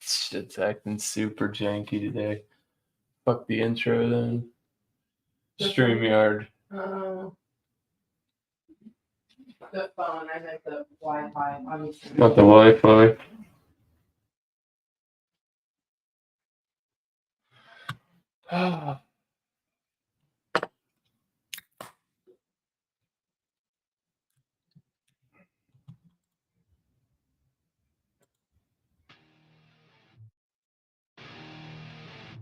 Shit's acting super janky today. Fuck the intro then. StreamYard. The phone, I meant the Wi-Fi, obviously. Not the Wi-Fi.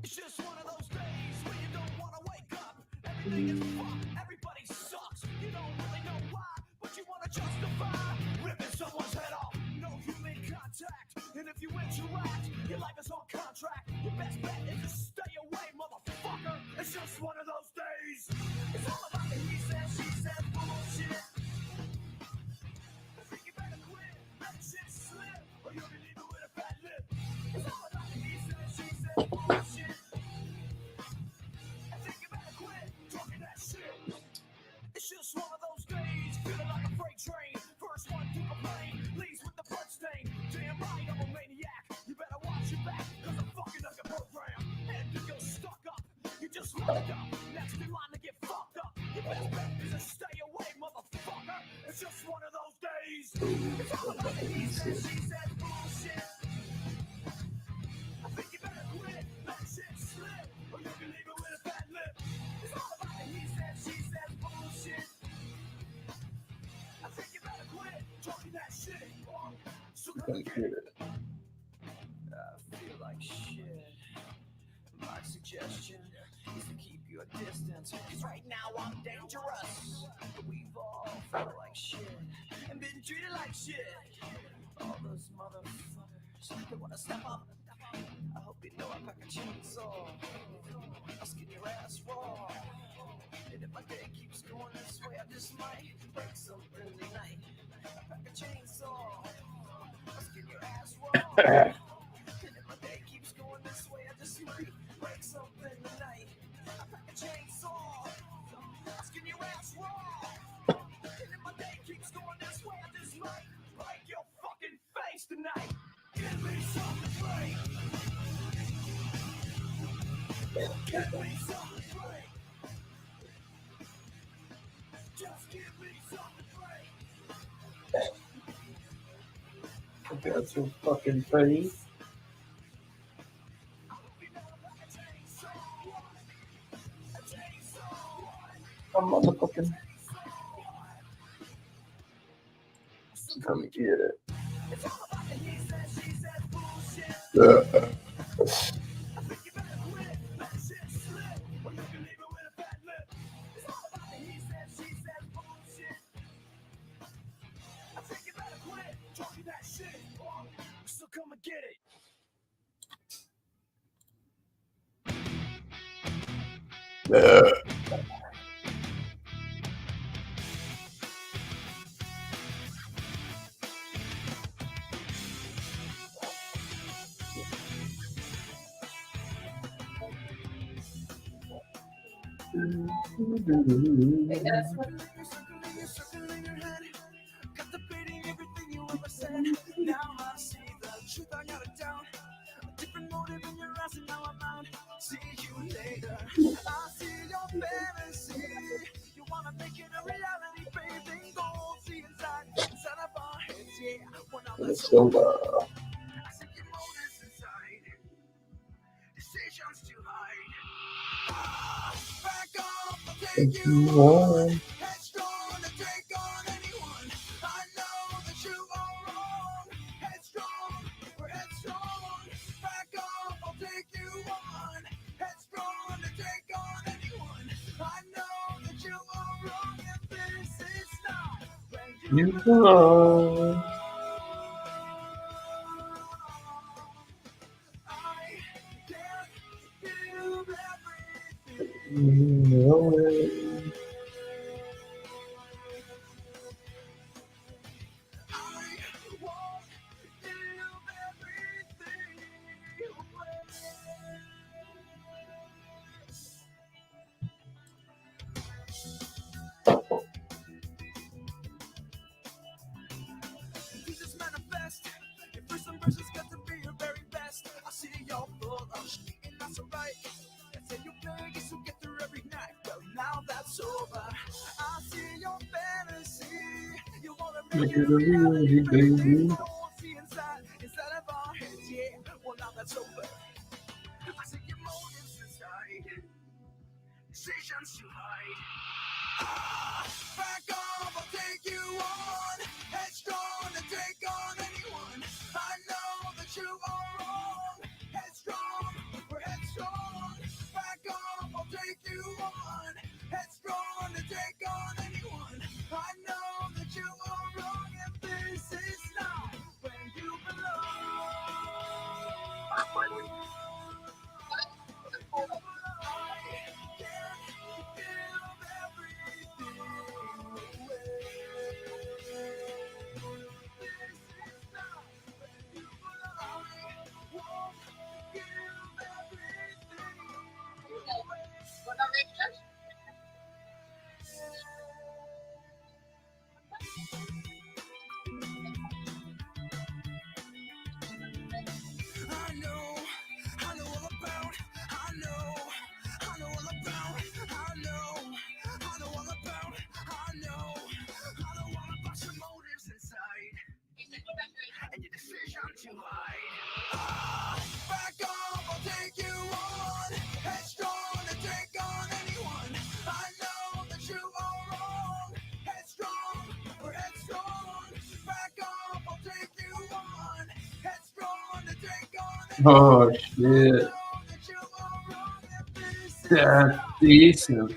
It's just one of those days where you don't want to wake up. Everything is fucked, everybody sucks. You don't really know why, but you want to justify ripping someone's head off. No human contact, and if you interact, your life is on contract. Your best bet is to stay away, motherfucker. It's just one of those days. It's all about the he said, she said bullshit. I think you better quit, let shit slip, or you'll be leaving with a fat lip. It's all about the he said, she said bullshit. It's just one of those days, feeling like a freight train. First one to complain, leaves with the blood stain. Damn right, I'm a maniac. You better watch your back, cause I'm fucking up your program. And if you're stuck up, you just locked up. Next in line to get fucked up. Your best bet is to stay away, motherfucker. It's just one of those days. It's all about the he said, she said bullshit. I think you better quit, let shit slip, or you can leave it with a fat lip. It's all about the he said, she said bullshit. I think you better quit talking that shit. So come get it. I feel like shit. My suggestion is to keep your distance, cause right now I'm dangerous. We've all felt like shit and been treated like shit. All those motherfuckers that wanna step up, I hope you know I pack a chainsaw. I'll skin your ass raw. And if my day keeps going this way, I just might break something tonight. I pack a chainsaw. I'll skin your ass raw. And if my day keeps going this way, I just might break something tonight. I pack a chainsaw. I'll skin your ass raw. And if my day keeps going this way, I just might break your fucking face tonight. Give me something to break. Give me something to break. Just give me something to break. I got some fucking face. I'm motherfucking. Come get it. It's all about the he said, she said bullshit. I think you better quit, let shit slip, or you can leave it with a fat lip. It's all about the he said, she said bullshit. I think you better quit talking that shit. So come and get it. That's what Circling your head, contemplating everything you ever said. Now I see the truth, I got it down. A different motive in your eyes, and now I'm out. See you later. I see your fantasy. You wanna make it a reality, baby. Go see inside of our heads, yeah. When I'm So, I see your motives inside. Decisions to hide. Back off, I'll take you on. Headstrong to take on anyone. I know that you are wrong. Headstrong, we're headstrong. Back off, I'll take you on. Headstrong to take on anyone. I know that you are wrong. If this is not where you go. I can't give everything. I won't give everything away. Jesus manifest. Your first impression's got to be your very best. so right. They say you Vegas, you get through every night. Well, now that's over. I see your fantasy. You wanna make it reality, baby. But I won't see inside of our heads, yeah. Well, now that's over. I see your motives inside. Decisions you hide. Back off, I'll take you on. Headstrong to take on anyone. I know that you are wrong. Headstrong, we're headstrong. Back off, I'll take you on. Headstrong to take on anyone. I know that you are wrong, and this is not where you belong. And your decision to hide. Back off, I'll take you on. Headstrong to take on anyone. I know that you are wrong. Headstrong, we're headstrong. Back off, I'll take you on. Headstrong to take on anyone. Oh shit. That's decent.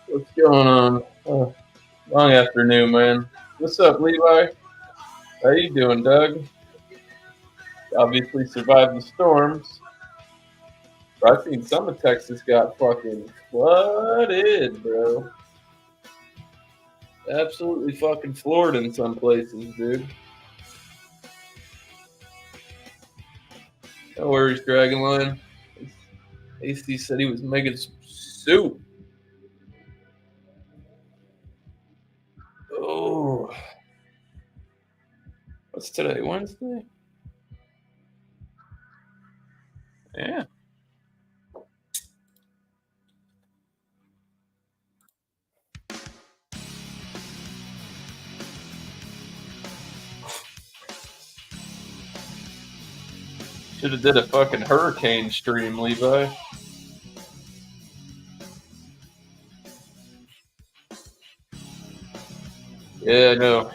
What's going on? Oh, long afternoon, man. What's up, Levi? How you doing, Doug? Obviously survived the storms. But I've seen some of Texas got fucking flooded, bro. Absolutely fucking floored in some places, dude. No worries, Dragonline. AC said he was making some soup. Oh. What's today? Wednesday? Yeah. Should have did a fucking hurricane stream, Levi. Yeah, no.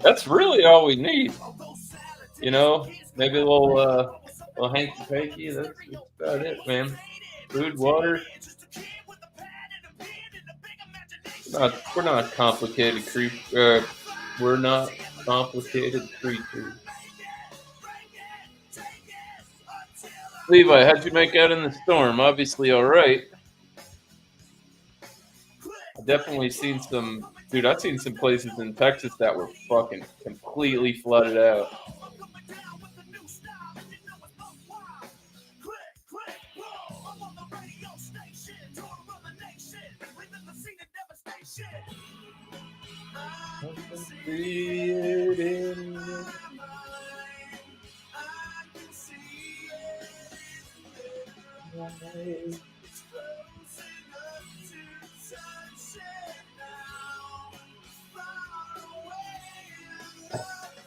That's really all we need. You know, maybe a little hanky panky. That's about it, man. Food, water. We're not complicated creatures. We're not complicated creatures. Levi, how'd you make out in the storm? Obviously, all right. I've definitely seen some. Dude, I've seen some places in Texas that were fucking completely flooded out.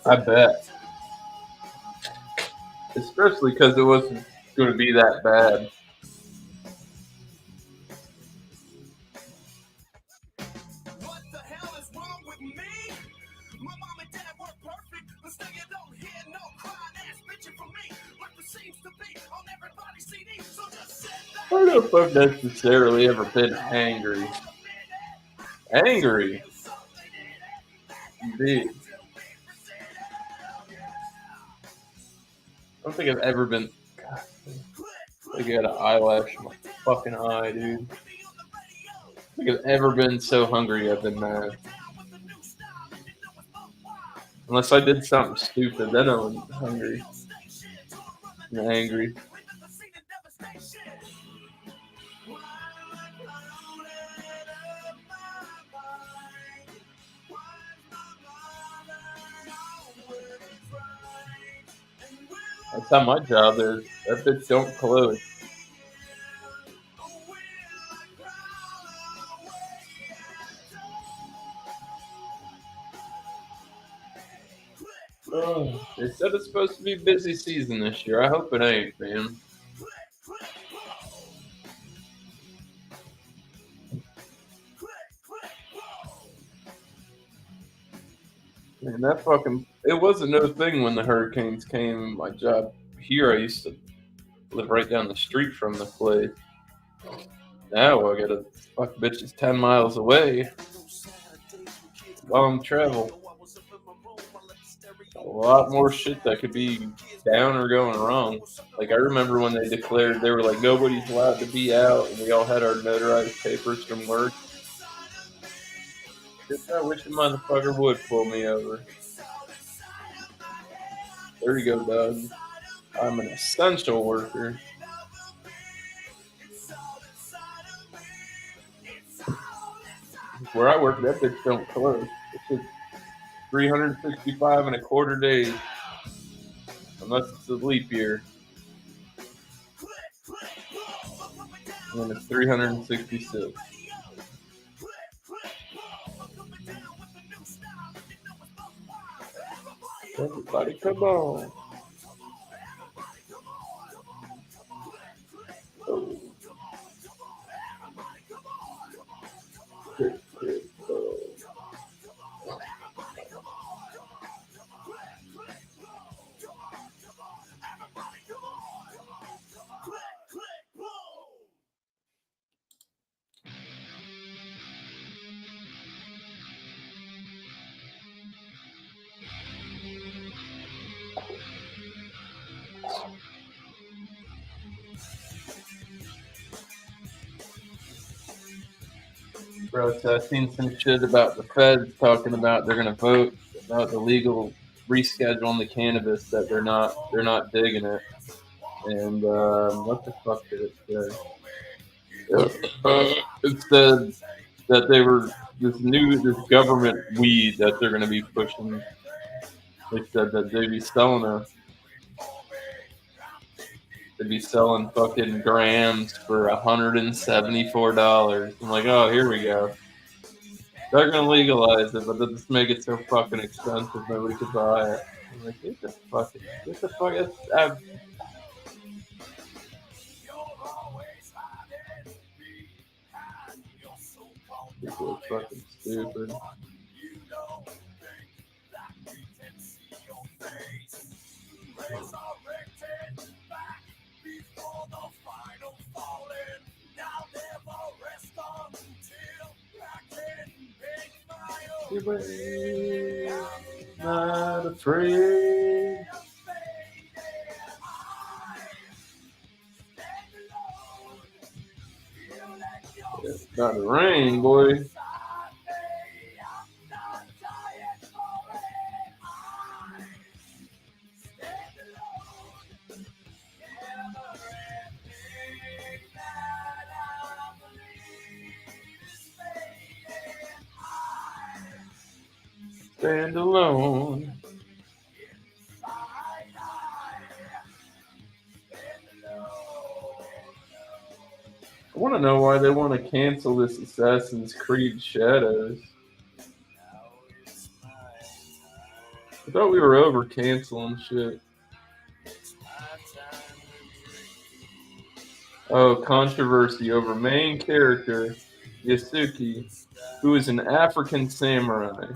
I bet. Especially because it wasn't going to be that bad. What the hell is wrong with me? My mom and dad were perfect, but still you don't hear no crying ass bitching from me. Like there seems to be on everybody's CD. So just sit back. I don't know if I've necessarily ever been angry. Angry? Indeed. I don't think I've ever been. God, I got an eyelash in my fucking eye, dude. I don't think I've ever been so hungry I've been mad. Unless I did something stupid, then I was hungry and angry. That's how my job is. That bitch don't close. Oh, they said it's supposed to be busy season this year. I hope it ain't, man. Man, that fucking it wasn't no thing when the hurricanes came. My job here, I used to live right down the street from the place. Now I gotta fuck bitches 10 miles away. Long travel. A lot more shit that could be down or going wrong. Like I remember when they declared they were like nobody's allowed to be out, and we all had our notarized papers from work. Just I wish a motherfucker would pull me over. There you go, Doug. I'm an essential worker. Where I work, that bitch don't close. It's just 365 and a quarter days. Unless it's a leap year. And it's 366. Everybody come on. Oh. Bro, so I've seen some shit about the feds talking about they're gonna vote about the legal rescheduling the cannabis, that they're not digging it. And what the fuck did it say? It said that they were this government weed that they're gonna be pushing. They said that they'd be selling fucking grams for $174. I'm like, oh, here we go. They're gonna legalize it, but they'll just make it so fucking expensive nobody could buy it. I'm like, get the fuck. People are fucking stupid. Not afraid. It's about to rain, boy. Stand alone. I want to know why they want to cancel this Assassin's Creed Shadows. I thought we were over canceling shit. Oh, controversy over main character Yasuki, who is an African samurai.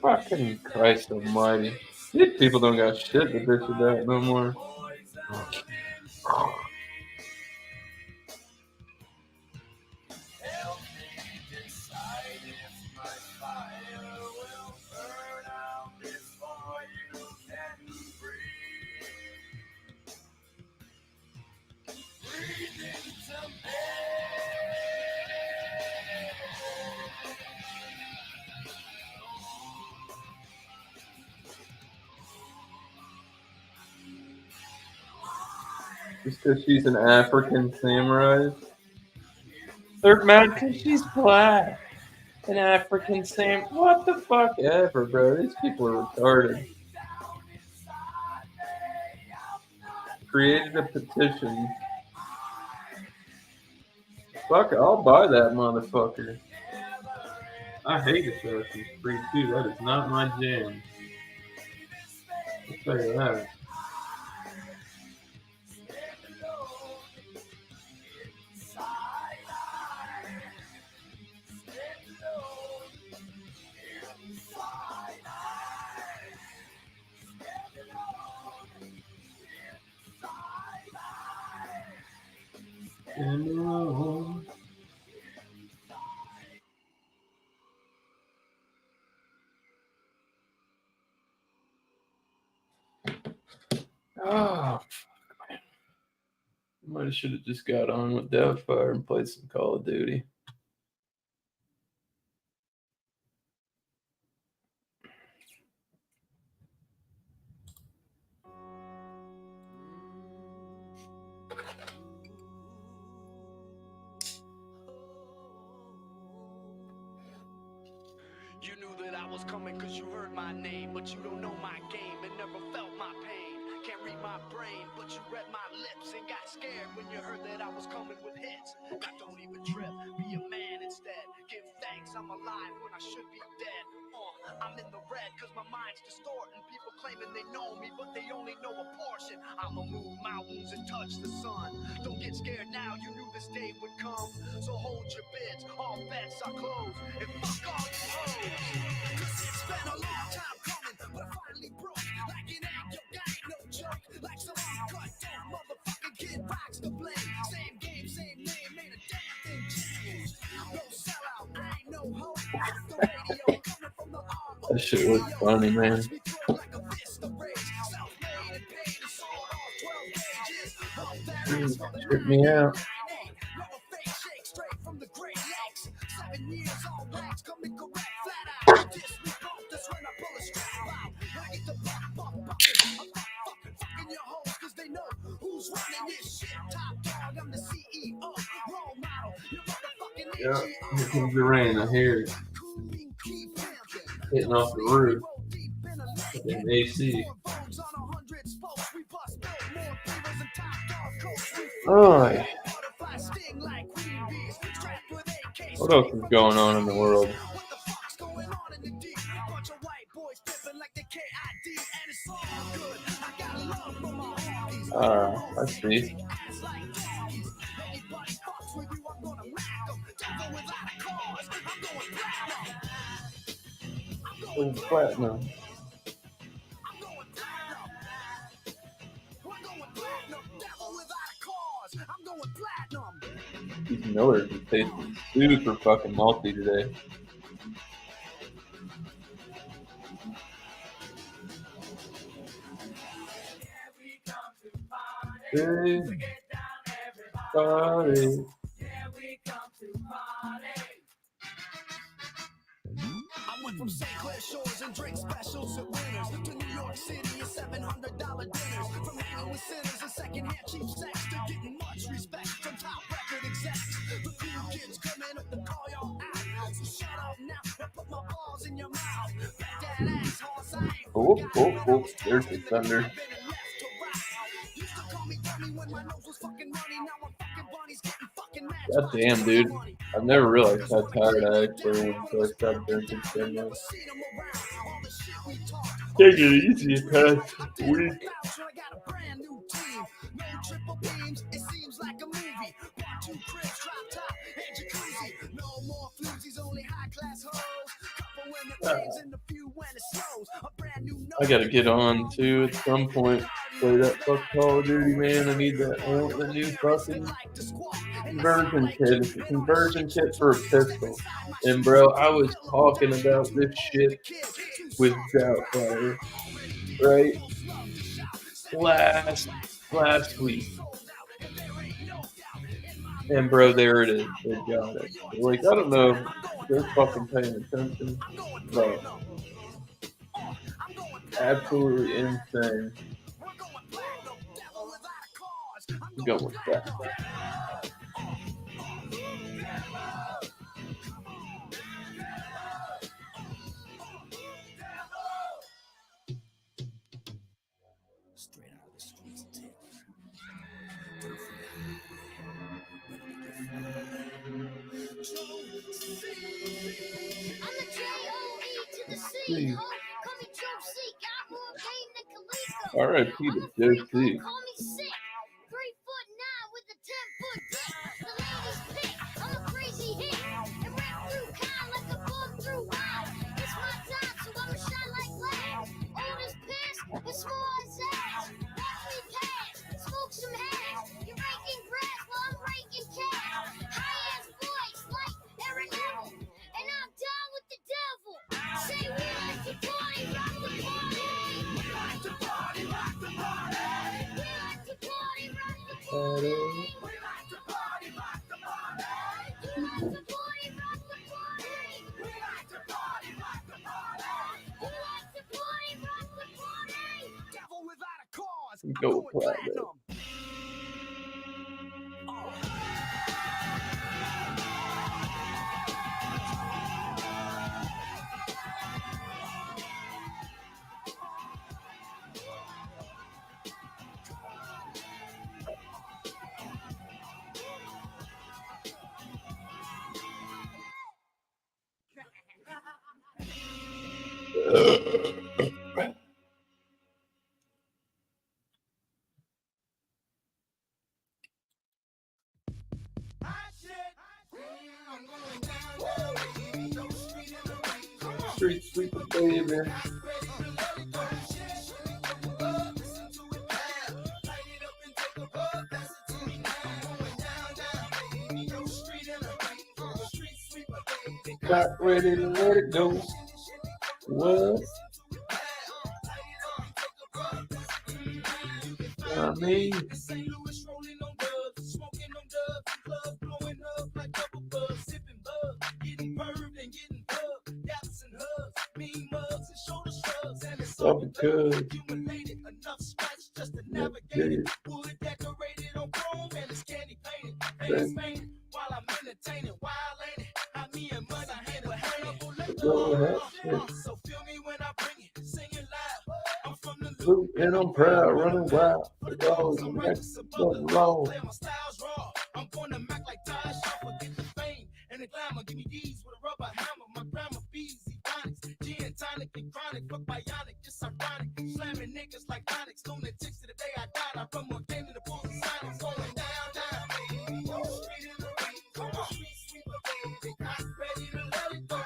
Fucking Christ almighty. These people don't got shit to bitch about no more. Just because she's an African samurai? They're mad because she's black. An African samurai. What the fuck ever, bro. These people are retarded. created a petition. Fuck it, I'll buy that motherfucker. I hate Assassin's Creed 2. That is not my jam. I'll tell you that. Oh, fuck, man. Might should have just got on with Deathfire and played some Call of Duty. You knew that I was coming cause you heard my name, but you don't know my game and never felt my pain. Can't read my brain, but you read my lips and got scared when you heard that I was coming with hits. Now don't even trip, be a man instead. Give thanks I'm alive when I should be dead. I'm in the red cause my mind's distorting. People claiming they know me, but they only know a portion. I'ma move mountains and touch the sun. Don't get scared now, you knew this day would come. So hold your bids, all bets are closed. And fuck all you hoes. Cause it's been a long time coming, but I finally broke. Like an egg, yo, that ain't no joke. Like some uncut down motherfucking Kid Rock's to blame. Same game, same name, ain't a damn thing changed. No sellout, I ain't no hope. The radio coming from the arm. That shit was funny, man. Trip me out. Yeah, here comes the rain. I hear it hitting off the roof. And AC. Oh, yeah. What else is going on in the world? I see. Platinum. These Millers are tasting super fucking malty today. Hey, party. I went from St. Clair Shores and drink specials at Winners to New York City and $700 dinners. From hanging with sinners and secondhand cheap sex to getting much respect from top record execs. The cool kids coming up to call y'all out. So shut up now and put my balls in your mouth. Bet that ass horse, I ain't Oh, there's the thunder. God damn, dude. I've never realized how tired I actually am until I stopped drinking so much. Take it easy, it passed a week. I gotta get on too at some point. Play that fuck Call of Duty, man. I need that. I want the new fucking conversion kit. It's a conversion kit for a pistol. And bro, I was talking about this shit with Doubtfire, right? Last week. And bro, there it is. They got it. Like, I don't know if they're fucking paying attention, but absolutely insane. Go with that. Straight out of the streets, JC. R.I.P. to JC. Go platinum. Street sweeper, baby. Got ready to let it go. What? I mean, all because and I'm proud, running wild. The dogs and next long. I'm gonna mac like Ty Shaw, forget the fame and the glamour. Give me these with a rubber hammer. My grandma feeds Ebonics, gin, tonic, and chronic. Fuck bionic, just ironic. Slamming niggas like Onyx, lunatics to the day I died. I run more game than the Bulls and Sonics. Going down, baby. Yo, street in the rain. Come on, street sweeper, baby. I'm ready to let it go.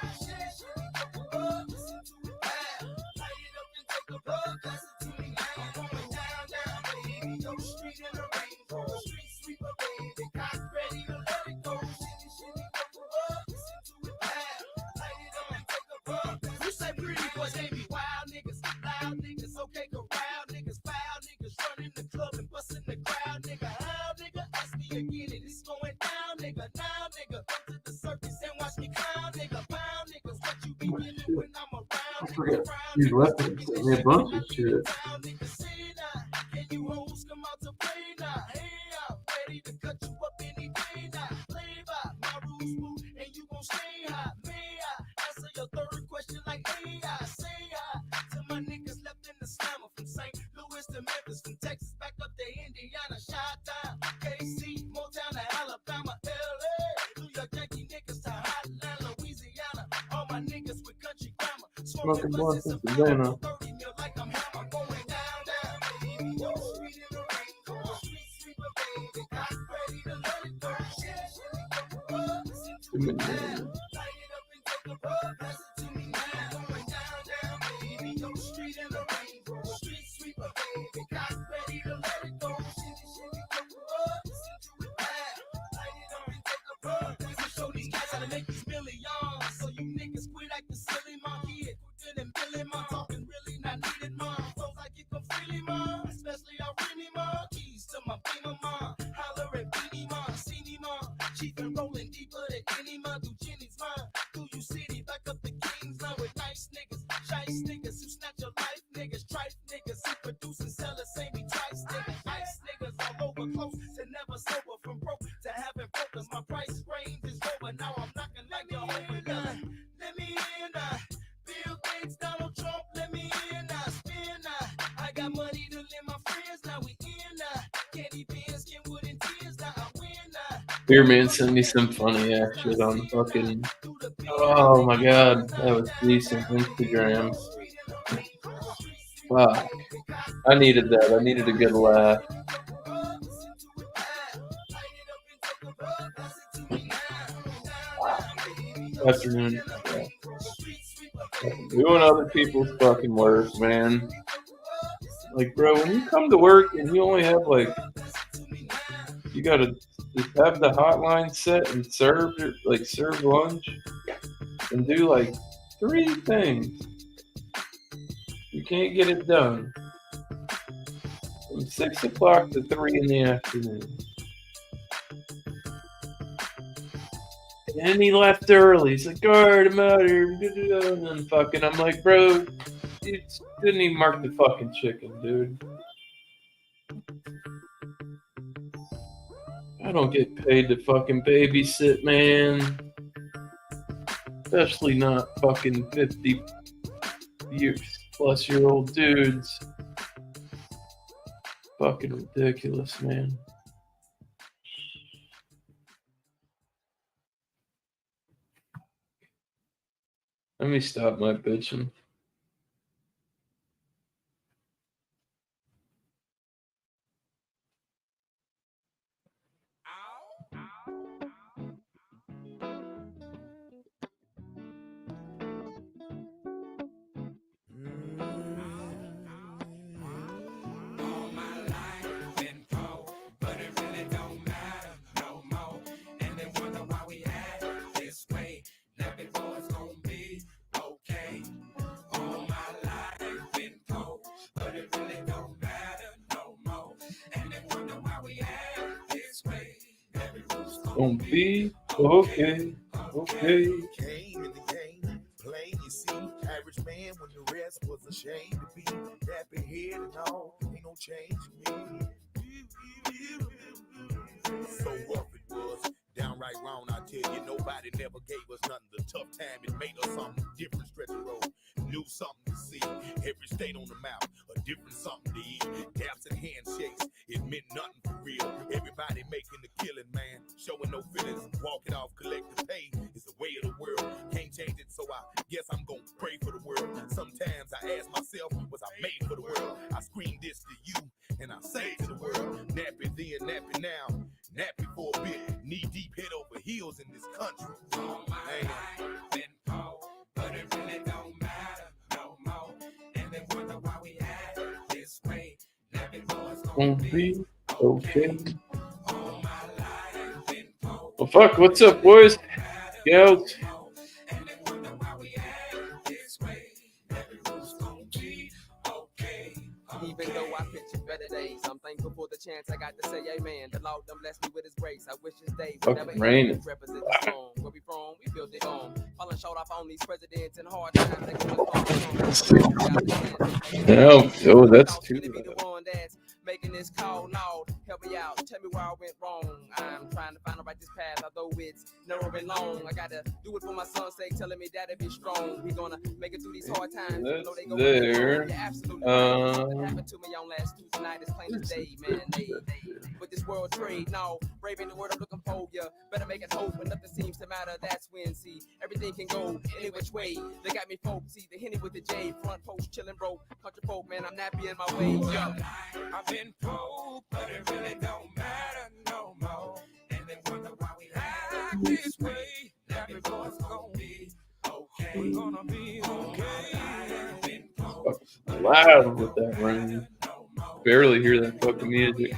Listen to it loud. Light it up and take a bug. Listen to me now. Going down, baby. Yo, street in the rain. Come on, street sweeper, baby. I'm ready to let it go. Listen to it loud. Light it up and take a bug. You say pretty boys, they be wild niggas, loud niggas, okay, corral niggas, foul niggas, running the club and busting the crowd, nigga. How, nigga? Ask me again, and it's going down, nigga. Now, nigga, come to the circus and watch me clown, nigga. Pound niggas, what you be getting when I'm around? I forget these weapons. I mean, a bunch of shit. Can you hoes come out to play now? Hey, I'm ready to cut you up any day now. Play by my rules, boo, and you gon' stay high. May I answer your third question like AI? Say hi to my niggas left in the slammer from St. Louis to Memphis, from Texas back up to Indiana, Chi-Town, KC, Motown to Alabama, LA, New York Yankee niggas to Hotline, Louisiana. All my niggas with country grammar, smoking blunts in Savannah. Like I'm hammer, going down, baby. Yo, street in the rain, come on, street sweeper, baby. I'm ready to let it go. Listen to me now. Light it up and take a bug. Listen to me now. Going down, baby. Yo, street in the rain, come on, street sweeper, baby. I'm ready to let it go. Listen to it now. Light it up and take a bug. We show these guys how to make these millions. So you niggas quit acting silly, mom. Kid, quicker than Billy, mom. Talking really not needed, mom. Flows I get them freely, mom. Especially our Rennie, mom. Keys to my beamer, mom. Holler at Beanie, mom. See me, mom. Chief and rolling deeper than any, mom. Through Jenny's, mom. Through you city, back up the Kings, line with nice niggas. Shice niggas who snatch your life, niggas. Trife niggas who produce and sell the same me twice, niggas. Ice niggas all over close to never sober. From broke to having focus. My price range is over. Now I'm knocking like a open. Let me in, Bill Gates, Donald Trump, let me in, spin, I got money to lend my friends, now we in, candy beans, Kenwood and tears, now I win, Beer Man sent me some funny ass shit on fucking Oh my god, that was decent. Instagram. Fuck. I needed that. I needed a good laugh. Afternoon. Yeah. Doing other people's fucking work, man. Like, bro, when you come to work and you only have like, you gotta just have the hotline set and serve lunch and do like 3 things. You can't get it done from 6 o'clock to 3 in the afternoon. And he left early. He's like, alright, I'm out here. And then fucking, I'm like, bro, you didn't even mark the fucking chicken, dude. I don't get paid to fucking babysit, man. Especially not fucking 50-plus-year-old dudes. Fucking ridiculous, man. Let me stop my bitching. Gonna be okay, okay. Came in the game, plain you see. Average man when the rest was ashamed to be. Dappy head and all, ain't no change in me. So rough it was, downright wrong. I tell you, nobody never gave us nothing. The tough time it made us something different. Stretch the road, new something to see. Every state on the map, a different something to eat. Daps and handshakes, it meant nothing for real. Everybody making the killing, man. Showing no feelings, walking off, collect the pay is the way of the world. Can't change it, so I guess I'm gonna pray for the world. Sometimes I ask myself, was I made for the world? I scream this to you, and I say to the world, nappy then, nappy now, nappy for a bit, knee deep, head over heels in this country. All my life been poor, but it really don't matter no more. And they wonder why we act this way. Nappy boys Gonna be okay. all my life been poor. Well, fuck, what's up, boys? Gals? And they wonder why we act this way. Everyone's gonna be okay. Even though I picture better days, I'm thankful for the chance I got to say amen. The Lord done blessed me with his grace. I wish his day would never Fucking raining. end. Represent the strong. Where we from, we built it on. Falling short off on these presidents and hard times. They going Oh, that's too be the one that's making this call. Lord, help me out. Tell me where I went wrong. I'm trying to find the righteous path, although it's narrow and long. I gotta do it for my son's sake, telling me that be strong. We gonna make it through these hard times. Even though they go there. You're absolutely right. What happened to me on last Tuesday night is plain as day, man. With this world trade, no, braving the word I'm looking for, ya. Better make it hope when nothing seems to matter. That's when, see, everything can go any which way. They got me folks, see the Henny with the J, front post chillin' broke, country folk, man, I'm nappy in my way. Yo. I've been poor, but it really don't matter no more. And they wonder why we act this way. Nappy boys gonna be okay. We're gonna be okay. loud with that rain. Barely hear that fucking music.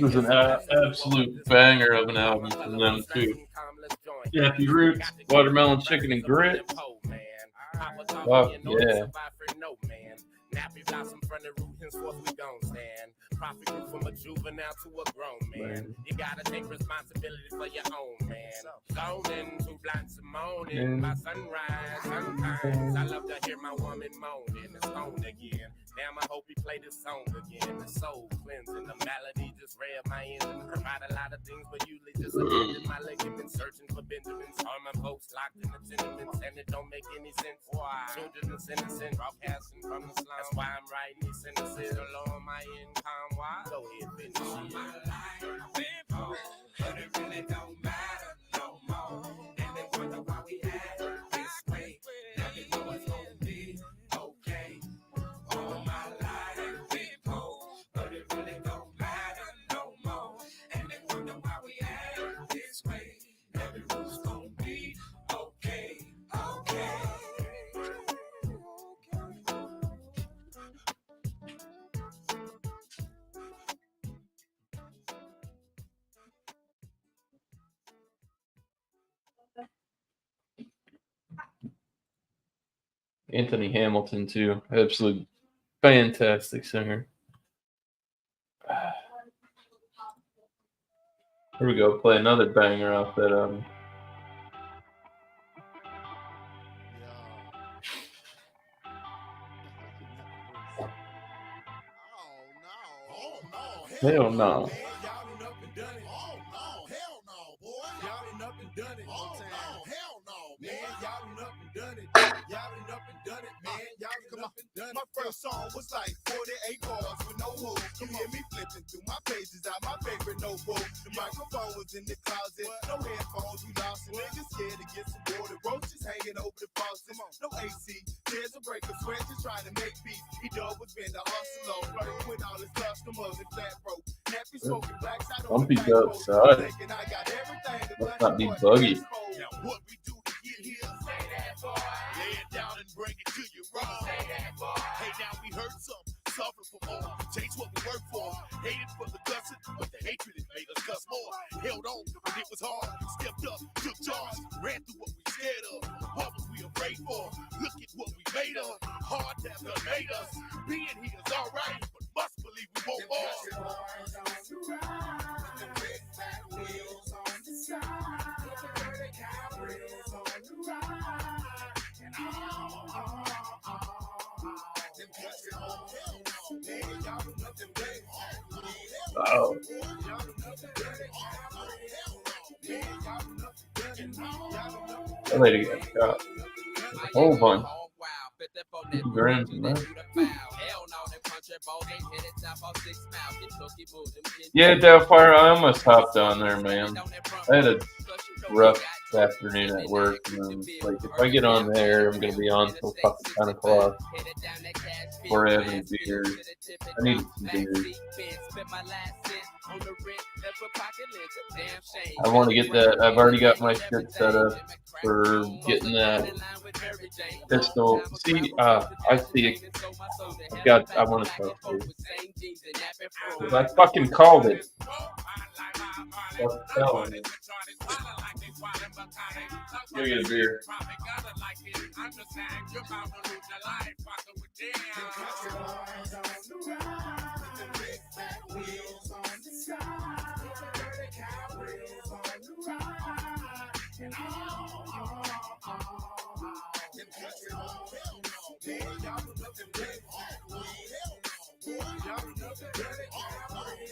This is an absolute banger of an album from them too. Kathy Roots, Watermelon Chicken and Grits. Fuck yeah. Nappy blossom from the root, henceforth we gon' stand. Profit grew from a juvenile to a grown man. You gotta take responsibility for your own, man. Zoning, too blind to moaning. By sunrise, sometimes I love to hear my woman moaning. It's on again. Damn, I hope we play this song again. The soul cleansing, the melody just rev my engine. Provide a lot of things, but usually just attending my ligaments, searching for Benjamins. All my folks locked in the tenements, and it don't make any sense. Why? Children is innocent, broadcasting from the slum. That's why I'm writing these sentences to lower my income. Why? Go ahead, finish it. but it really don't matter no more. And they wonder why we act this way. Now they know it's gonna be okay. All my life we poor, but it really don't matter no more. And they wonder why we act this way. Everyone's gonna be okay, okay. Anthony Hamilton too, absolute fantastic singer. Here we go, play another banger off that album. Hell no. My first song was like 48 bars with no hook. You hear me flipping through my pages out my favorite notebook. The microphone was in the closet, no headphones, we lost it. Niggas scared to get some water, roaches hanging over the faucet. No AC, there's a break of sweat just trying to make beats. He dug was been the hustler, flirting with all his customers and flat broke. Nappy smoking blacks, I don't Bumpy outside. Must not be buggy. Now what we do to get here? Say that, boy. Lay it down and bring it to you raw. Say that, boy. Hey, now we heard some, suffer for more. Change what we work for. Hated for the gussing, but the hatred has made us cuss more. Held on when it was hard. Stepped up, took charge, ran through what we scared of. What was we afraid for? Look at what we made of. Hard that done made us. Being here is alright, but must believe we won't fall. Oh. That lady got shot. A whole bunch. Grams, man. Yeah, Doubtfire, I almost hopped on there, man. I had a rough afternoon at work, and like if I get on there, I'm gonna be on till fucking 10 o'clock. Before I have any beers. I need some beers. I want to get that. I've already got my shit set up for getting that pistol. See, I see it. I want to talk to you. I fucking called it. What's telling you? Go get a beer.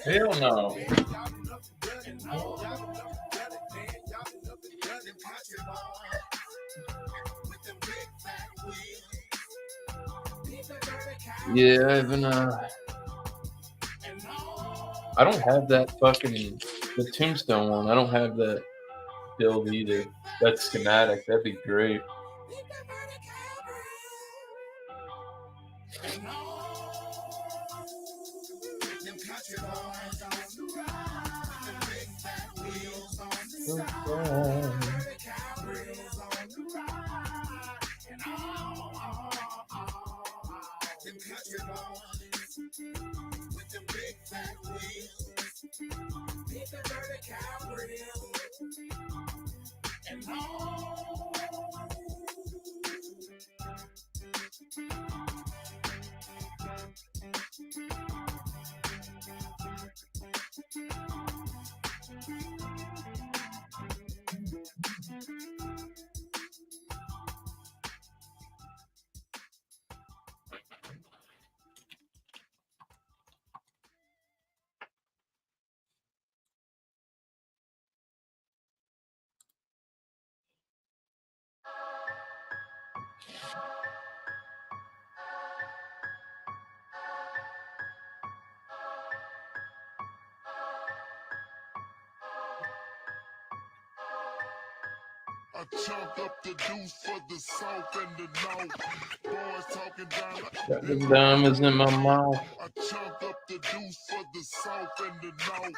Hell no. Yeah, I don't have that fucking the Tombstone one. I don't have that build either. That schematic, that'd be great. I chunk up the deuce for the south and the north. Boys talking down. Got the diamonds in my mouth. I chunk up the deuce for the south and the north.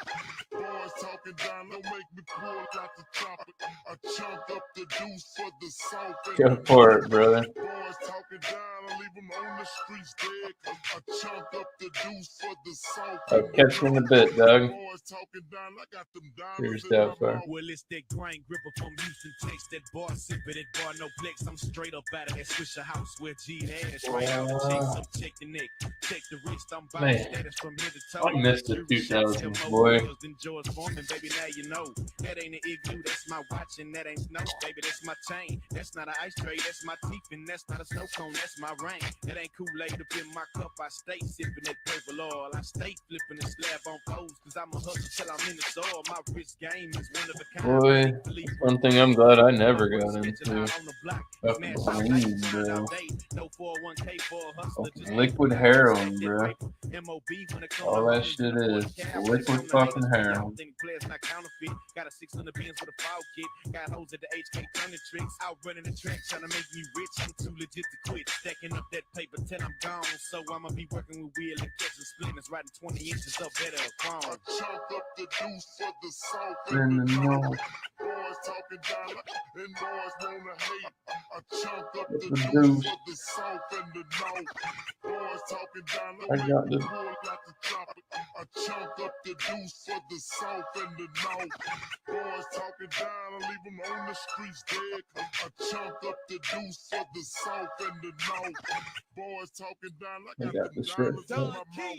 Boys talking down, don't make me pull out the chopper. I chunk up the deuce for the south and Go the for north. it, brother. Boys talking down, I leave them on the streets dead. I chunk up the deuce for the south I'll and the catch you in a north. bit, Doug. Boys talking down, I got them Here's diamonds in my Doubtfire. mouth. Well, it's that grind gripper from Houston, takes that bar, sipping it bar, no flex. I'm straight up out of that Swisher house where G Ash right out and chase some chick the neck. Take the wrist, I'm by Man, status from head to toe. I missed the 2000s, boy. Than George Foreman, baby, now you know. That ain't an igloo, that's my watch, and that ain't snow, baby, that's my chain. That's not an ice tray, that's my teeth, and that's not a snow cone, that's my rain. That ain't Kool-Aid up in my cup, I stay sipping that purple oil. I stay flipping the slab on poles, cause I'm a hustle till I'm in the soil. My wrist game is one of a kind. Boy, that's one thing I'm glad I never got into. Fucking weed, bro. No 401k for a hustler, just Liquid heroin, bro. All that shit is liquid fucking heroin. Got a 600 pins with a fog kit. Got hoes at the HK turning tricks. Out running the track, trying to make me rich. I'm too legit to quit. Stacking up that paper till I'm gone. So I'ma be working with wheel and catching splinters, riding 20 inches up better I phone. chunk up the deuce for the south In and the the north. north. Boys talking down and boys wanna hate. I chunk up the The deuce deuce. for the south and the north. Boys talking down, I don't got make me the- pull out the chopper. I chunk up the deuce for the south and the north. Boys talking down, I leave them on the streets dead. I chunk up the deuce for the south and the north. Boys talking down, I got got them the strip. diamonds in my mouth.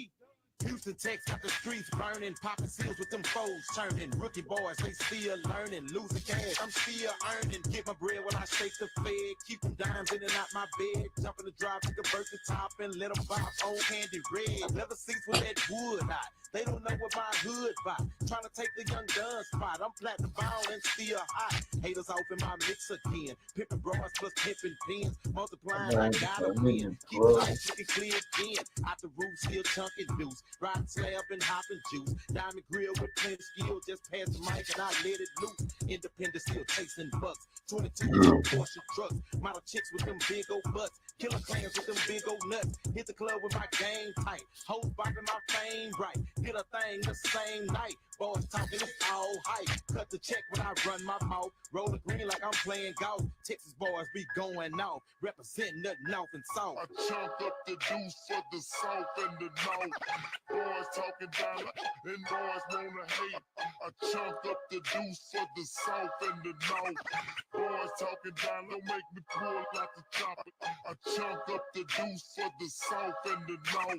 Houston, Texas, got the streets burning, popping seals with them foes turning. Rookie boys, they still learning, losing cash, I'm still earning. Get my bread when I shake the fed, keep them dimes in and out my bed. Jump in the drive, take a birth the top and let them bounce on candy red. Leather seats with that wood hot. They don't know what my hood by. Trying to take the young gun spot. I'm platinum bound and still hot. Haters off in my mix again. Pippin' bras plus pippin' pins. Multiplying, I gotta win. Keep the lights looking clear again. Out the roof, still chunking loose. Riding slab and hopping juice. Diamond grill with plenty skill. Just pass the mic and I let it loose. Independent still chasing bucks. 22 Porsche trucks. Model chicks with them big old butts. Killer clans with them big old nuts. Hit the club with my game tight. Hoes bopping my fame right. Get a thing the same night. Boys talking, it's all hype. Cut the check when I run my mouth. Roll the green like I'm playing golf. Texas boys be going off. Representing the north and south. I chunk up the deuce for the south and the north. Boys talking down and boys wanna hate. I chunk up the deuce for the south and the north. Boys talking down, don't make me pull out the chopper. I chunk up the deuce for the south and the north.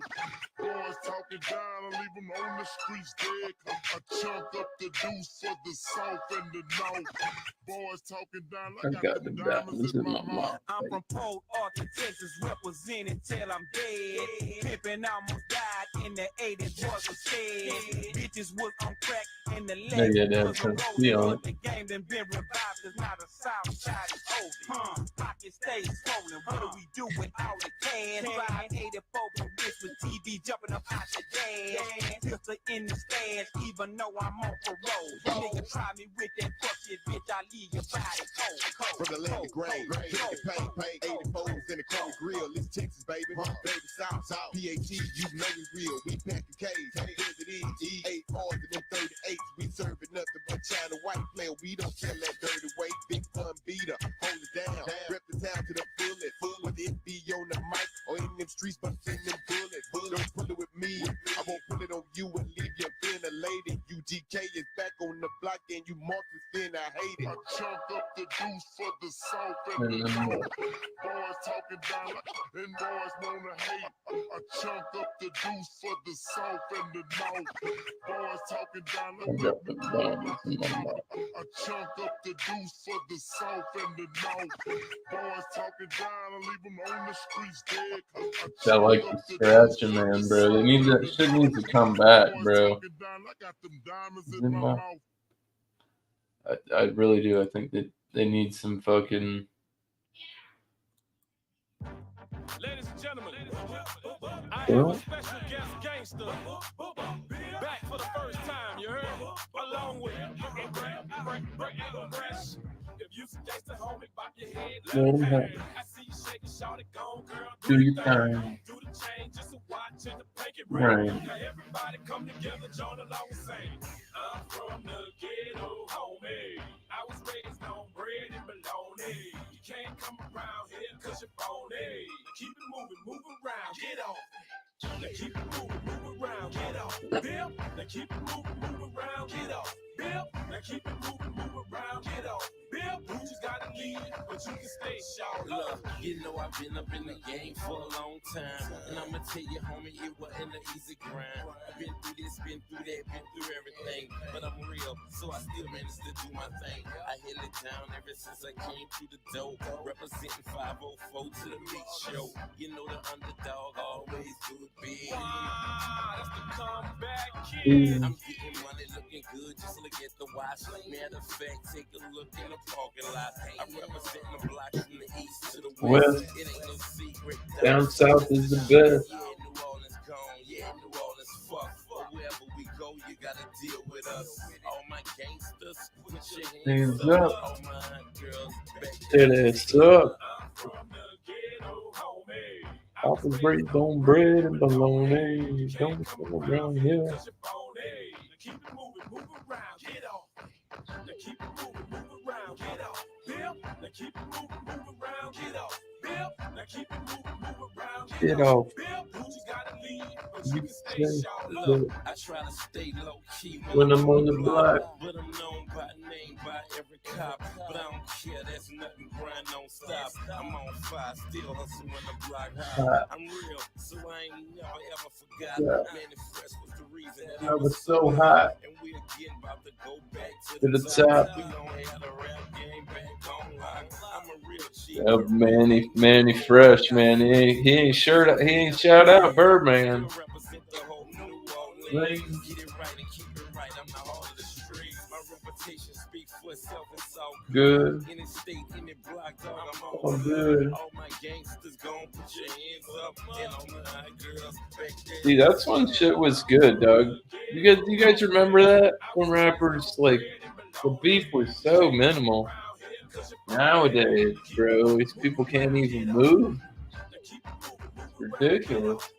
Boys talking down, I leave them on the streets dead. I chunk up the deuce for the south and the north. Boys talking down, I got the diamonds in my mouth. I'm from Port Arthur, Texas, representing till I'm dead. Pimpin' almost died in the 80s, boys was scared. Bitches was on crack in the Maybe I left. didn't was a have to road, be on but the game done been revived, cause now the south side is open. Pocket stays swollen, what do we do with all the cash? 584 for wrist with TV jumping up out the dash. Pistol in the stash, even though I'm on parole. Nigga try me with that fuck shit, bitch, I leave your body cold. From the land of grade, pay, 84s in the Chrome grill. It's Texas, baby. Baby, South, PAT, you know we real. We packing K's, here's it is. 8 R's and them 38s. We serving nothing but China white player. We don't tell that dirty way. Big fun beater, hold it down. Rep the town to the fullest. Whether it be on the mic or in them streets, but in them bullets. Don't pull it with me. I won't pull it on you and leave you being a lady. UGK is back on the block and you marked it, I hate it. I chunk up the deuce for the south and the north. Boys talking down and boys wanna hate. I chunk up the deuce for the south and the north. Boys talking down I got the diamonds in my mouth. I chunk up the deuce for the south and the north. Boys talking down and leave them on the streets dead. I like the scratching, man, bro. They need that shit needs to come back, bro. I got them diamonds In in my my- mouth. I really do. I think that they need some fucking. Ladies and gentlemen, I Well. have a special guest gangster back for the first time, you heard? Along with Fresh. If You some gangsta homie, bop your head, Let 'em have it. I see you shaking, shout it, gone, girl. Do your thing. thing. Do the change, just a watch and the make it Right. rain. Now everybody come together, join along and sing. I'm from the ghetto, homie. I was raised on bread and bologna. You can't come around here cause you're phony. Keep it moving, move around, get off. Now keep it moving, move around, get off. Bill, now keep it moving, move around, get off. Bill, now keep it moving, move around, get off. Bill, you just gotta leave, but you can stay short. Look, you know I've been up in the game for a long time. And I'ma tell you, homie, it wasn't an easy grind. I've been through this, been through that, been through everything. But I'm real, so I still managed to do my thing. I held it down ever since I came through the door. Representing 504 to the meat show. You know the underdog always do it big. That's the comeback kid. I'm getting money looking good, just look at the watch. Matter of fact, take a look in the parking lot. I'm representing the block from the east to the west. It ain't no secret. Down south is the best. Yeah, New Orleans gone. Yeah, New Orleans fuck. But wherever we go, you gotta deal with us. All my gangsters, put your hands Hands up. All my hot girls, back That ass up. I'm from the ghetto, homie. I was raised on bread and bologna. Don't come around here. Cause you're phony. Now keep it moving, move around, get off. Now keep it moving, move around, get off. Bill, now keep it moving, move around, get off. Bill, now keep it moving, move around, Get off. Bill, you just gotta leave, but You you can stay say short. Look, I try to stay low key when I'm on the block. but I'm known by name by every cop. But I don't care, that's nothing, grind don't stop. I'm on fire, still hustling when the block high. I'm real, so I ain't never ever forgot. Yeah. Manifest was the reason that I was so hot. and we again about to go back To the top. We gon' have the rap game back on lock. I'm a real G. Manny Fresh, man. He ain't shout out Birdman. Represent the whole New Orleans. Right. Get it right and keep it right. I'm the heart of the street. My reputation speaks for itself. It's all Good. Any state, any block, dog, I'm Oh, all good. All my gangsters gon' put your hands up. And all my hot girls back there. See, that's when shit was good, Doug. You guys remember that? When rappers, like, the beef was so minimal. Nowadays, bro, these people can't even move. Ridiculous.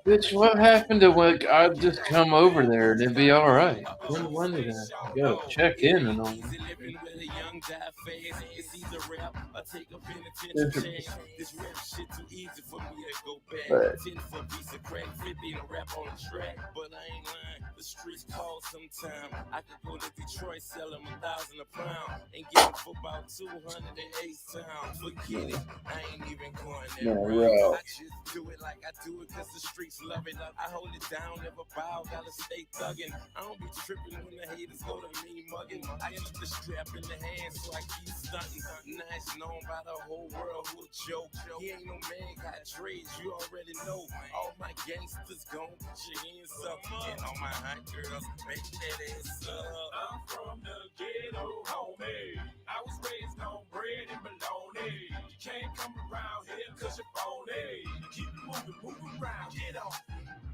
Bitch, what happened to when I'd just come over there and it'd be alright? When did I go check in and all? Easy living with a young guy fast. It's either rap or take a penitentiary chance. This rap shit too easy for me to go back. Right. 10 for a piece of crack, 50 to rap on the track. But I ain't lying, the streets call sometime. I could go to Detroit, sell them 1,000 a pound, and get them for about 200 in H-Town. Forget it, I ain't even going there. No, bro. I just do it like I do it cause the streets love it. I hold it down, never bow, gotta stay thuggin'. I don't be tripping when the haters go to me mugging. I keep the strap in the hand so I keep stunting. Nice known by the whole world who a joke. He ain't no man, got trades, you already know. All my gangsters gon' put your hands up. And all my hot girls, make that ass up. I'm from the ghetto, homie. I was raised on bread and bologna. You can't come around here cause you're phony. Keep it moving, move around, get off.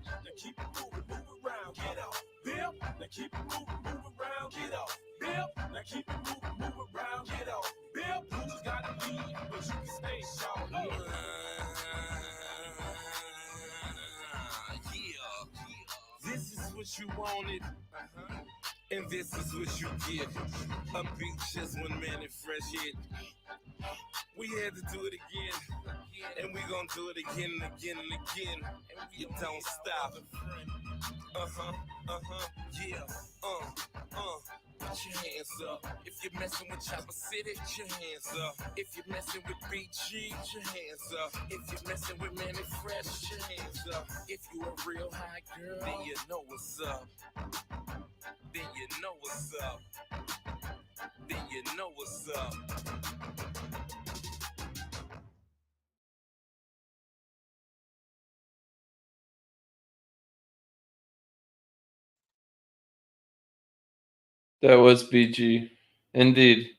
Now keep it moving, move around, get off. Bill, now keep it moving, move around, get off. Bill, now keep it moving, move around, get off. Bill, you just gotta leave, but you can stay short. Yeah, this is what you wanted, and this is what you get. A beat just one Manny Fresh hit. We had to do it again, and we gon' do it again and again and again, and we don't stop. Yeah, put your hands up. If you're messing with Chopper City, put your hands up. If you're messing with BG, put your hands up. If you're messing with Manny Fresh, put your hands up. If you a real high girl, then you know what's up. Then you know what's up. Then you know what's up. That was BG. Indeed.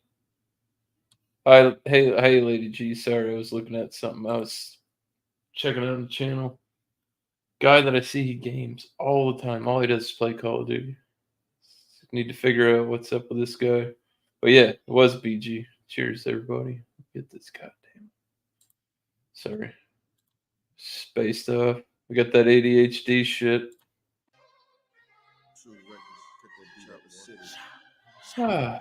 Hey, Lady G. Sorry, I was looking at something. I was checking out the channel. Guy that I see, he games all the time. All he does is play Call of Duty. Need to figure out what's up with this guy. But yeah, it was BG. Cheers, everybody. Get this goddamn. Sorry. Spaced off. We got that ADHD shit. Ah.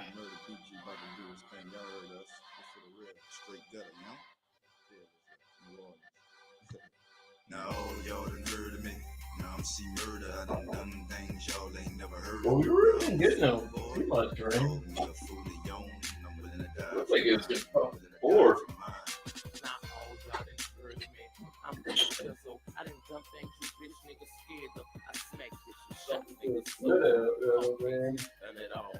Now y'all done heard of me. Now I'm see murder. I done things y'all ain't never heard Well, of. we really didn't get no too much rain. Looks like it was getting top 4. I'm so I didn't jump in, keep bitch niggas scared of. I smack bitches, shot niggas, Man. done it all.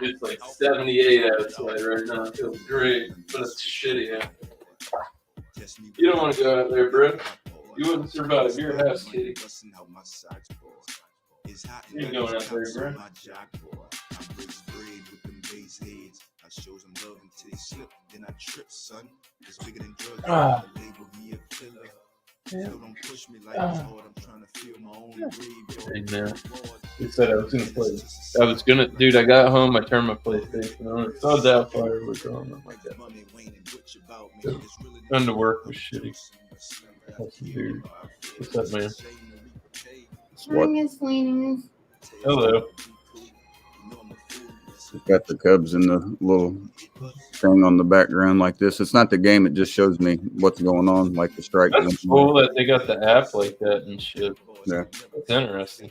It's like 78 outside right now. It feels great, but it's shitty out. You don't want to go out there, bro. You wouldn't survive. You're a house kitty. You ain't going out there, bro. I show some love until you slip, then I trip, son. It's bigger than drugs. Label me a killer. Still don't push me like it's hard. I'm trying to feel my own grave. Hey, man. He said I was gonna play. Dude. I got home. I turned my PlayStation on. I saw Doubtfire was on. I'm like that. Going to work was shitty. Dude, what's up, man? What? Hello. Got the Cubs in the little thing on the background like this. It's not the game. It just shows me what's going on, like the strike. That's cool that they got the app like that and shit. Yeah. It's interesting.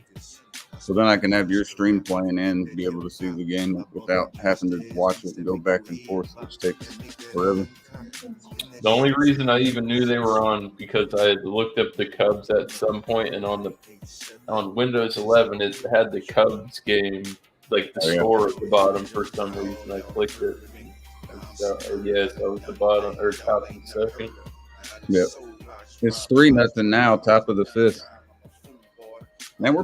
So then I can have your stream playing and be able to see the game without having to watch it and go back and forth, which takes forever. The only reason I even knew they were on because I had looked up the Cubs at some point, and on Windows 11 it had the Cubs game, like the score at the bottom for some reason. I clicked it. So, yes, that was the bottom or top of the second. Yep. It's 3-0 now, top of the 5th. Man, we're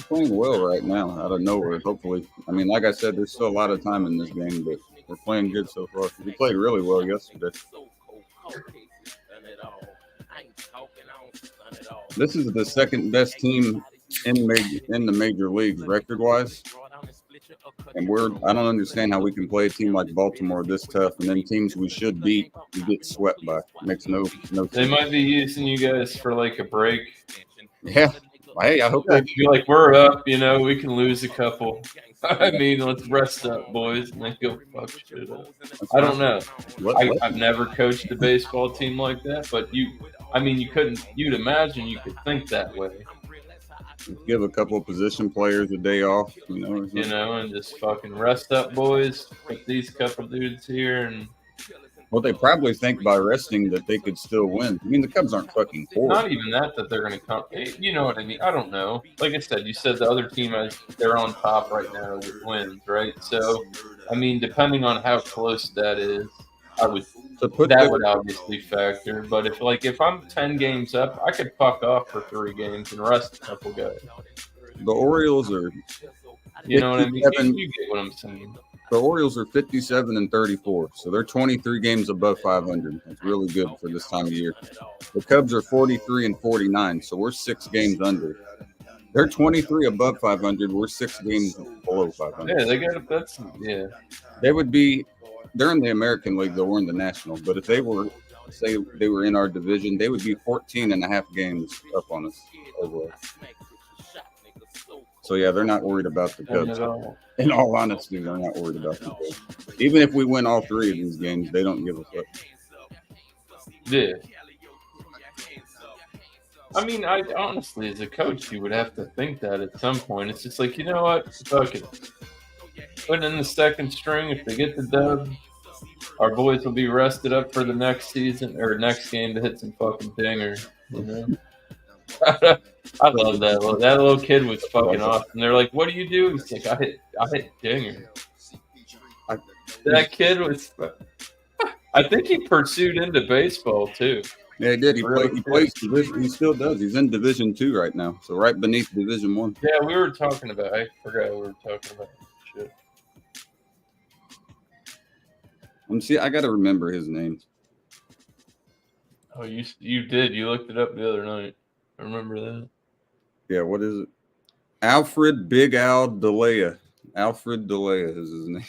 playing well right now, out of nowhere. Hopefully, I mean, like I said, there's still a lot of time in this game, but we're playing good so far. We played really well yesterday. This is the second best team in the major leagues record-wise, and I don't understand how we can play a team like Baltimore this tough, and then teams we should beat, we get swept by. Makes no sense. They might be using you guys for like a break. Yeah. Hey, I hope I feel like we're up, we can lose a couple. I mean, let's rest up, boys, and then go fuck shit up. I don't know. I've never coached a baseball team like that, but you'd imagine you could think that way. Give a couple of position players a day off, and just fucking rest up, boys. Put these couple dudes here and. Well, they probably think by resting that they could still win. I mean, the Cubs aren't fucking poor. Not even that they're going to come. You know what I mean? I don't know. Like I said, you said the other team they're on top right now with wins, right? So, I mean, depending on how close that is, that would obviously factor. But if I'm 10 games up, I could fuck off for 3 games and rest a couple guys. The Orioles are. You know what I mean? You get what I'm saying. The Orioles are 57-34, so they're 23 games above 500. That's really good for this time of year. The Cubs are 43-49, so we're 6 games under. They're 23 above 500. We're 6 games below 500. Yeah, they got They would be. They're in the American League, though. We're in the National. But if they were, say, they were in our division, they would be 14.5 games up on us overall. So yeah, they're not worried about the Cubs. In all honesty, they're not worried about the Cubs. Even if we win all 3 of these games, they don't give a fuck. Yeah. I mean, honestly, as a coach, you would have to think that at some point. It's just like, you know what? Fuck it. Put in the second string. If they get the dub, our boys will be rested up for the next season or next game to hit some fucking dingers. I love that. That little kid was fucking awesome. They're like, "What do you do?" He's like, "I hit dinger." That kid was. I think he pursued into baseball too. Yeah, he did. He plays division. He still does. He's in Division 2 right now, so right beneath Division 1. Yeah, we were talking about. I forgot we were talking about shit. Let me see. I got to remember his name. Oh, you did. You looked it up the other night. I remember that. Yeah, what is it? Alfred Big Al DeLea. Alfred DeLea is his name.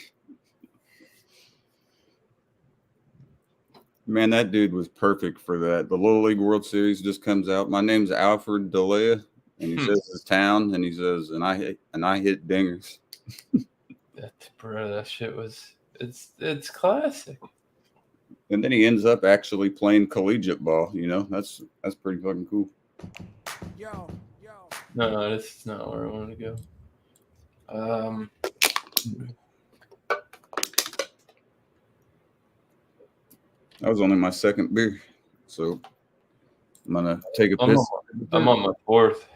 Man, that dude was perfect for that. The Little League World Series just comes out. My name's Alfred DeLea, and he says his town, and he says, and I hit dingers. That shit was it's classic. And then he ends up actually playing collegiate ball. You know, that's pretty fucking cool. No, this is not where I want to go. That was only my second beer, so I'm gonna take a piss. I'm on my fourth.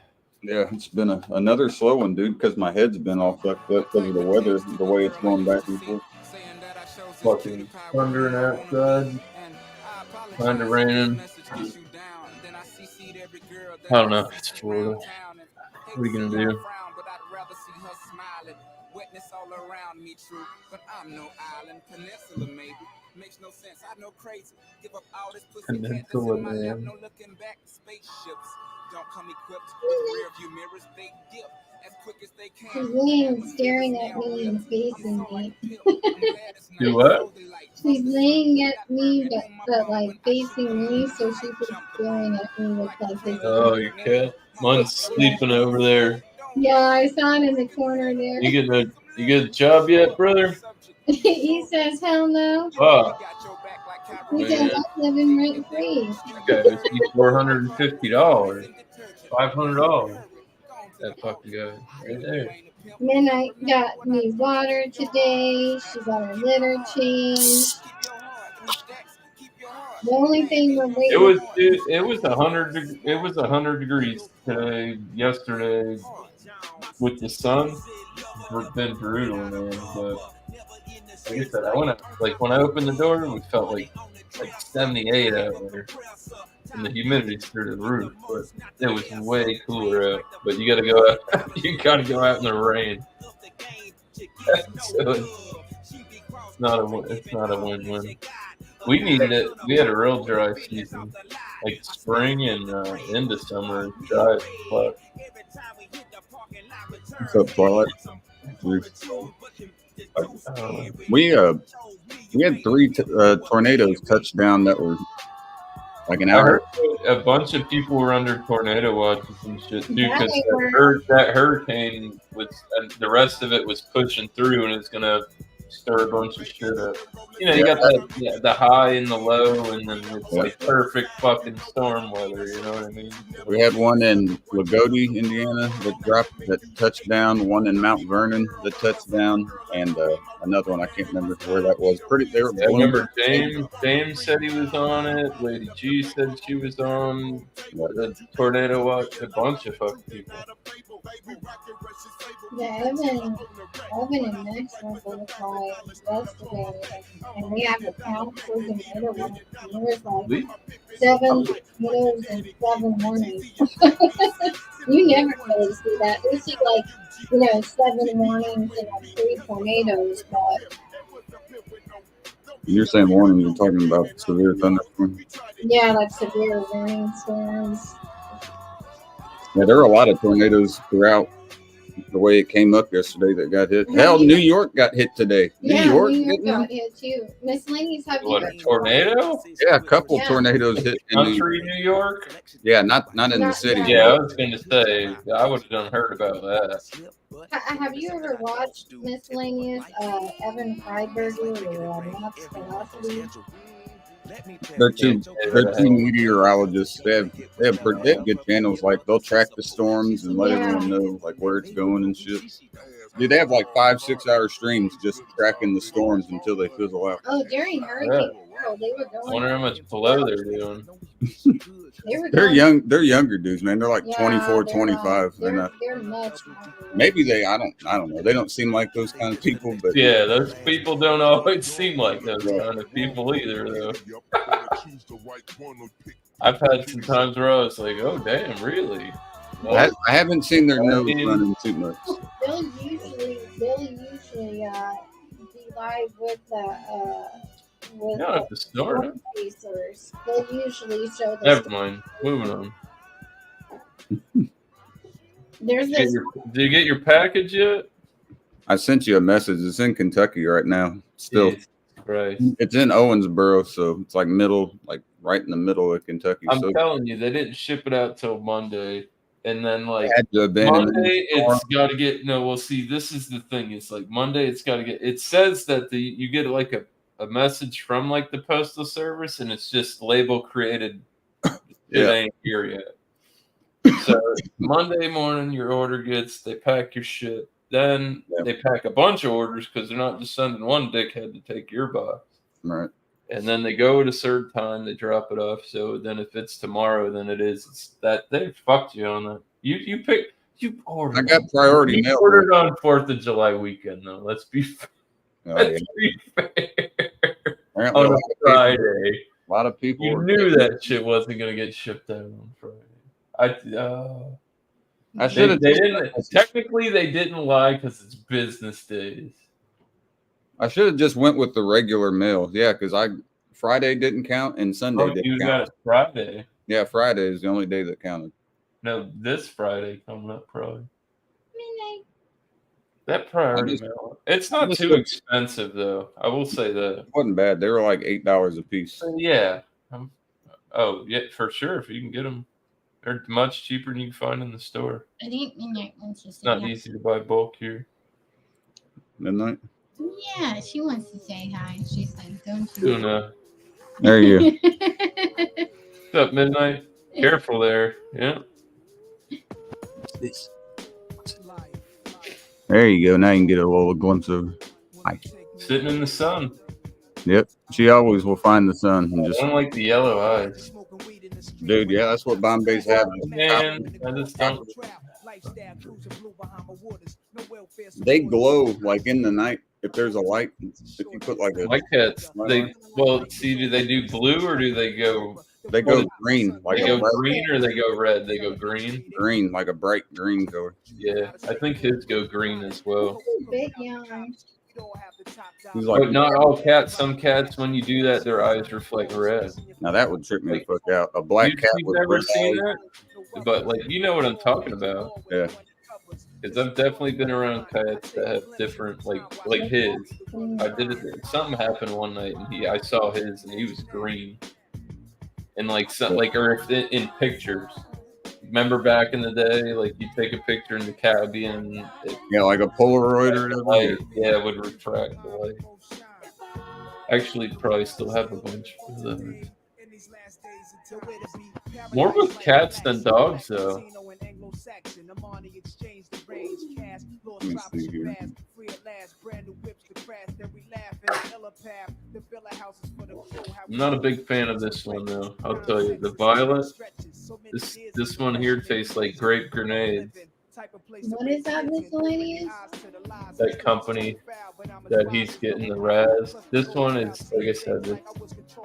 Yeah, it's been another slow one, dude, because my head's been all fucked up because of the weather, the way it's going back and forth. Fucking thundering outside, kind of raining. I don't know. It's Florida. What are you gonna do? Wetness all around me, true, but I'm no island peninsula, maybe. Makes no sense. I know crazy. Give up all this pussy Peninsula, my man. lap, no looking back. Spaceships don't come equipped with rear view mirrors. They dip as quick as they can. She's laying staring at me and facing me. Do what? She's laying at me, but like facing me, so she was staring at me with like this. Oh, your cat. Mine's sleeping over there. Yeah, I saw it in the corner there. You get a job yet, brother? He says, hell no. Oh, He says, man. I'm living rent free. Okay, he's $450, $500. That fucking guy right there. Midnight got me water today. She got her litter changed. The only thing we're waiting It was 100 degrees today, yesterday, with the sun. It's been brutal, man. But like I said, when I opened the door, it felt like 78 out there, and the humidity's through the roof. But it was way cooler out. But you gotta go out. You gotta go out in the rain. So it's not a win-win. We needed it. We had a real dry season, like spring and into summer. Dry as fuck. What's up, Twilight? We had 3 tornadoes touch down that were like an I hour. heard a bunch of people were under tornado watches and shit too, Yeah, because they were. that hurricane was, and the rest of it was pushing through, and it's gonna stir a bunch of shit up. You know, you got the high and the low, and then it's like perfect fucking storm weather. You know what I mean? We had one in Lagodi, Indiana, that touched down. One in Mount Vernon that touched down, and another one I can't remember where that was. They were. I remember James said he was on it. Lady G said she was on the tornado watch. A bunch of fucking people. Yeah, Evan and Max were both like yesterday, and we have a count for the tornado watch. And there was like 7 tornadoes and 7 warnings. You never really see that. We see like 7 warnings and like 3 tornadoes, but You're saying warning. You're talking about severe thunderstorms. yeah, like severe warning storms. Yeah, there were a lot of tornadoes throughout the way it came up yesterday that got hit. Hell, New York got hit today. Yeah, New York New York didn't got it? hit too. Miss Ladies, have you What, a ever tornado? Yeah, a couple Yeah. tornadoes hit in New York. Country New York? Yeah, not in the Not city. yet. Yeah, I was going to say, I would have done heard about that. Have you ever watched Miscellaneous Evan Freiberger or Max Velocity? They're two meteorologists. They have good channels. Like they'll track the storms and let everyone know like where it's going and shit. Dude, they have like 5-6 hour streams just tracking the storms until they fizzle out. Oh, during Hurricane Carol, they were I going. wonder how much below they're doing. They're young. They're younger dudes, man. They're like Yeah, 24, they're 25. They're not. They're much younger. Maybe I don't know. They don't seem like those kind of people, but Yeah, those people don't always seem like those kind of people either, though. I've had some times where I was like, oh, damn, really? I haven't seen their nose running too much. They'll usually be live with You don't have to snort it. racers. They'll usually show the. Never mind. Moving on. There's Did this. you get your package yet? I sent you a message. It's in Kentucky right now. Still, Jesus Christ. it's in Owensboro, so it's like right in the middle of Kentucky. I'm So telling you, they didn't ship it out till Monday, and then like had to abandon Monday, it's got to get no. Well, see, this is the thing. It's like Monday, it's got to get. It says that you get like a message from like the postal service, and it's just label created. It ain't here yet. So Monday morning, your order gets. They pack your shit. Then they pack a bunch of orders because they're not just sending one dickhead to take your box. Right. And then they go at a certain time, they drop it off. So then if it's tomorrow, then it is. It's that they fucked you on that. You ordered. I got priority mail. Ordered on 4th of July weekend though. Let's be fair. Apparently, On a Friday. A lot of people. You knew that shit wasn't gonna get shipped out on Friday. I should have. They didn't. Technically, they didn't lie because it's business days. I should have just went with the regular mail. Yeah, because Friday didn't count and Sunday didn't You count. got it Friday. Yeah, Friday is the only day that counted. No, this Friday coming up probably. Midnight. That priority mail. It's not too expensive though. I will say that. It wasn't bad. They were like $8 a piece. Yeah. Yeah, for sure. If you can get them, they're much cheaper than you can find in the store. I think midnight wants to say It's not hi. easy to buy bulk here. Midnight. Yeah, she wants to say hi. She's like, don't you? Tuna. There you go. What's up, Midnight? Careful there. Yeah. There you go. Now you can get a little glimpse of her. Sitting in the sun. Yep. She always will find the sun and I just. don't like the yellow eyes. Dude, yeah, that's what Bombay's have. Man, I just don't. They glow like in the night. If there's a light, if you put like a. My cats, do they do blue or do they go? They go green. Like They go bright green or they go red? They go green. green, like a bright green color. Yeah, I think his go green as well. Big yawn. He's like, But not all cats. Some cats, when you do that, their eyes reflect red. now that would trip me the fuck out. A black cat You've with never red seen eyes. that? But like, you know what I'm talking about. Yeah. Because I've definitely been around cats that have different, like his. I did it. Something happened one night, and I saw his, and he was green. And or if in pictures. Remember back in the day, like you take a picture and the cat would be in. Yeah, like a Polaroid or The whatever. light, yeah, it would refract the light. Actually, probably still have a bunch of them. More with cats than dogs, though. Let me see here. I'm not a big fan of this one, though. I'll tell you. The violet, this one here tastes like grape grenades. What is that miscellaneous? That company that he's getting the Raz. This one is, like I said,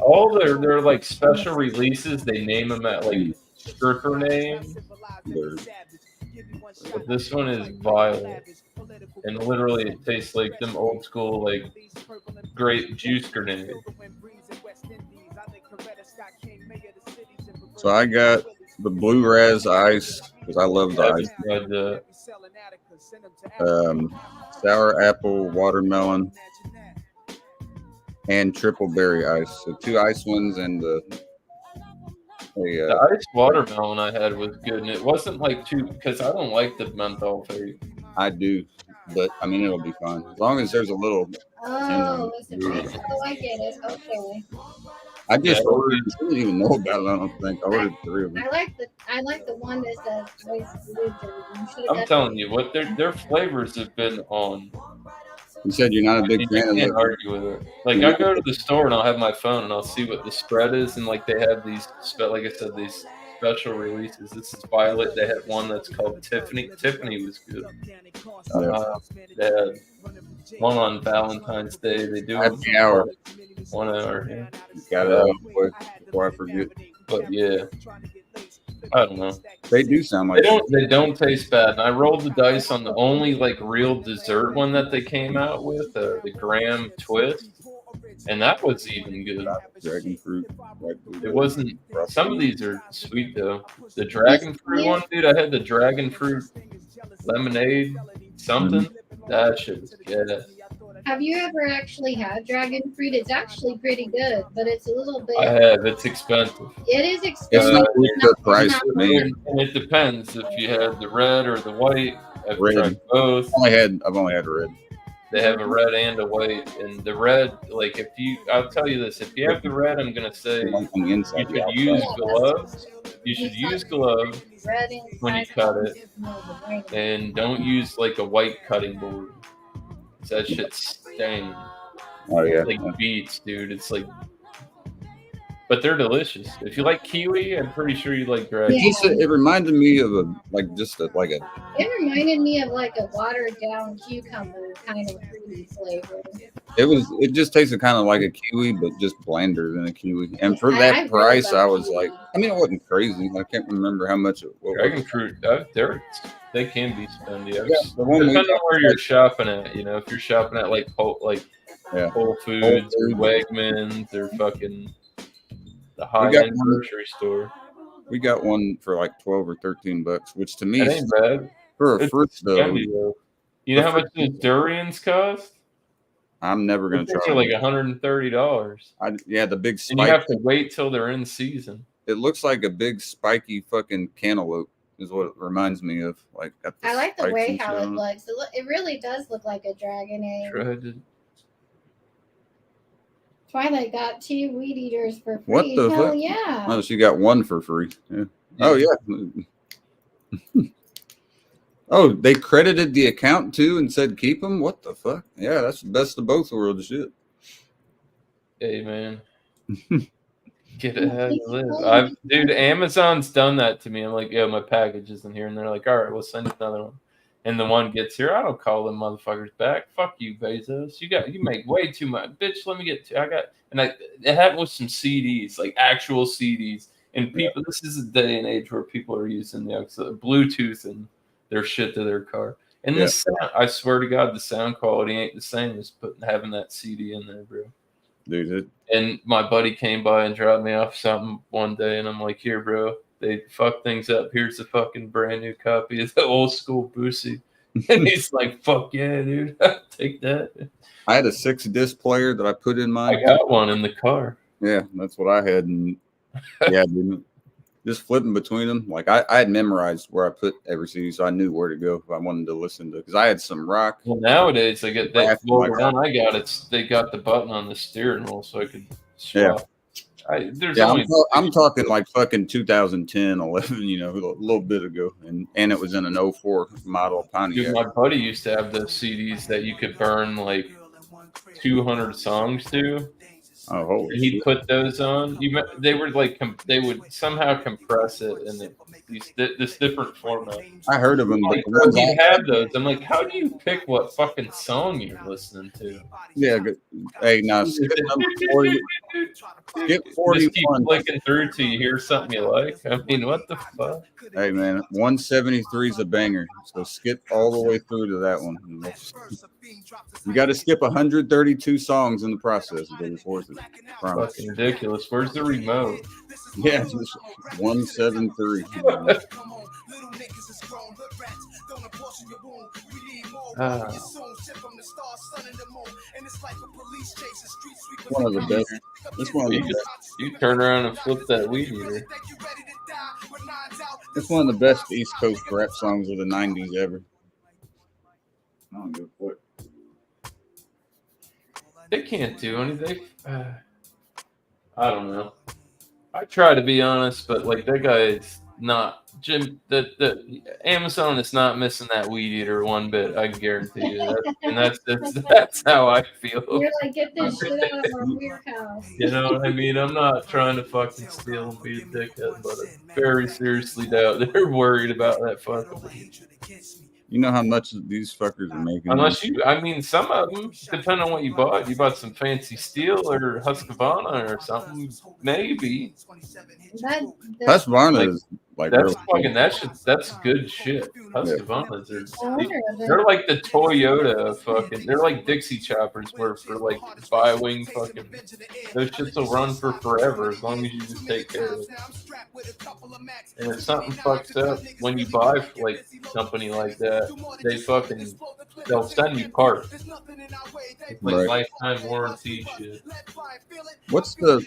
all their like special releases. They name them at like stripper names. But this one is violet, and literally it tastes like them old school like grape juice grenades. So I got the Blue Raz Ice because I love the ice. Sour apple, watermelon, and triple berry ice. So 2 ice ones and the ice watermelon I had was good, and it wasn't like too because I don't like the menthol flavor. I do, but I mean it'll be fine as long as there's a little. Oh, it's a piece. Oh, I get it. Okay. I just ordered. I didn't even know about it. I don't think I ordered 3 of them. I like the one that says Oasis Blue Jersey. I'm telling you, what their flavors have been on. You said you're not a big fan of You can't it. argue with it. Like I go to the store and I'll have my phone and I'll see what the spread is, and like they have these, like I said, these special releases. This is violet. They had one that's called Tiffany. Tiffany was good. They had one on Valentine's Day. They do Happy hour. 1 hour. Yeah. Got it out of the way before I forget. But yeah, I don't know. They do sound like They don't taste bad. And I rolled the dice on the only like real dessert one that they came out with, the Graham Twist, and that was even good. Dragon fruit. It wasn't. Some of these are sweet though. The dragon fruit one, dude. I had the dragon fruit lemonade something. That shit was good. Have you ever actually had dragon fruit? It's actually pretty good, but it's a little bit. I have. It's expensive. It is It's expensive. not a good It's price not to me. And it depends if you had the red or the white. I've Red. tried both. I've only had red. They have a red and a white, and the red, like I'll tell you this: if you have the red, I'm gonna say On the inside, you the should outside. use gloves. You should use gloves red when you inside, cut it, no, the white. and don't use like a white cutting board. 'Cause that shit stains Oh yeah. like beets, dude. It's like, but they're delicious. If you like kiwi, I'm pretty sure you like dragon. Yeah. It reminded me of a It reminded me of like a watered down cucumber kind of fruity flavor. it just tasted kind of like a kiwi, but just blander than a kiwi. And for I that really price, love I was kiwi. like, I mean, it wasn't crazy. I can't remember how much it was. Dragon fruit, they can be spendy. Yeah, the one we Depending on got where was you're like- shopping at, you know, if you're shopping at like Whole Foods or Foods. Wegmans or fucking the got high-end one- grocery store, We got one for like $12 or $13, which to me that is ain't bad. for a It's fruit though. spendy, though. You know how much those durians cost? I'm never gonna Those try. are like $130, the big and you spike. have to wait till they're in season. It looks like a big spiky fucking cantaloupe. Is what it reminds me of. Like got I like the spikes way and how shit it on looks. It really does look like a dragon egg. Tried to- Twilight got 2 weed eaters for free. What the Hell fuck? yeah. Oh, she got one for free. Yeah. Oh yeah. Oh, they credited the account too and said keep them. What the fuck? Yeah, that's the best of both worlds. Shit. Hey man, get it how you live. Dude, Amazon's done that to me. I'm like, yo, my package isn't here, and they're like, all right, we'll send you another one. And the one gets here, I don't call them motherfuckers back. Fuck you, Bezos. You make way too much, bitch. Let me get. It happened with some CDs, like actual CDs, and people. This is a day and age where people are using Bluetooth and their shit to their car. And the sound, I swear to God, the sound quality ain't the same as having that CD in there, bro. Dude, and my buddy came by and dropped me off something one day, and I'm like, here, bro, they fucked things up. Here's a fucking brand new copy of the old school Boosie. And he's like, fuck yeah, dude. Take that. I had a 6-disc player that I put in mine. I got one in the car. Yeah, that's what I had. And yeah, dude, just flipping between them. Like I had memorized where I put every CD, so I knew where to go if I wanted to listen to. Because I had some rock. Well, nowadays they get that. Well, Like- the one I got, they got the button on the steering wheel, so I could swap. I'm talking like fucking 2010, 11, you know, a little bit ago, and it was in an 04 model Pontiac. Dude, my buddy used to have those CDs that you could burn like 200 songs to. Oh, holy He'd shit. put those on. They were like they would somehow compress it in this different format. I heard of them. Like, But the ones we I- have those. I'm like, how do you pick what fucking song you're listening to? yeah, good. Hey, now skip number 40. Skip Just keep 41. flicking through till you hear something you like. I mean, what the fuck? Hey, man, 173 is a banger. So skip all the way through to that one. You got to skip 132 songs in the process, but it's worth it. Promise. Fucking ridiculous. Where's the remote? Yeah, it's just 173. One of the best. It's one of the best. You turn around and flip that weed eater. It's one of the best East Coast rap songs of the 90s ever. I don't give a fuck. They can't do anything. I don't know. I try to be honest, but like that guy is not Jim. The Amazon is not missing that weed eater one bit. I can guarantee you that. And that's how I feel. You're like, get this shit out of our warehouse. You know what I mean? I'm not trying to fucking steal and be a dickhead, but I very seriously doubt they're worried about that fucking weed. You know how much these fuckers are making? Unless some of them, depending on what you bought. You bought some fancy steel or Husqvarna or something, maybe. That, Husqvarna is Like That's really fucking that shit. That's good shit. Husqvarnas I wonder if they're like the Toyota fucking. They're like Dixie choppers, where for like bi-wing fucking. Those shits will run for forever as long as you just take care of it. And if something fucks up when you buy like company like that, they'll send you parts. It's like lifetime warranty shit. What's that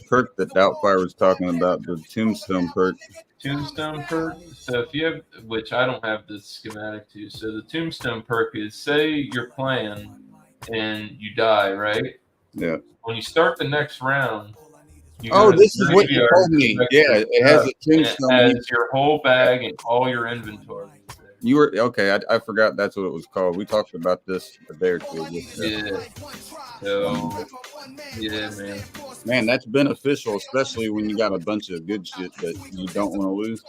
perk that Doubtfire was talking about? The Tombstone perk. Tombstone perk. So if you have, which I don't have the schematic to, so the Tombstone perk is, say you're playing and you die, right? Yeah. When you start the next round, you this is what you told me. Yeah, it has a Tombstone. It has your whole bag and all your inventory. You were okay. I forgot that's what it was called. We talked about this a day or two ago. Yeah. So, yeah, man. Man, that's beneficial, especially when you got a bunch of good shit that you don't want to lose.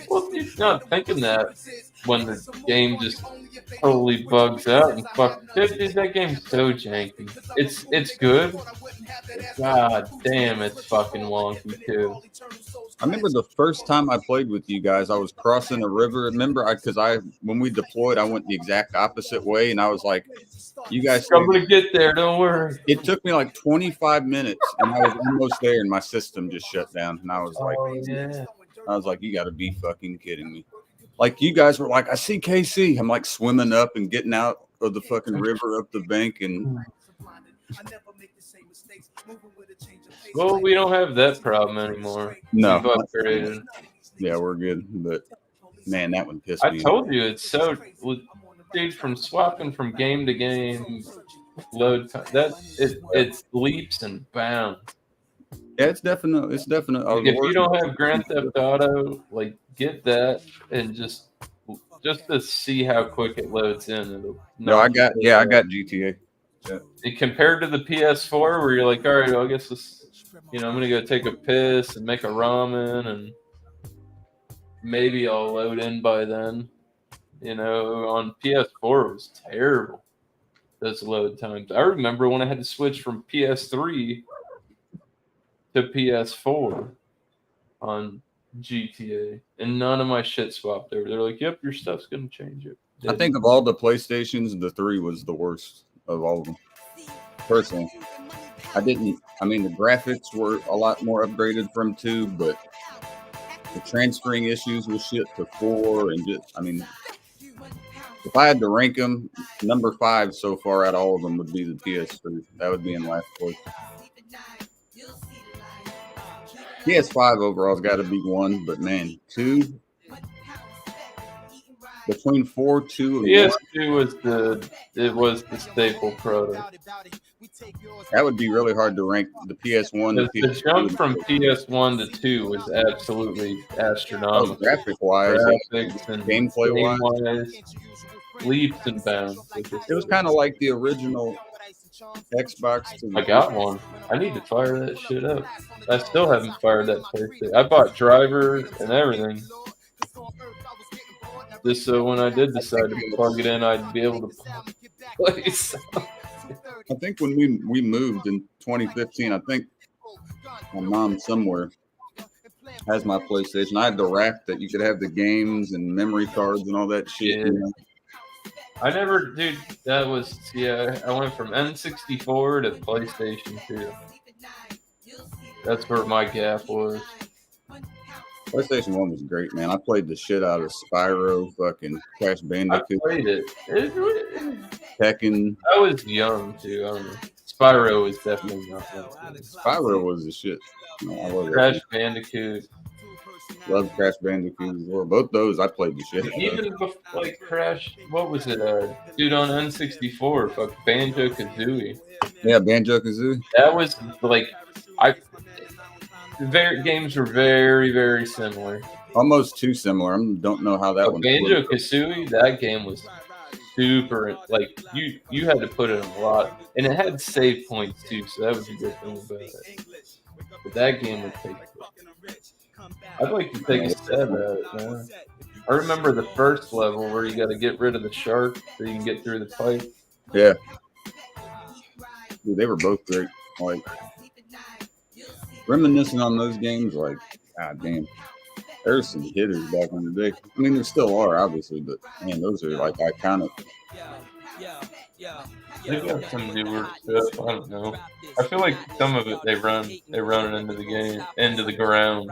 Well, you're not thinking that when the game just totally bugs out and fuck. Dude, that game's so janky. It's good. God damn, it's fucking wonky too. I remember the first time I played with you guys, I was crossing a river. Remember, when we deployed, I went the exact opposite way, and I was like, "You guys, I'm gonna get there. Don't worry." It took me like 25 minutes, and I was almost there, and my system just shut down. And I was like, "You got to be fucking kidding me!" Like you guys were like, "I see KC." I'm like swimming up and getting out of the fucking river up the bank, and well, we don't have that problem anymore. No. We've upgraded. Yeah, we're good. But man, that one pissed me. I told you it's so, dude. From swapping from game to game, load time, it's leaps and bounds. Yeah, it's definitely. Like if you don't have Grand Theft Auto, like get that and just to see how quick it loads in. I got GTA. Yeah. And compared to the PS4, where you're like, all right, well, I guess this. I'm gonna go take a piss and make a ramen, and maybe I'll load in by then. On PS4 it was terrible. Those load times. I remember when I had to switch from PS3 to PS4 on GTA, and none of my shit swapped over. They're like, "Yep, your stuff's gonna change it." I think of all the PlayStations, the 3 was the worst of all of them. Personally. The graphics were a lot more upgraded from 2, but the transferring issues with shit to 4 and if I had to rank them, number 5 so far out of all of them would be the PS3. That would be in last place. PS5 overall's got to be 1, but man, 2 between 4, 2, and PS2 was the staple product. That would be really hard to rank the PS1. The jump from PS1 to 2 was absolutely astronomical. Graphics and gameplay wise, leaps and bounds. It was kind of like the original Xbox. I got one. I need to fire that shit up. I still haven't fired that PlayStation. I bought driver and everything. Just so when I did decide to plug it in, I'd be able to play. I think when we moved in 2015, I think my mom somewhere has my PlayStation. I had the rack that you could have the games and memory cards and all that shit. Yeah. I never, dude. That was I went from N64 to PlayStation 2. That's where my gap was. PlayStation 1 was great, man. I played the shit out of Spyro, fucking Crash Bandicoot. I played it. Tekken. I was young, too. I don't know. Spyro was definitely not that. Spyro was the shit. I love Crash Bandicoot. Love Crash Bandicoot as well. Both those, I played the shit. Even like Crash, what was it? Dude on N64, fuck Banjo-Kazooie. Yeah, Banjo-Kazooie. That was like, games were very, very similar. Almost too similar. I don't know how that one. Banjo-Kazooie, that game was super. Like you had to put in a lot, and it had save points too. So that was a good thing about it. But that game would take. I'd like to take a stab at it, man. I remember the first level where you got to get rid of the shark so you can get through the pipe. Yeah. Dude, they were both great. Like, reminiscing on those games, like, God damn. There's some hitters back in the day. I mean, there still are, obviously, but man, those are like iconic. They got some newer stuff. I don't know. I feel like some of it they run it into the game, into the ground.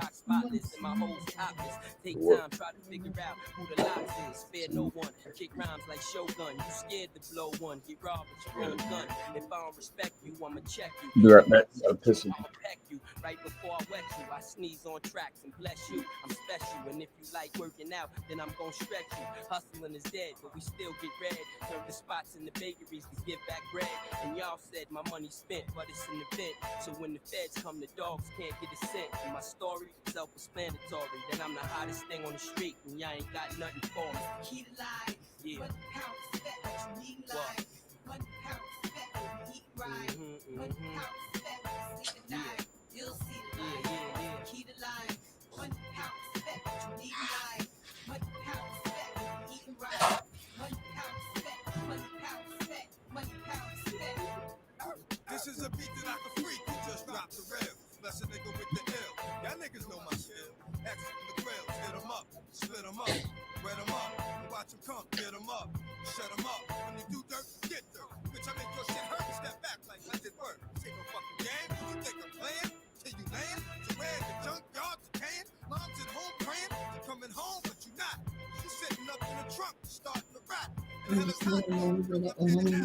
Take time, try to figure out who the locks is. Spare no one. Kick rhymes like Shogun. You scared to blow one. Get robbed with your own gun. If I don't respect you, I'ma check you. Be right back. I'll piss him. I'ma peck you. Right before I wet you, I sneeze on tracks and bless you. I'm special, and if you like working out, then I'm gonna stretch you. Hustling is dead, but we still get red. Turn the spots in the bakeries to give back bread. And y'all said my money spent, but it's an event. So when the feds come, the dogs can't get a cent. And my story, self-explanatory. That I'm the hottest thing on the street, and y'all ain't got nothing for me. Key to life, yeah. What? You'll see the light. Yeah. Key to life. 1 pound spec, what you need in life. 1 pound spec, eating right. 1 pound spec, 1 pound spec, 1 pound spec. This is a beat that I can freak. You just drop the rail. Bless a nigga with the ill. Y'all niggas know my skill. X the grills, hit 'em up, split 'em up, wet 'em up, watch 'em come, get 'em up, shut 'em up. When you do dirt, get dirt. Bitch, I make your shit hurt. Step back like it work. Take a fucking game. You think I'm playing? Till you land? To where the junkyard decaying? Mom's at home praying. You're coming home, but you not. You sitting up in the trunk, starting to rap. I just can't remember the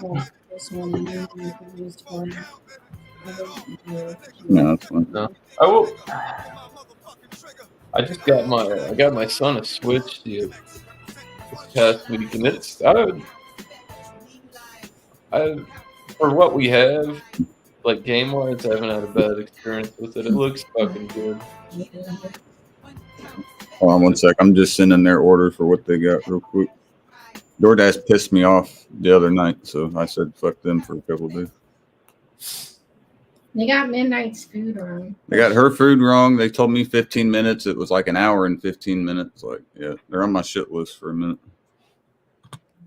one. This one I used for. No, that's fine. No, I just got my son a Switch this past week, and it's I for what we have, like game wise, I haven't had a bad experience with it. It looks fucking good. Hold on 1 sec. I'm just sending their order for what they got real quick. DoorDash pissed me off the other night, so I said fuck them for a couple of days. They got Midnight's food wrong. They got her food wrong. They told me 15 minutes. It was like an hour and 15 minutes. Like, yeah, they're on my shit list for a minute.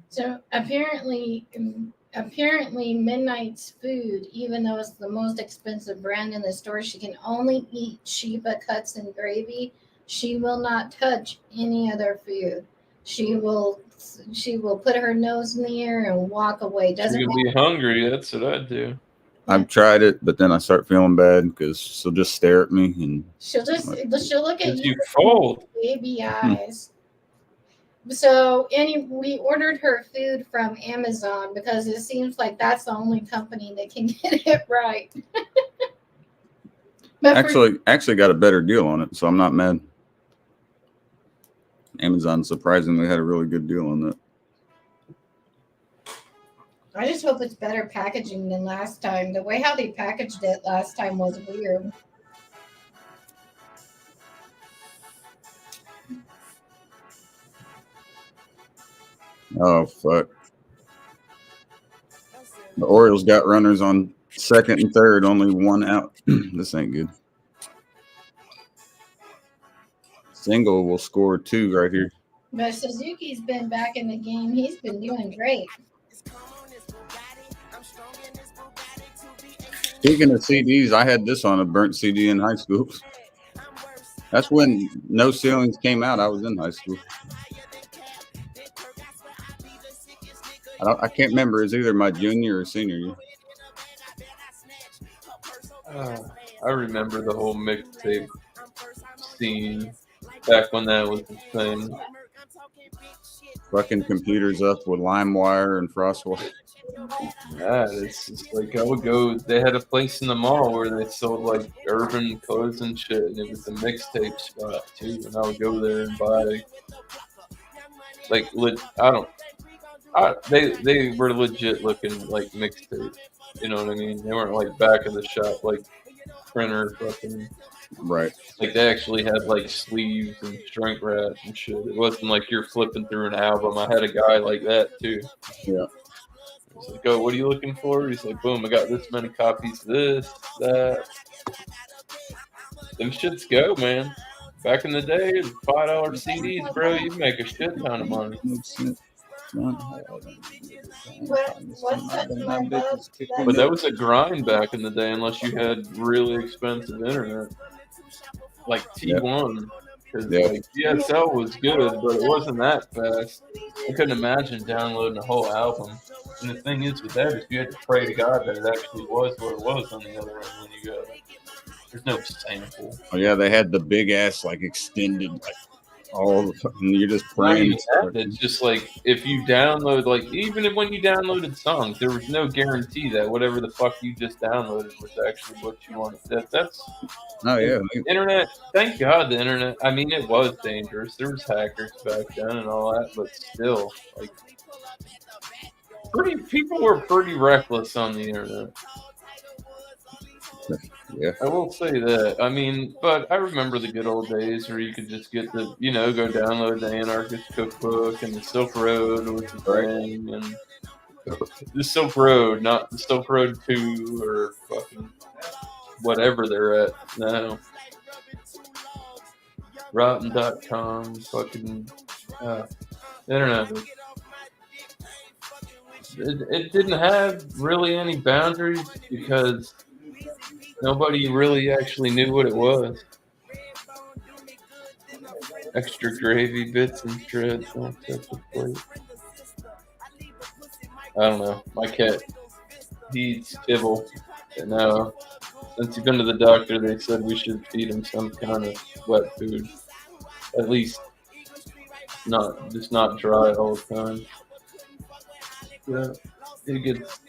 So apparently Midnight's food, even though it's the most expensive brand in the store, she can only eat Sheba cuts and gravy. She will not touch any other food. She will put her nose in the air and walk away. Doesn't You'll be hungry. That's what I'd do. I've tried it, but then I start feeling bad because she'll just stare at me and she'll look at you cold with baby eyes. So we ordered her food from Amazon because it seems like that's the only company that can get it right. But actually got a better deal on it, so I'm not mad. Amazon surprisingly had a really good deal on that. I just hope it's better packaging than last time. The way how they packaged it last time was weird. Oh, fuck. The Orioles got runners on second and third, only one out. This ain't good. Single will score 2 right here. But Suzuki's been back in the game. He's been doing great. Speaking of CDs, I had this on a burnt CD in high school. That's when No Ceilings came out. I was in high school. I can't remember. It's either my junior or senior year. I remember the whole mixtape scene back when that was the thing. Fucking computers up with LimeWire and Frostwire. Yeah, it's just like I would go. They had a place in the mall where they sold like urban clothes and shit, and it was a mixtape spot too. And I would go there and buy like they were legit looking like mixtapes. You know what I mean? They weren't like back of the shop like printer fucking. Right. Like they actually had like sleeves and shrink wrap and shit. It wasn't like you're flipping through an album. I had a guy like that too. Yeah. He's like, oh, what are you looking for? He's like, boom, I got this many copies of this, that. Them shits go, man. Back in the day, $5 CDs, bro, you'd make a shit ton of money. But that was a grind back in the day unless you had really expensive internet. like T1. Because Yeah. like DSL was good, but it wasn't that fast. I couldn't imagine downloading a whole album. And the thing is with that is you had to pray to God that it actually was what it was on the other end when you go. There's no sample. Oh yeah, they had the big ass like extended like all and you're just Not praying. even that, it's just like if you download, like even when you downloaded songs, there was no guarantee that whatever the fuck you just downloaded was actually what you wanted. That's Oh yeah. internet. Thank God the internet. I mean, it was dangerous. There was hackers back then and all that, but still, like, people were pretty reckless on the internet. Yeah. I will say that. I mean, but I remember the good old days where you could just get the, go download the Anarchist Cookbook and the Silk Road was the thing, and the Silk Road, not the Silk Road 2 or fucking whatever they're at now. Rotten.com, fucking internet. It didn't have really any boundaries because nobody really actually knew what it was. Extra gravy, bits and shreds on such a plate. I don't know. My cat, he eats kibble. And now, since he's been to the doctor, they said we should feed him some kind of wet food. At least just not dry all the time. Yeah, he gets.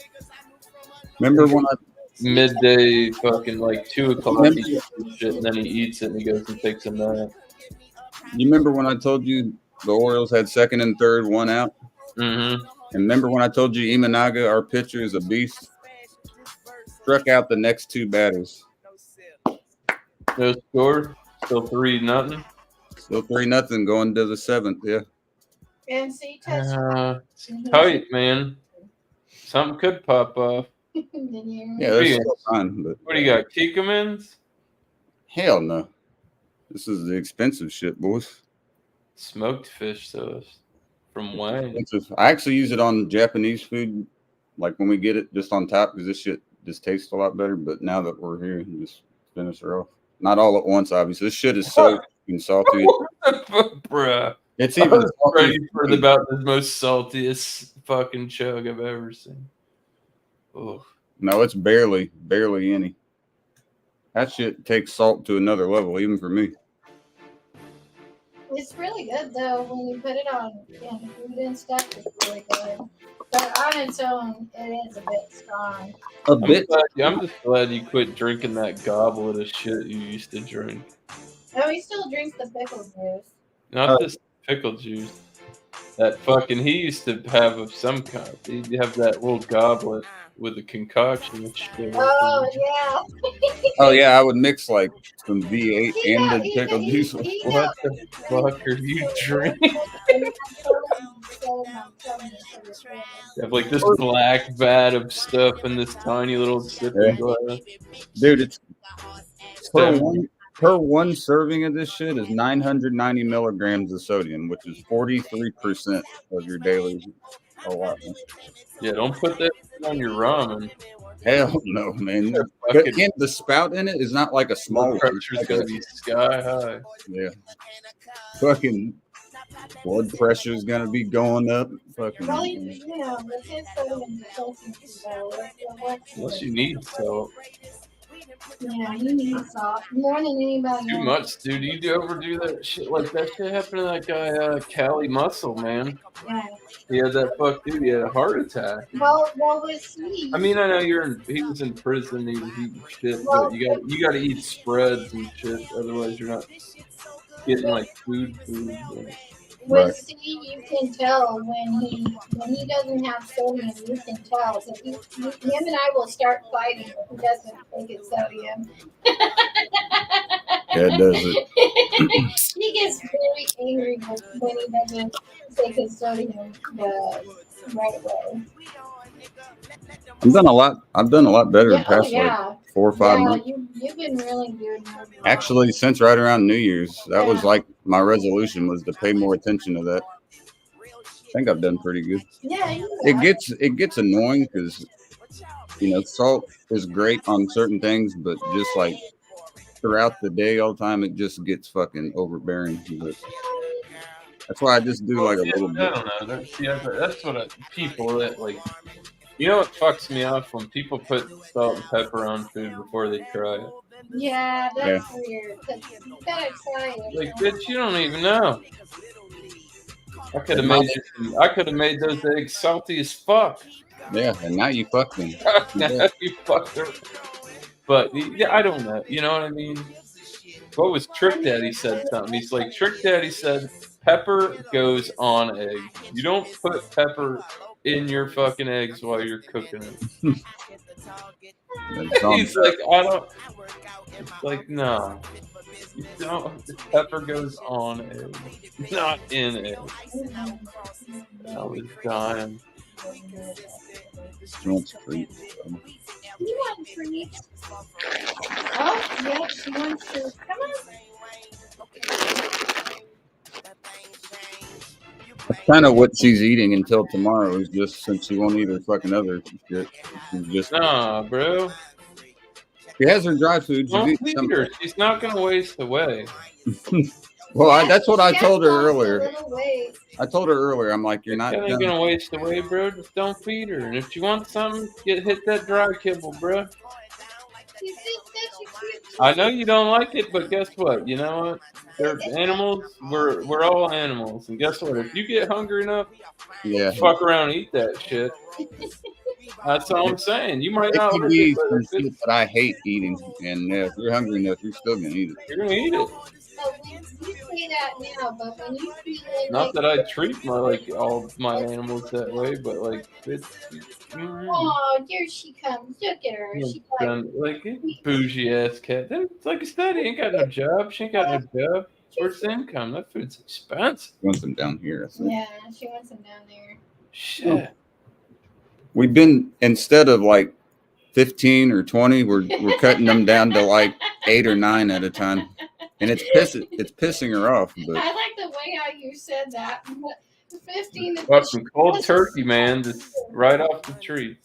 Remember when I midday fucking like 2 o'clock he eats shit and then he eats it and he goes and takes a nap. You remember when I told you the Orioles had second and third, one out? Mm-hmm. And remember when I told you Imanaga, our pitcher, is a beast? Struck out the next 2 batters. No score. Still 3-0. Still 3-0 going to the 7th. Yeah. And see, touch. Tight, man. Something could pop off. Yeah, that's still fine. But what do you got? Kikkomans? Hell no. This is the expensive shit, boys. Smoked fish sauce from Wang. I actually use it on Japanese food, like when we get it just on top, because this shit just tastes a lot better. But now that we're here, you just finish her off. Not all at once, obviously. This shit is so fucking salty. Bruh. It's even ready for about the most saltiest fucking chug I've ever seen. Oh. No, it's barely any. That shit takes salt to another level, even for me. It's really good though when you put it on food and stuff. It's really good, but on its own, it is a bit strong. I'm just glad you quit drinking that goblet of shit you used to drink. Oh, he still drinks the pickle juice. Not this pickle juice. That fucking, he used to have of some kind. He'd have that little goblet with a concoction and shit. Oh, yeah. Oh, yeah, I would mix like some V8 and the pickle juice. What the fuck are you drinking? You have like this black vat of stuff in this tiny little sipping glass. Dude, it's per one serving of this shit is 990 milligrams of sodium, which is 43% of your daily allotment. Yeah, don't put that on your ramen. Hell no, man. The spout in it is not like a small one. Pressure's gonna be sky high. Yeah. Fucking blood pressure is gonna be going up. Fucking. Well, you know, but his sodium is unless you need salt. Yeah, you need salt more than anybody Too else. much, dude. You overdo that shit. Like that shit happened to that guy, Cali Muscle, man. Yeah. He had that dude. He had a heart attack. Well, was he? I mean, I know he was in prison. He was eating shit, but you got to eat spreads and shit. Otherwise, you're not getting like food. With C, you can tell when he doesn't have sodium. You can tell. So him and I will start fighting if he doesn't take his sodium. Yeah, it does it. He gets very angry when he doesn't take his sodium right away. I've done a lot better in the past like 4 or 5 months. You've been really good. Actually, since right around New Year's, that was like my resolution was to pay more attention to that. I think I've done pretty good. Yeah, it gets annoying because salt is great on certain things, but just like throughout the day all the time, it just gets fucking overbearing. But that's why I just do like a little I bit. don't know. That's what people that like. You know what fucks me off when people put salt and pepper on food before they try it. Yeah, that's weird. You gotta try it. Like, bitch, you don't even know. I could have made those eggs salty as fuck. Yeah, and now you fuck them. Now you fuck them. But yeah, I don't know. You know what I mean? What was Trick Daddy said something? He's like, Trick Daddy said, pepper goes on eggs. You don't put pepper in your fucking eggs while you're cooking it. He's like, I don't. It's like, no. You don't. The pepper goes on eggs, not in eggs. I was dying. She wants treats. You want treats? Oh, yeah, she wants to. Come on. That's kind of what she's eating until tomorrow. Is just since she won't eat her fucking other shit. She's just Nah, bro. She has her dry food. Don't feed her. She's not gonna waste away. Well, that's what I told her earlier. I told her earlier. I'm like, you're not gonna waste away, bro. Just don't feed her. And if she wants something, hit that dry kibble, bro. I know you don't like it, but guess what? You know what? They're animals. We're all animals, and guess what? If you get hungry enough, fuck around and eat that shit. That's all I'm saying. You might not like it, but I hate eating. And if you're hungry enough, you're still gonna eat it. You're gonna eat it. You say that now, but when you feel it, Not that I treat all my animals that way, but like it's. Oh, here she comes. Look at her. She's like bougie ass cat. Like I said, he ain't got no job. She ain't got no job. Where's the income? That food's expensive. She wants them down here. I think. Yeah, she wants them down there. Shit. We've been, instead of like 15 or 20, we're cutting them down to like 8 or 9 at a time. And it's pissing her off. But I like the way how you said that. 15 to fucking cold turkey, man, just right off the tree.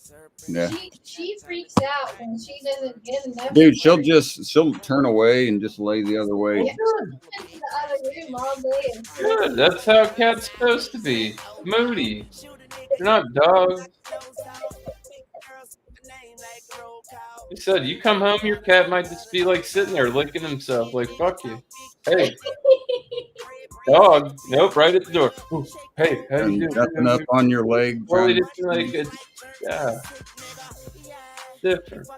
Yeah. She freaks out when she doesn't get enough. Dude, she'll turn away and just lay the other way. Yeah. In the other room all day. Good. That's how a cat's supposed to be. Moody. They're not dogs. He said, you come home, your cat might just be like sitting there licking himself, like, fuck you. Hey. Dog. Nope, right at the door. Ooh, hey, how you doing? Nothing up on your leg. Well, it's like, yeah. Different.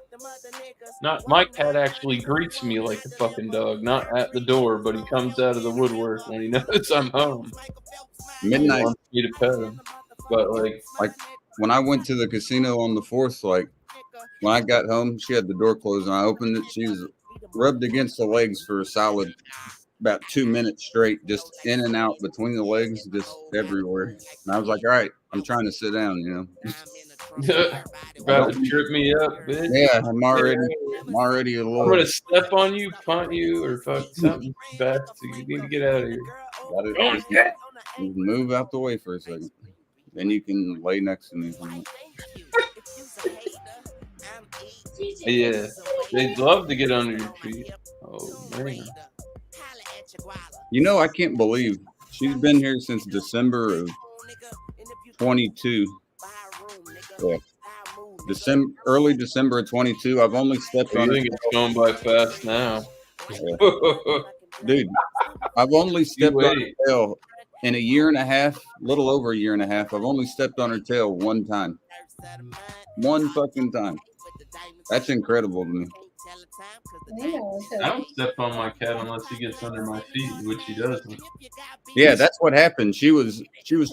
Not my cat actually greets me like a fucking dog, not at the door, but he comes out of the woodwork when he knows I'm home. Midnight. He wants me to pet him. But like when I went to the casino on the 4th, like when I got home, she had the door closed and I opened it. She was rubbed against the legs for a solid about 2 minutes straight, just in and out between the legs, just everywhere. And I was like, all right, I'm trying to sit down, you know. About to trip me up, bitch. Yeah, I'm already a little. I'm gonna step on you, punt you, or fuck something bad. So you need to get out of here. Just move out the way for a second. Then you can lay next to me. Yeah, they'd love to get under your feet. Oh man. You know, I can't believe she's been here since December of 22. Yeah. Early December of 22. I've only stepped on her. I think it's going by fast now. Yeah. Dude, I've only stepped on her tail in a year and a half, little over a year and a half. I've only stepped on her tail one time. One fucking time. That's incredible to me. I don't step on my cat unless he gets under my feet, which he doesn't. Yeah, that's what happened. She was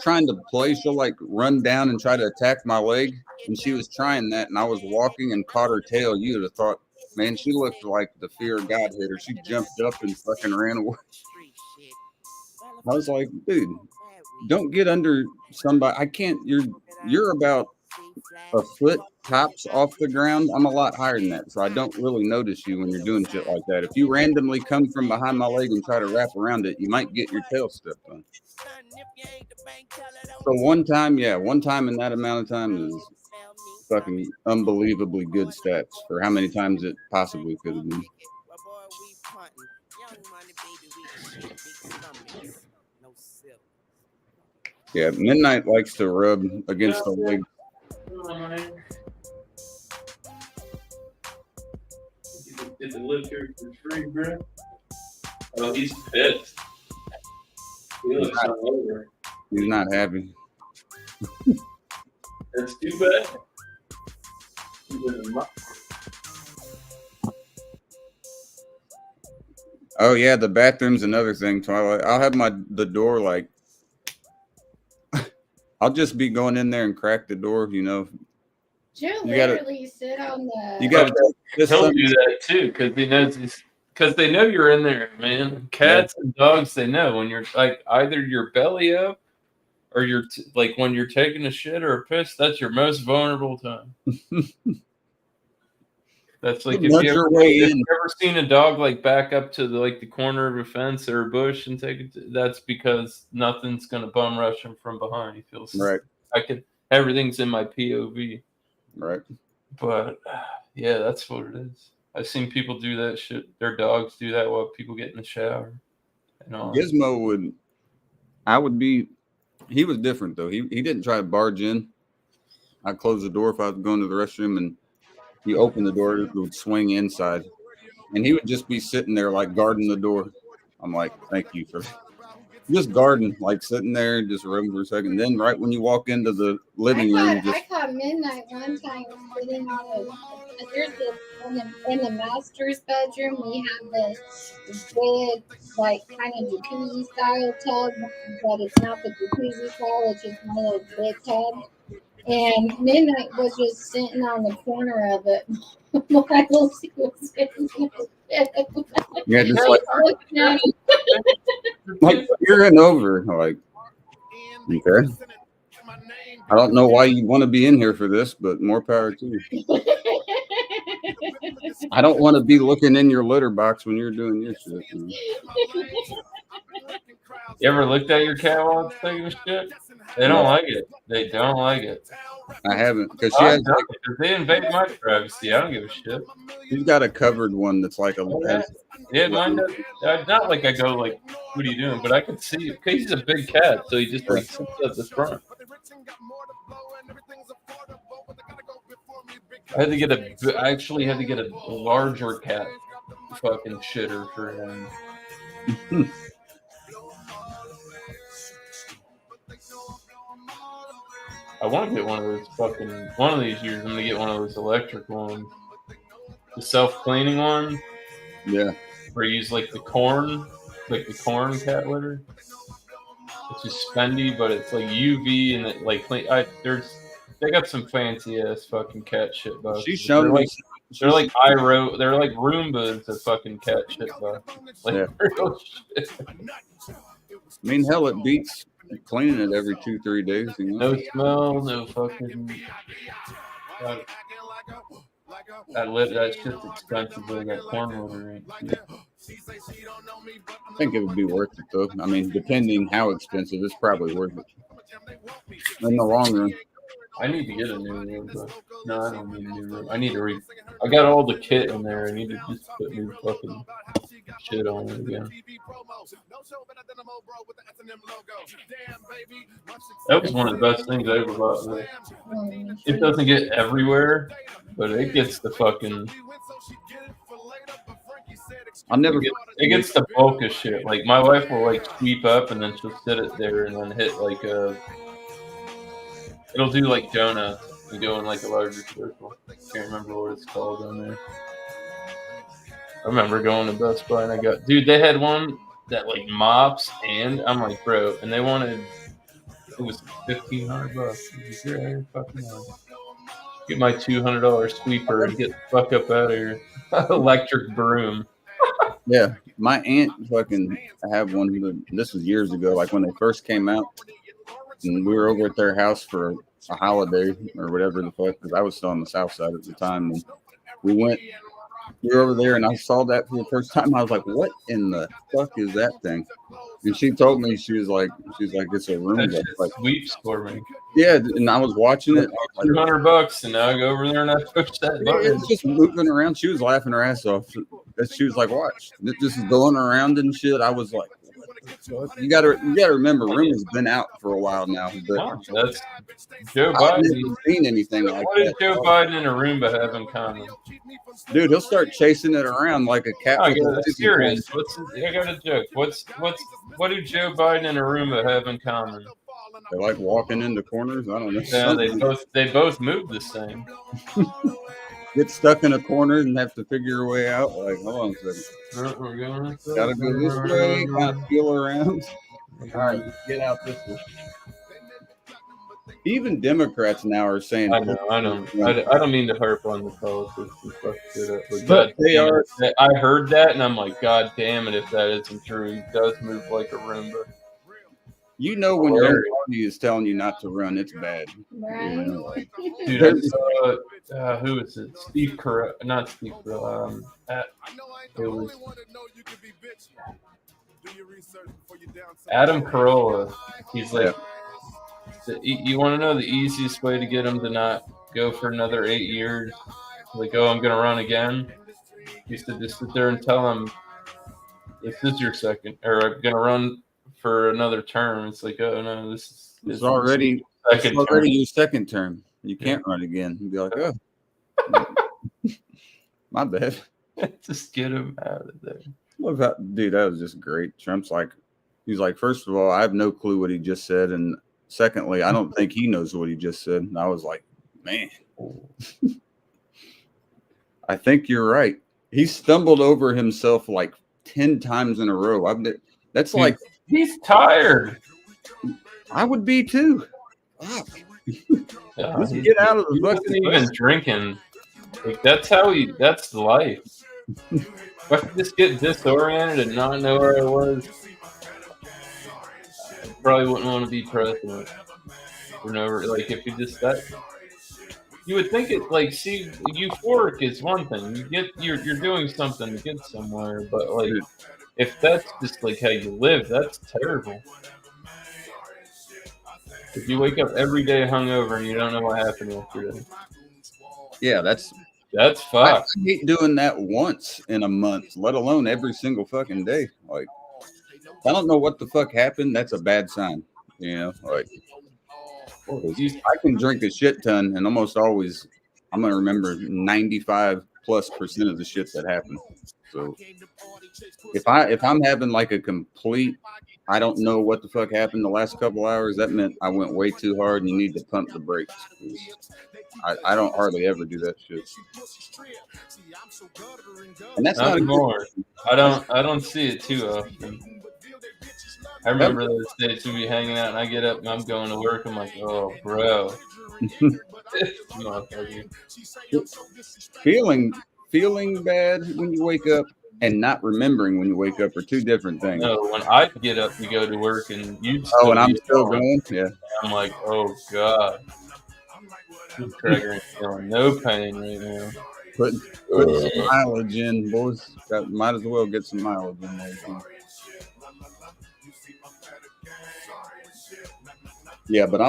trying to play. She'll like run down and try to attack my leg, and she was trying that, and I was walking and caught her tail. You would have thought, man, she looked like the fear of God hit her. She jumped up and fucking ran away. I was like, dude, don't get under somebody. I can't. You're about a foot tops off the ground. I'm a lot higher than that, so I don't really notice you when you're doing shit like that. If you randomly come from behind my leg and try to wrap around it, you might get your tail stepped on. So one time in that amount of time is fucking unbelievably good stats for how many times it possibly could have been. frontin'. Young money, baby, we shit, big stomachs, no silk. Yeah, Midnight likes to rub against the leg. Get the liquor for free, bro. Oh, he's pissed. He looks hungover. He's not happy. That's too bad. Oh yeah, the bathroom's another thing, Twilight. I'll have the door like I'll just be going in there and crack the door, you know. She'll You gotta- literally sit on the. You got to He'll do that too because he knows because they know you're in there, man. Cats and dogs, they know when you're like either your belly up or you're like when you're taking a shit or a piss. That's your most vulnerable time. That's like if you ever seen a dog like back up to the corner of a fence or a bush and take it. That's because nothing's gonna bum rush him from behind. He feels right. Everything's in my POV. Right. But yeah, that's what it is. I've seen people do that shit. Their dogs do that while people get in the shower. And all. Gizmo he was different though. He didn't try to barge in. I'd close the door if I was going to the restroom and he opened the door, it would swing inside. And he would just be sitting there like guarding the door. I'm like, thank you for just guarding, like sitting there and just room for a second. Then right when you walk into the living room, I caught Midnight one time sitting on in the master's bedroom. We have this big, like kind of jacuzzi style tub, but it's not the jacuzzi style. It's just one of those big tubs. And Midnight was just sitting on the corner of it while Lucy was sitting there. Yeah, just like peering over, like, okay. I don't know why you want to be in here for this, but more power to you. I don't want to be looking in your litter box when you're doing your shit. You ever looked at your cat while it's taking a shit? They don't like it. They don't like it. I haven't because they invade my privacy. I don't give a shit. She's got a covered one that's like a. Yeah, mine does. Not like I go like, "What are you doing?" But I can see it because he's a big cat, so he just like sits at the front. I actually had to get a larger cat fucking shitter for him. I want to get one of those one of these years. I'm gonna get one of those electric ones, the self-cleaning one. Yeah. Where you use like the corn cat litter. It's just spendy, but it's like UV and it like clean. They got some fancy ass fucking cat shit bugs. She's showing me. They're like they're like Roombas of fucking cat shit bugs. Like real shit. I mean, hell, it beats cleaning it every 2-3 days. You know? No smell, no fucking. That shit's expensive. They got corn litter in it. I think it would be worth it though. I mean, depending how expensive, it's probably worth it in the long run. I need to get a new room, but no, I don't need a new room. I need to I got all the kit in there. I need to just put new fucking shit on it again. That was one of the best things I ever bought. Man. It doesn't get everywhere, but it gets the fucking. It gets the bulk of shit. Like my wife will like sweep up and then she'll sit it there and then hit like a. It'll do like donuts and go in like a larger circle. Can't remember what it's called on there. I remember going to Best Buy and they had one that like mops and I'm like, bro, and they wanted it was $1,500. You're fucking get my $200 sweeper and get the fuck up out of here. Electric broom. Yeah, my aunt fucking had one. This was years ago, like when they first came out. And we were over at their house for a holiday or whatever the fuck, because I was still on the south side at the time. And we went we were over there, and I saw that for the first time. I was like, "What in the fuck is that thing?" And she told me she was like, "It's a Roomba." That Like, sweeps for me. yeah, and I was watching it. I was like, $200, and now I go over there and I push that it button. was just moving around. She was laughing her ass off. She was like, "Watch, this is going around and shit." I was like, You gotta remember, Roomba's been out for a while now. But That's Joe I've Biden. never seen anything like What does that. Joe Biden and a Roomba have in common? Dude, he'll start chasing it around like a cat. I with a got sticky serious. pin. I got a joke. What do Joe Biden and a Roomba have in common? They like walking into corners. I don't know. Yeah, they both move the same. Get stuck in a corner and have to figure your way out. Like, hold on a second. We're going. Gotta go this way. Kind of feel around. All right, get out this way. Even Democrats now are saying, I know. I don't mean to harp on the politics and fuck shit up, but But they God damn are- it, I heard that and I'm like, God damn it, if that isn't true, he does move like a Roomba. you know, when your own party is telling you not to run, it's bad. Right. Dude, I saw, who is it? Steve Carell, not Steve Carell. It was Adam Carolla. He's like, you want to know the easiest way to get him to not go for another 8 years? Like, oh, I'm going to run again. He used to just sit there and tell him, this is your second, or I'm going to run for another term. It's like, oh, no, this It's already your second term. You can't run again. You'd be like, oh, my bad. Just get him out of there. Love how, dude, that was just great. Trump's like, he's like, first of all, I have no clue what he just said. And secondly, I don't think he knows what he just said. And I was like, man, I think you're right. He stumbled over himself like 10 times in a row. That's like, he's tired. I would be too. Just get out of the He wasn't even drinking. Like, that's life. If I could just get disoriented and not know where I was, I probably wouldn't want to be president. Like, if you just you would think it, like, see, euphoric is one thing. You're doing something to get somewhere, but like, if that's just like how you live, that's terrible. If you wake up every day hungover and you don't know what happened yesterday, yeah, that's fucked. I hate doing that once in a month, let alone every single fucking day. Like, if I don't know what the fuck happened, that's a bad sign. You know, like, I can drink a shit ton, and almost always I'm gonna remember 95+% of the shit that happened. So if I'm having like a complete, I don't know what the fuck happened the last couple hours, that meant I went way too hard and you need to pump the brakes. I don't hardly ever do that shit. And that's not anymore. I don't see it too often. I remember those days we'd be hanging out and I get up and I'm going to work. I'm like, oh, bro. Feeling bad when you wake up and not remembering when you wake up are two different things. No, when I get up to go to work and you and I'm still going, yeah. I'm like, oh God. Craig ain't feeling no pain right now. Put some mileage in, boys. Might as well get some mileage in there. Yeah, but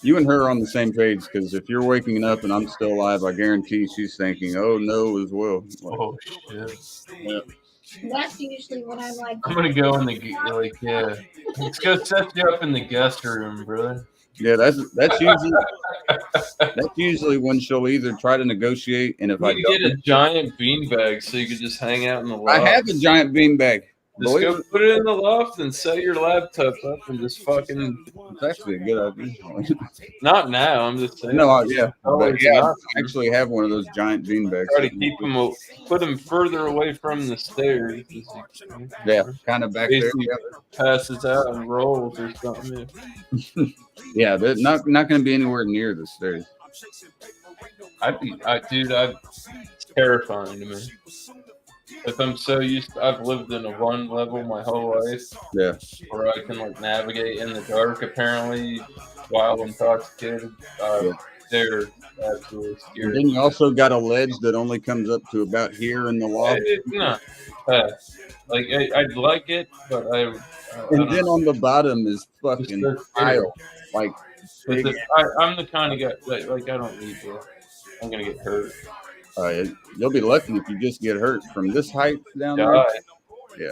you and her are on the same page, because if you're waking up and I'm still alive, I guarantee she's thinking, oh no, as well. Like, oh shit. Yeah. That's usually what I'm like. I'm gonna go in let's go set you up in the guest room, brother. Yeah, that's usually when she'll either try to negotiate, and if I don't get a giant beanbag so you can just hang out in the loft. I have a giant beanbag. Just go put it in the loft and set your laptop up and just fucking. It's actually a good idea. Not now. I'm just saying. No, yeah, but yeah, I actually have one of those giant beanbags. Try to keep them, put them further away from the stairs. Yeah, kind of back there. Passes out and rolls or something. Yeah, they're not going to be anywhere near the stairs. Dude, it's terrifying to me. If I'm so used to, I've lived in a one level my whole life. Yeah. Where I can like navigate in the dark apparently while I'm intoxicated. they're absolutely And scary. then you also got a ledge that only comes up to about here in the wall. It's not fast. Like I'd like it, but I And don't then know. on the bottom is It's fucking so scary. tile. Like, big. I'm the kind of guy like I don't need to. I'm gonna get hurt. You'll be lucky if you just get hurt from this height down there. Die. Yeah.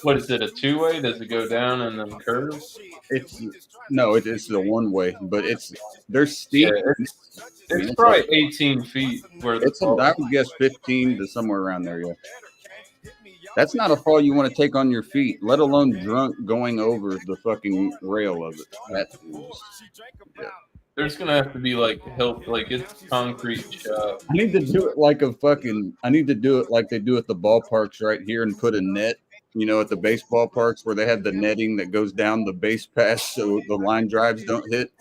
What is it? A two-way? Does it go down and then curve? It's the one way, but they're steep. Yeah, it's probably 18 feet where the fall. I would guess 15 to somewhere around there. Yeah. That's not a fall you want to take on your feet, let alone drunk going over the fucking rail of it. Yeah. There's gonna have to be like help, like it's concrete shop. I need to do it like I need to do it like they do at the ballparks right here and put a net, at the baseball parks where they have the netting that goes down the base pass so the line drives don't hit.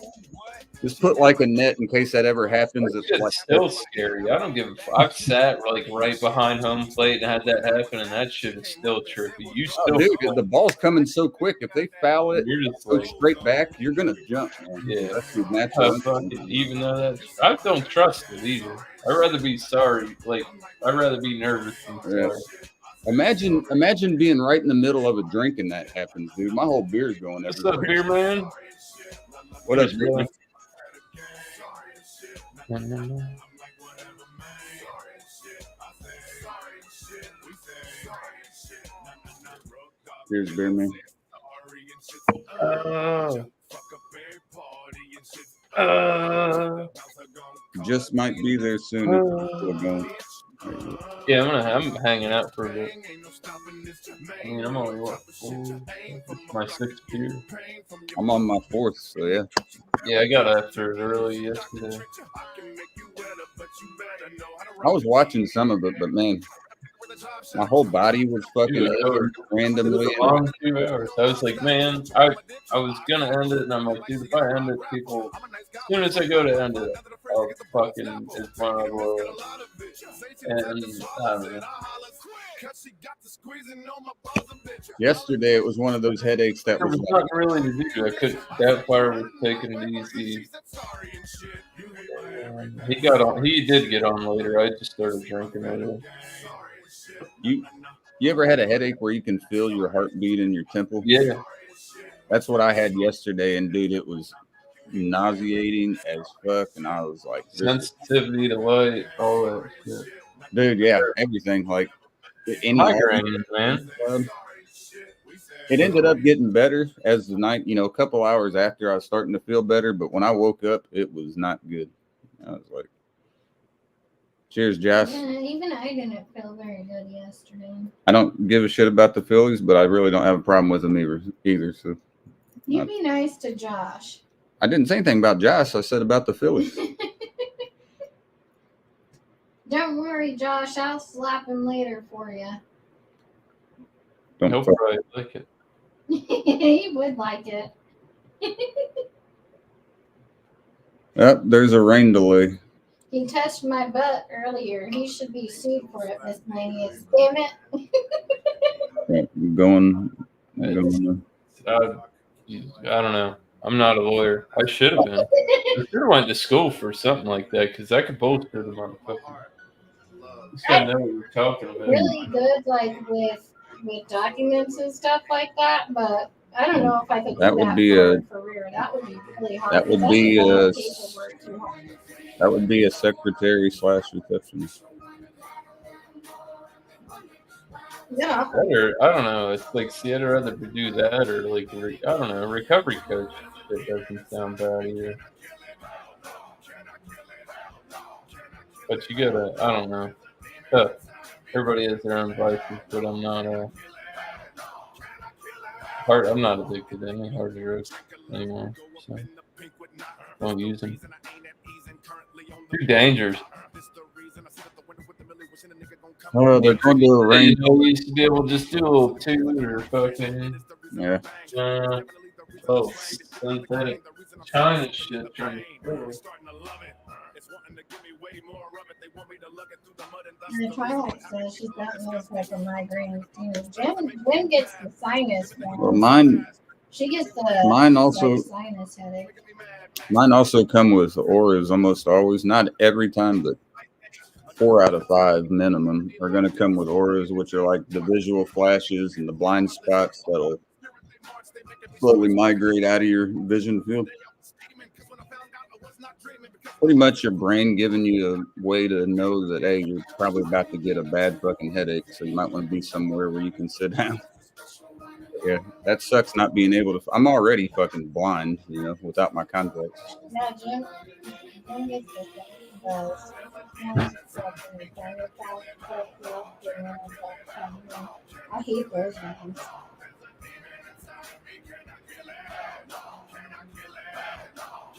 Just put like a net in case that ever happens. It's like still scary. I don't give a fuck. I've sat like right behind home plate and had that happen, and that shit is still trippy. You still, the ball's coming so quick. If they foul it, you're just go like, straight back. You're gonna jump, man. Yeah, that's the natural. Even though I don't trust it either. I'd rather be sorry. Like I'd rather be nervous than sorry. Imagine being right in the middle of a drink and that happens, dude. My whole beer's going What's everywhere. up, beer man? What up, beer man? Here's beer man. Just might be there soon. Yeah, I'm hanging out for a bit. I mean, I'm only my sixth beer. I'm on my fourth, so yeah. Yeah, I got after it early yesterday. I was watching some of it, but man, my whole body was fucking randomly. Long 2 hours. I was like, man, I was gonna end it, and I'm like, dude, if I end it, people, as soon as I go to end it, I'll fucking it's one of those. And I don't know. Yesterday, it was one of those headaches that There was was nothing really to do. I could. That fire was taking it easy. He got on. He did get on later. I just started drinking earlier. You ever had a headache where you can feel your heartbeat in your temple? Yeah. That's what I had yesterday, and dude, it was nauseating as fuck, and I was like, sensitivity to light, all that shit. Dude, yeah, everything. Like, migraine, man. It ended up getting better as the night, a couple hours after I was starting to feel better, but when I woke up, it was not good. I was like, cheers, Josh. Yeah, even I didn't feel very good yesterday. I don't give a shit about the Phillies, but I really don't have a problem with them either. So You be nice to Josh. I didn't say anything about Josh. I said about the Phillies. Don't worry, Josh. I'll slap him later for you. He'll probably like it. He would like it. Yep, there's a rain delay. He touched my butt earlier. He should be sued for it, miscellaneous. Damn it. Going. I don't know. I'm not a lawyer. I should have been. I should have went to school for something like that because I could bolster the motherfucker. You gotta know what you're talking about. Really good, like with documents and stuff like that, but I don't know if I could do That would that be for a a career. That would be really hard. That would That's be a lot a of paperwork too hard. That would be a secretary/receptionist. Yeah. Or, I don't know. It's like, see, I'd rather do that or like, I don't know, recovery coach. It doesn't sound bad either. But you gotta, I don't know. Everybody has their own vices, but I'm not I'm not addicted to any hard drugs anymore. So don't use them. Too dangerous. Oh, they're going to a rain. We used to be able to just do a little toot or fucking Yeah. Synthetic China shit. And Twilight says she's got most like a migraine too. Jen gets the sinus one. Well, mine She gets the Mine also- like, sinus headache. Mine also come with auras almost always. Not every time, but 4 out of 5 minimum are going to come with auras, which are like the visual flashes and the blind spots that'll slowly migrate out of your vision field. Pretty much your brain giving you a way to know that, hey, you're probably about to get a bad fucking headache, so you might want to be somewhere where you can sit down. Yeah, that sucks not being able to. I'm already fucking blind, you know, without my contacts. Yeah, Jim gets the does. I hate those ones.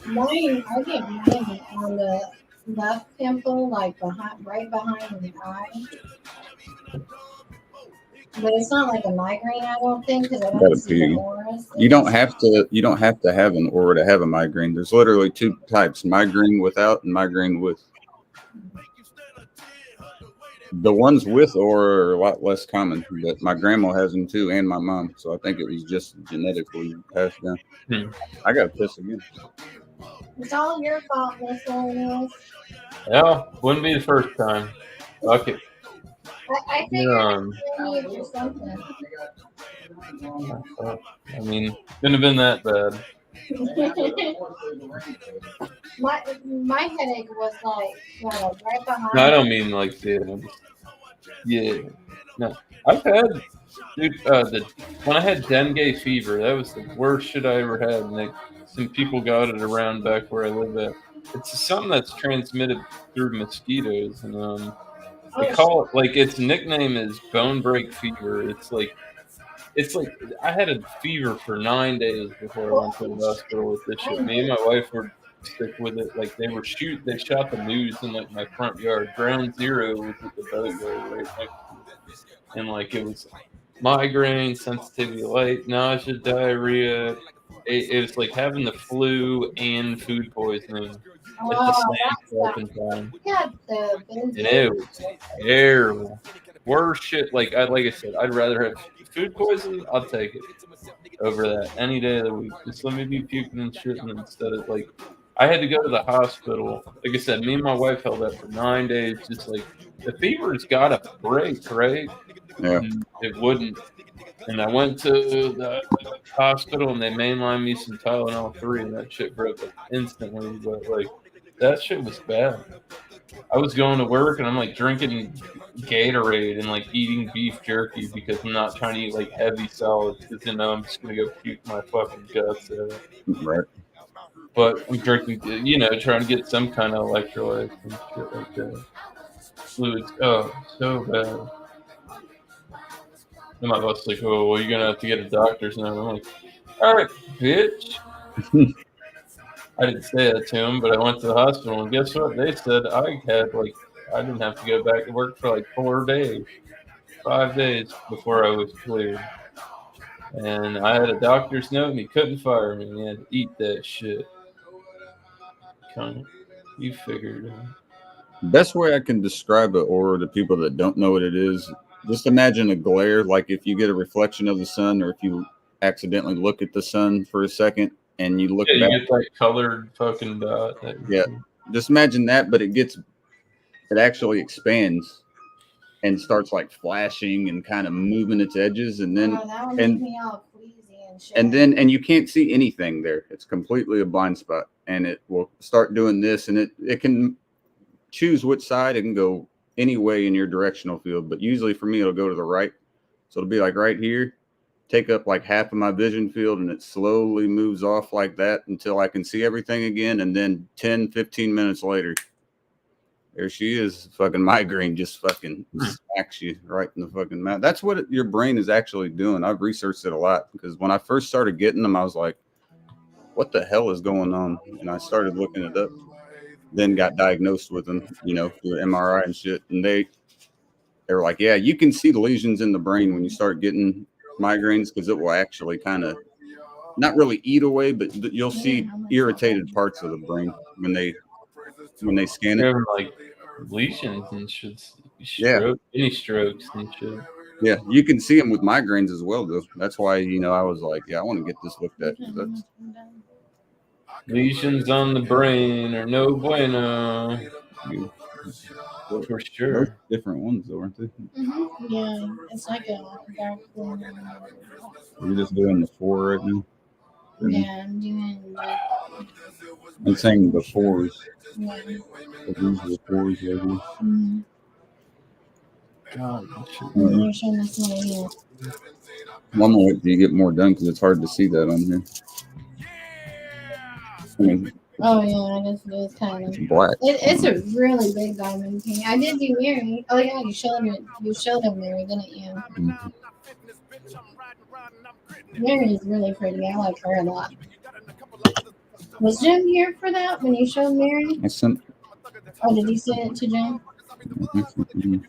Mine, I get mine on the left temple, like right behind the eye. But it's not like a migraine, I don't think, because I Gotta don't see the pee. auras. You don't have to. You don't have to have an aura to have a migraine. There's literally 2 types: migraine without and migraine with. The ones with aura are a lot less common, but my grandma has them too, and my mom. So I think it was just genetically passed down. I got to piss again. It's all your fault, Miss Lewis. Yeah, wouldn't be the first time. Fuck it. I think I'm doing you for something. I mean, couldn't have been that bad. my headache was like right behind. No, I don't mean like yeah. No, I've had, dude. When I had dengue fever, that was the worst shit I ever had. And some people got it around back where I live at. It's something that's transmitted through mosquitoes, and they call it, like, its nickname is bone break fever. It's like I had a fever for 9 days before I went to the hospital with this shit. Me and my wife were sick with it. Like, they shot the news in like my front yard. Ground Zero was at the boatyard right next to it. And like it was migraine, sensitivity to light, nausea, diarrhea. It was like having the flu and food poisoning at the same fucking time. Yeah, And it was terrible. Worse shit. Like I said, I'd rather have food poisoning. I'll take it over that any day of the week. Just let me be puking and shitting instead of like. I had to go to the hospital. Like I said, me and my wife held up for 9 days. Just like the fever's got to break, right? Yeah. And it wouldn't. And I went to the hospital and they mainlined me some Tylenol 3 and that shit broke up instantly. But like that shit was bad. I was going to work and I'm like drinking Gatorade and like eating beef jerky because I'm not trying to eat like heavy solids because you know I'm just gonna go puke my fucking guts out. Right. But I'm drinking, trying to get some kind of electrolytes and shit like that. Fluids, so bad. And my boss like, oh, well, you're gonna have to get a doctor's note. I'm like, all right, bitch. I didn't say that to him, but I went to the hospital, and guess what? They said I didn't have to go back to work for like 4 days, 5 days before I was cleared. And I had a doctor's note, and he couldn't fire me. He had to eat that shit. You figured it out. Best way I can describe an aura to people that don't know what it is, just imagine a glare, like if you get a reflection of the sun or if you accidentally look at the sun for a second and you look back. You get that colored fucking dot. Yeah, just imagine that, but it actually expands and starts like flashing and kind of moving its edges, and then that would make me all queasy and shit. and you can't see anything there. It's completely a blind spot, and it will start doing this, and it can choose which side. It can go any way in your directional field, but usually for me it'll go to the right, so it'll be like right here, take up like half of my vision field, and it slowly moves off like that until I can see everything again, and then 10-15 minutes later, there she is. Fucking migraine just fucking smacks you right in the fucking mouth. That's what your brain is actually doing. I've researched it a lot because when I first started getting them, I was like, what the hell is going on? And I started looking it up, then got diagnosed with them, through MRI and shit. And they were like, yeah, you can see the lesions in the brain when you start getting migraines because it will actually kind of not really eat away, but you'll see irritated parts of the brain when they scan it. Like lesions and shit. Mini strokes and shit. Yeah, you can see them with migraines as well, though. That's why, I was like, yeah, I want to get this looked at. 'Cause that's, Lesions on the brain are no bueno. For those sure. different ones, though, aren't they? Yeah, it's like a dark blue. You're just doing the 4 right now. Yeah, I'm doing I'm saying the 4s. yeah. But these are the 4s right here. Mm-hmm. God, You're showing this one here. I'm gonna wait till you get more done because it's hard to see that on here. I mean, Oh yeah, I guess it is kind of. it's black. It's a really big diamond painting. I did do Mary. Oh yeah, you showed it. You showed him Mary, didn't you? Mhm. Mary is really pretty. I like her a lot. Was Jim here for that when you showed Mary? I sent. Oh, did you send it to Jim? Mhm.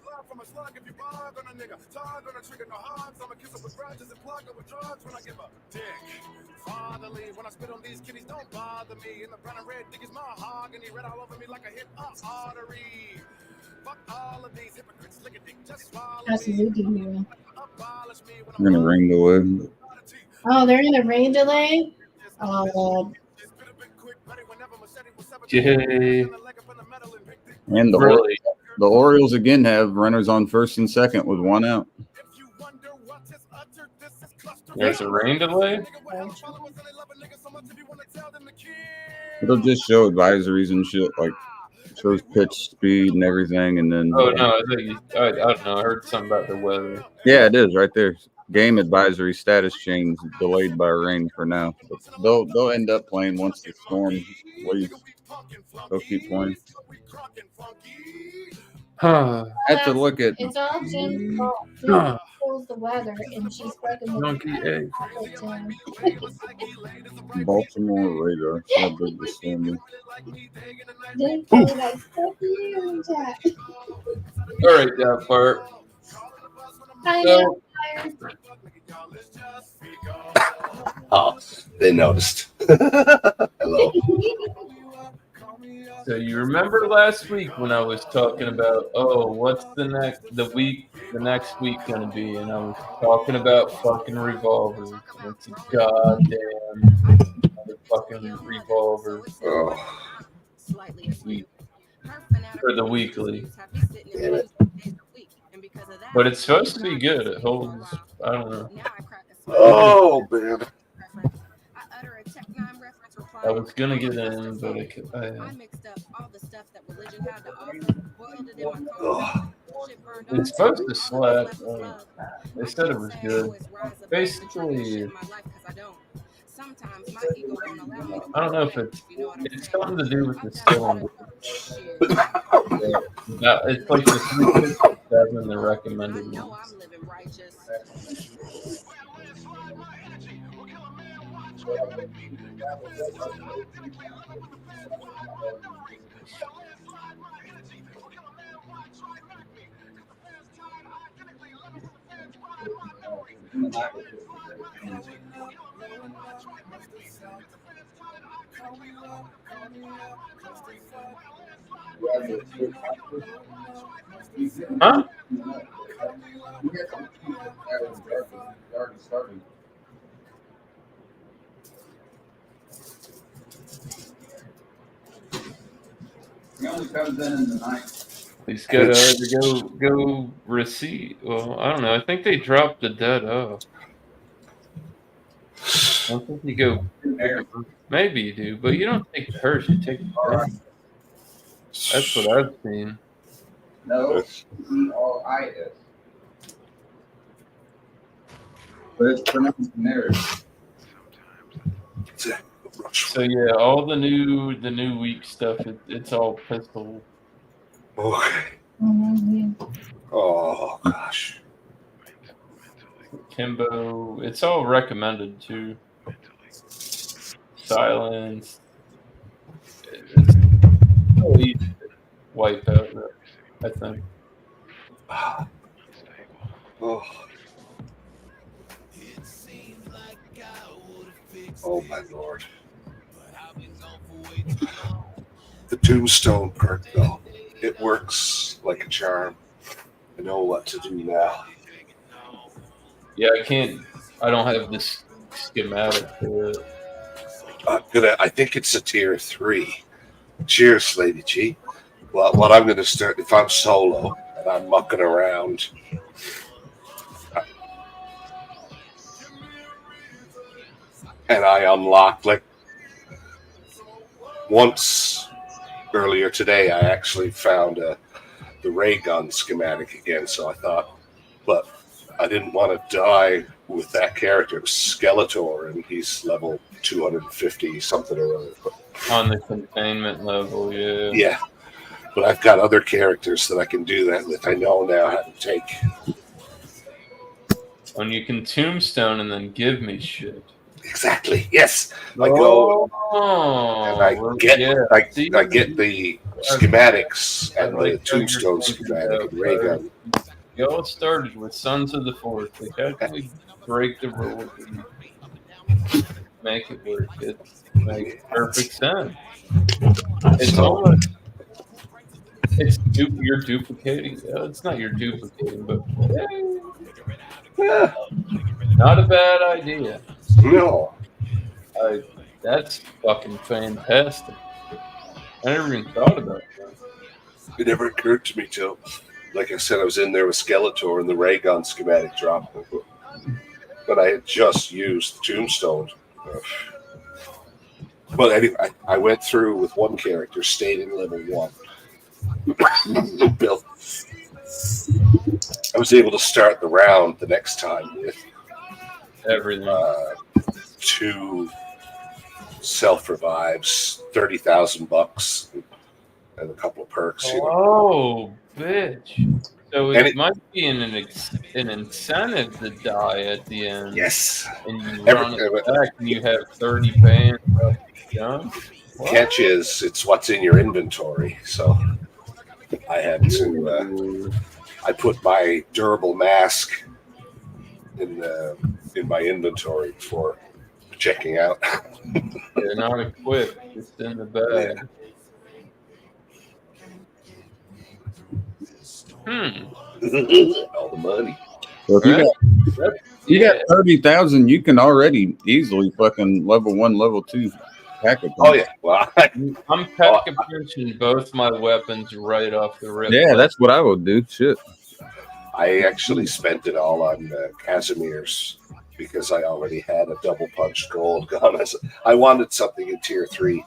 Fatherly, when I spit on these kitties, don't bother me. In the brown and red, dig is mahogany, red all over me like a hip artery. Fuck all of these hypocrites, lick a dick, just swallow How's Suzuki doing? We're gonna ring delay. Oh, they're in a rain delay. Oh, Yay. And Really? the Orioles again have runners on first and second with 1 out. There's a rain delay? It'll just show advisories and shit, like shows pitch speed and everything, and then Oh no, I don't know. I heard something about the weather. yeah, it is right there. Game advisory status change delayed by rain for now. But they'll end up playing once the storm leaves. They'll keep playing. Huh. I have to look at it's all Jim's fault. Jim controls the weather, and she's fucking with Monkey egg. Baltimore radar. How big the storm is. Jim told like, fuck you in the chat. All right, that part. Hi, So- Fire. Oh, they noticed. Hello. So you remember last week when I was talking about, what's the next week gonna be? And I was talking about fucking revolvers. And it's a goddamn fucking revolver week for the weekly. Yeah. But it's supposed to be good. It holds. I don't know. Oh, man. I was gonna get in, but it's supposed to slap. They said it was good. Basically, I don't know if it's something to do with the cylinder. It's like the 357, the recommended one. Huh? He's got to go receipt. Well, I don't know. I think they dropped the dead off. I don't think you go. Maybe you do, but you don't take the purse. You take the purse. That's what I've seen. No, E-R-I-S. But it's pronounced narrative. So yeah, all the new week stuff. It's all pistol. Okay. Oh, gosh. Kimbo. It's all recommended too. Silence. It's so easy to wipe out that, I think. Oh. Oh, my Lord. The tombstone perk, though. It works like a charm. I know what to do now. Yeah, I can't. I don't have this schematic for it. I think it's a tier 3. Cheers, Lady G. Well, what I'm gonna start if I'm solo and I'm mucking around. And I unlocked, like, once earlier today, I actually found the ray gun schematic again. So I thought, but I didn't want to die with that character. It was Skeletor, and he's level 250 something or other. On the containment level, yeah. Yeah, but I've got other characters that I can do that with. I know now how to take. When you can tombstone and then give me shit. Exactly. Yes. I go and I get the schematics and the tombstone schematic and ray gun. It all started with Sons of the Force. They had to break the rules and make it work. It makes perfect sense. It's almost you're duplicating. It's not you're duplicating, but yeah, not a bad idea. No. That's fucking fantastic. I never even thought about that. It never occurred to me till, like I said, I was in there with Skeletor and the ray gun schematic dropped. But I had just used the tombstone. But anyway, I went through with one character, stayed in level 1. Built. I was able to start the round the next time with everything. 2 self-revives, $30,000, and a couple of perks. Oh, bitch. So it might be an incentive to die at the end. Yes. And you run it back and you have 30 bands done. Catch is, it's what's in your inventory. So I had to, I put my durable mask in my inventory before checking out. They're not equipped, it's in the bag. All the money. So if you got 30,000, you can already easily fucking level 1, level 2 pack it. Oh yeah, well, I'm pack a punching both my weapons right off the rip. Yeah, that's what I would do. Shit. I actually spent it all on Casimir's because I already had a double punch gold gun. I wanted something in tier 3,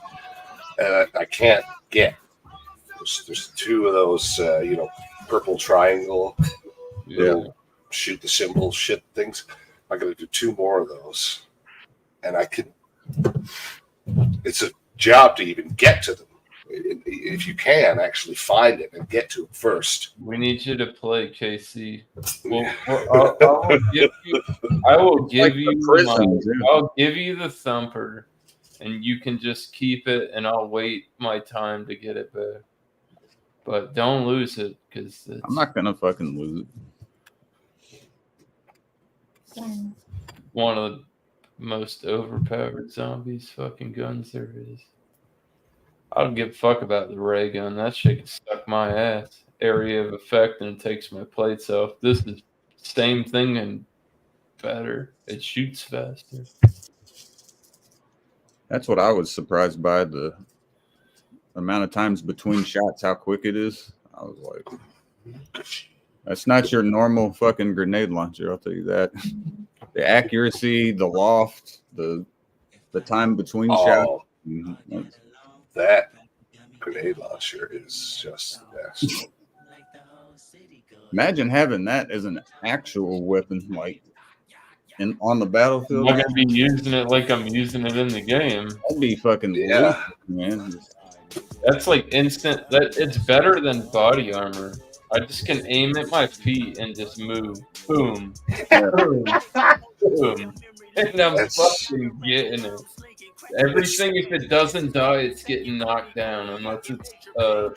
and I can't get. There's 2 of those, purple triangle, little shoot the symbol shit things. I'm gonna do 2 more of those, and I could. It's a job to even get to them. If you can actually find it and get to it first. We need you to play, KC. I'll give you the thumper, and you can just keep it, and I'll wait my time to get it back. But don't lose it, because I'm not gonna fucking lose it. One of the most overpowered zombies fucking guns there is. I don't give a fuck about the ray gun. That shit can suck my ass. Area of effect, and it takes my plates off. This is same thing and better. It shoots faster. That's what I was surprised by, the amount of times between shots, how quick it is. I was like, that's not your normal fucking grenade launcher, I'll tell you that. The accuracy, the loft, the time between shots. That grenade launcher is just the best. Imagine having that as an actual weapon, like on the battlefield. I'm not gonna be using it like I'm using it in the game. That'd be fucking lit, man. That's like instant. That it's better than body armor. I just can aim at my feet and just move. Boom. Boom. Boom. And I'm fucking getting it. Everything, if it doesn't die, it's getting knocked down unless it's a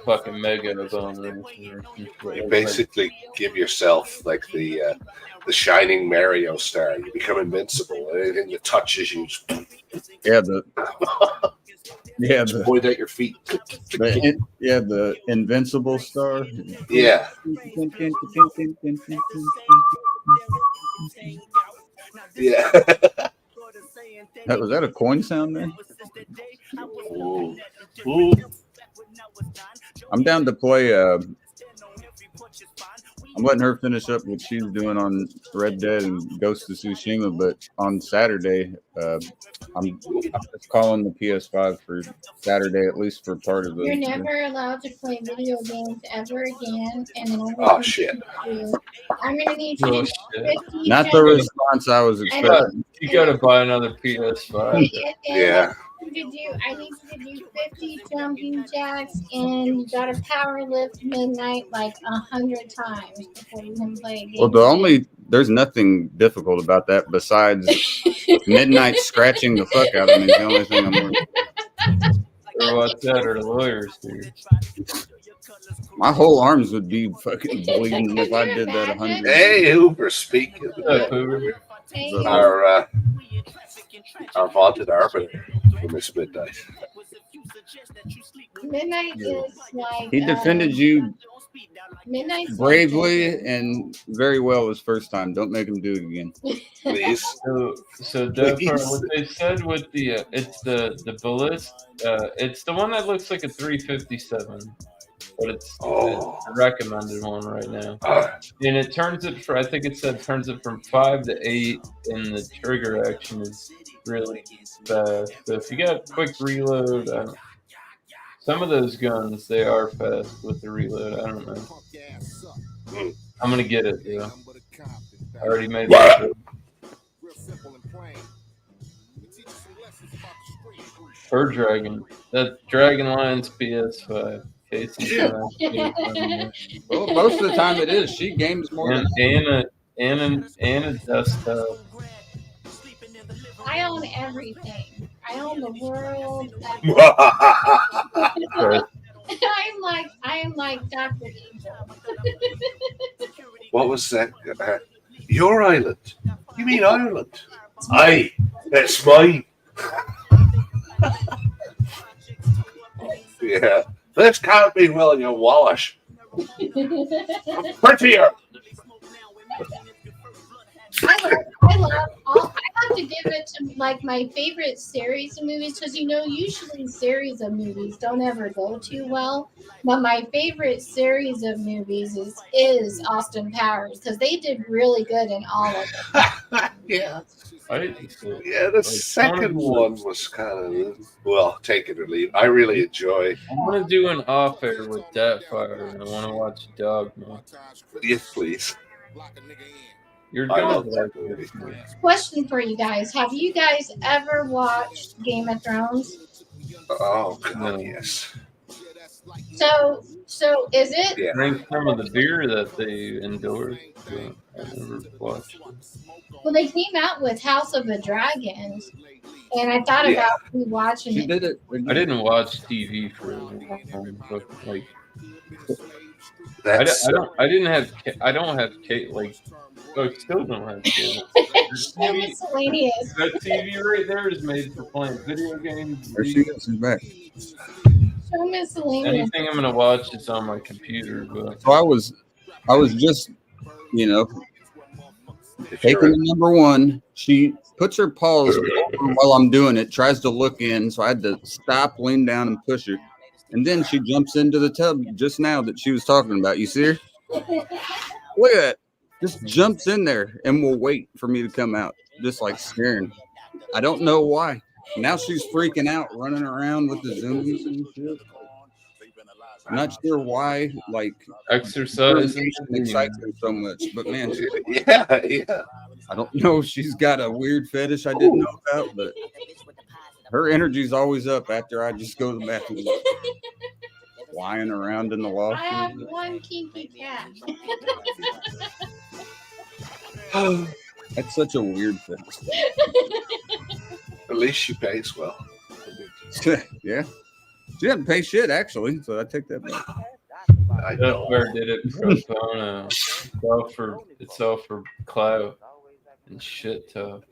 fucking mega bonus. You basically give yourself like the shining Mario star. You become invincible. Anything that touches you. The point at your feet. The invincible star. Yeah. Yeah. Was that a coin sound there? Ooh. Ooh. I'm down to play. I'm letting her finish up what she's doing on Red Dead and Ghost of Tsushima, but on Saturday, I'm just calling the PS5 for Saturday, at least for part of You're it. never allowed to play video games ever again, and then Oh shit! I'm gonna need you Oh, to shit. 50 Not the jumping- response I was expecting. You gotta buy another PS5. Yeah. I need you to do 50 jumping jacks, and you gotta power lift midnight like 100 times before you can play a game. Well, there's nothing difficult about that besides midnight scratching the fuck out of me. Is the only thing I'm worried. Or what's that? Or the lawyers, dude. My whole arms would be fucking bleeding if I did that 100. Hey, Hoover, speaking of our vaunted arbiter for Miss Midnight. Midnight is like He defended you Midnight's bravely and very well his first time. Don't make him do it again. Please. So Deathfire, what they said with the it's the ballist, it's the one that looks like a 357, but it's the recommended one right now, and it turns it for, I think it said turns it from 5 to 8, and the trigger action is really fast. So if you got quick reload, some of those guns, they are fast with the reload. I don't know. I'm gonna get it, dude. I already made it. Per Dragon. That Dragon Lions PS5. Well, most of the time it is. She games more and a desktop. I own everything. I own the world. I am like Dr. Evil. What was that? Your island? You mean Ireland? Aye, that's mine. Yeah, this can't be William Wallace. Prettier. I have to give it to like my favorite series of movies because usually series of movies don't ever go too well. But my favorite series of movies is Austin Powers because they did really good in all of them. Yeah. The second one was kind of, well, take it or leave. I really enjoy. I want to do an off-air with Deathfire, and I want to watch Dogma. Yes, please. You're gonna like it. Question for you guys: have you guys ever watched Game of Thrones? Oh God, yes. So is it? Yeah. Drink some of the beer that they endorsed. I never watched. Well, they came out with House of the Dragons, and I thought about rewatching it. Did it? I didn't watch TV for a long time, but like, I don't have like. I still don't have cable. So miscellaneous. That TV right there is made for playing video games. There she is. She's back. So miscellaneous. Anything I'm gonna watch is on my computer. But So I was just, taking the number one. She puts her paws while I'm doing it, tries to look in, so I had to stop, lean down, and push her. And then she jumps into the tub just now that she was talking about. You see her? Look at that. Just jumps in there and will wait for me to come out, just like scaring. I don't know why. Now she's freaking out, running around with the zoomies and shit. I'm not sure why, like, exercise excites her so much, but man, yeah. I don't know if she's got a weird fetish I didn't know about, but her energy's always up after I just go to the bathroom, flying around in the I loft. have one kinky cat. That's such a weird fetish. At least she pays well. Yeah. She doesn't pay shit, actually, so I take that back. That's where did it pro bono. It's all for clout and shit tough.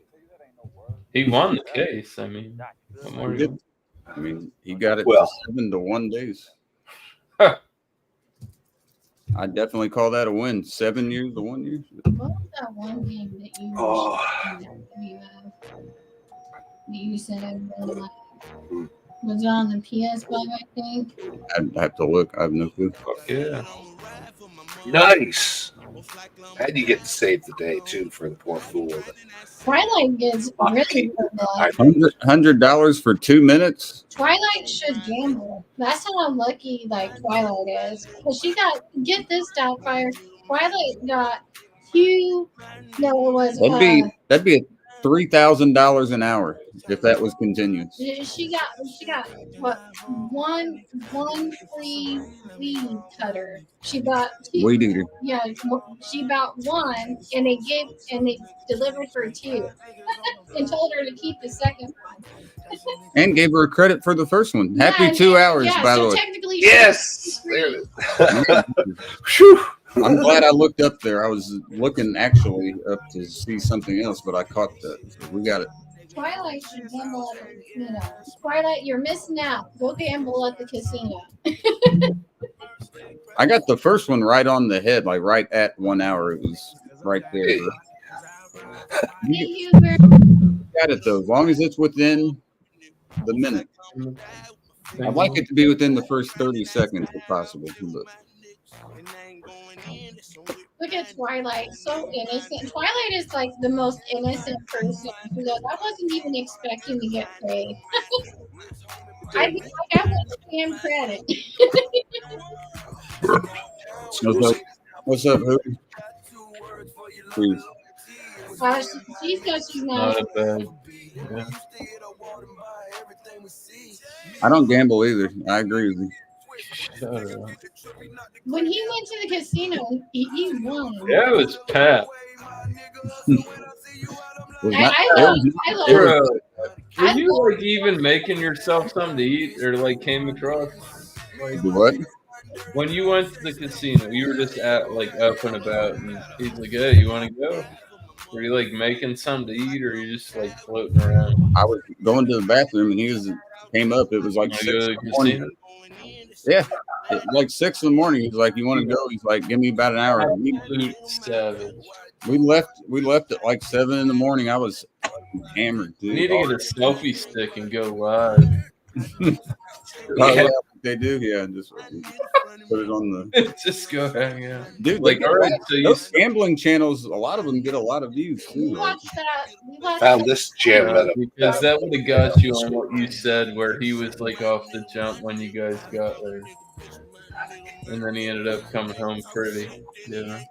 He won the case. I mean, what more do you- I mean, he got it 7-1 days. I definitely call that a win. 7 years to 1 year. What was that one game that you that you said I really liked? Was it on the PS5, I think? I'd have to look. I have no clue. Yeah. Nice. And you get to save the day too for the poor fool. Twilight gets really good luck. $100 for 2 minutes. Twilight should gamble. That's how unlucky Twilight is. But she got get this Doubtfire. Twilight got That'd be $3,000 an hour if that was continuous. She got what one free weed cutter. She bought two. Weed eater. Yeah, she bought one and they delivered her two and told her to keep the second one. And gave her credit for the first one. Happy 2 hours, by the way. Technically, yes. There it is. I'm glad I looked up there. I was looking actually up to see something else, but I caught that. We got it. Twilight should gamble at the casino. Twilight, you're missing out. Go gamble at the casino. I got the first one right on the head, like right at 1 hour. It was right there. Hey, Huber. Got it though, as long as it's within the minute. I'd like it to be within the first 30 seconds if possible. But look at Twilight, so innocent. Twilight is like the most innocent person who goes, I wasn't even expecting to get paid. I would stand credit. What's up, Hoopy? Please. She's Not a bad. Yeah. I don't gamble either. I agree with you. When he went to the casino, he won. Yeah, it was Pat. Were you like even making yourself something to eat, or like came across? Like, what? When you went to the casino, you were just at like up and about, and he's like, "Hey, you want to go?" Were you like making something to eat, or you just like floating around? I was going to the bathroom, and he came up. It was like 6 in the morning. Yeah, like 6 in the morning. He's like, "You want to go?" He's like, "Give me about an hour." Savage. We left at like 7 in the morning. I was hammered, dude. You need to get a selfie stick and go live. Yeah, they do, yeah. Just put it on the. Just go hang out, dude. Like, all right, so those gambling channels, a lot of them get a lot of views too. Found this gem because that would have got you on what you said, where he was like off the jump when you guys got there, and then he ended up coming home pretty. Yeah.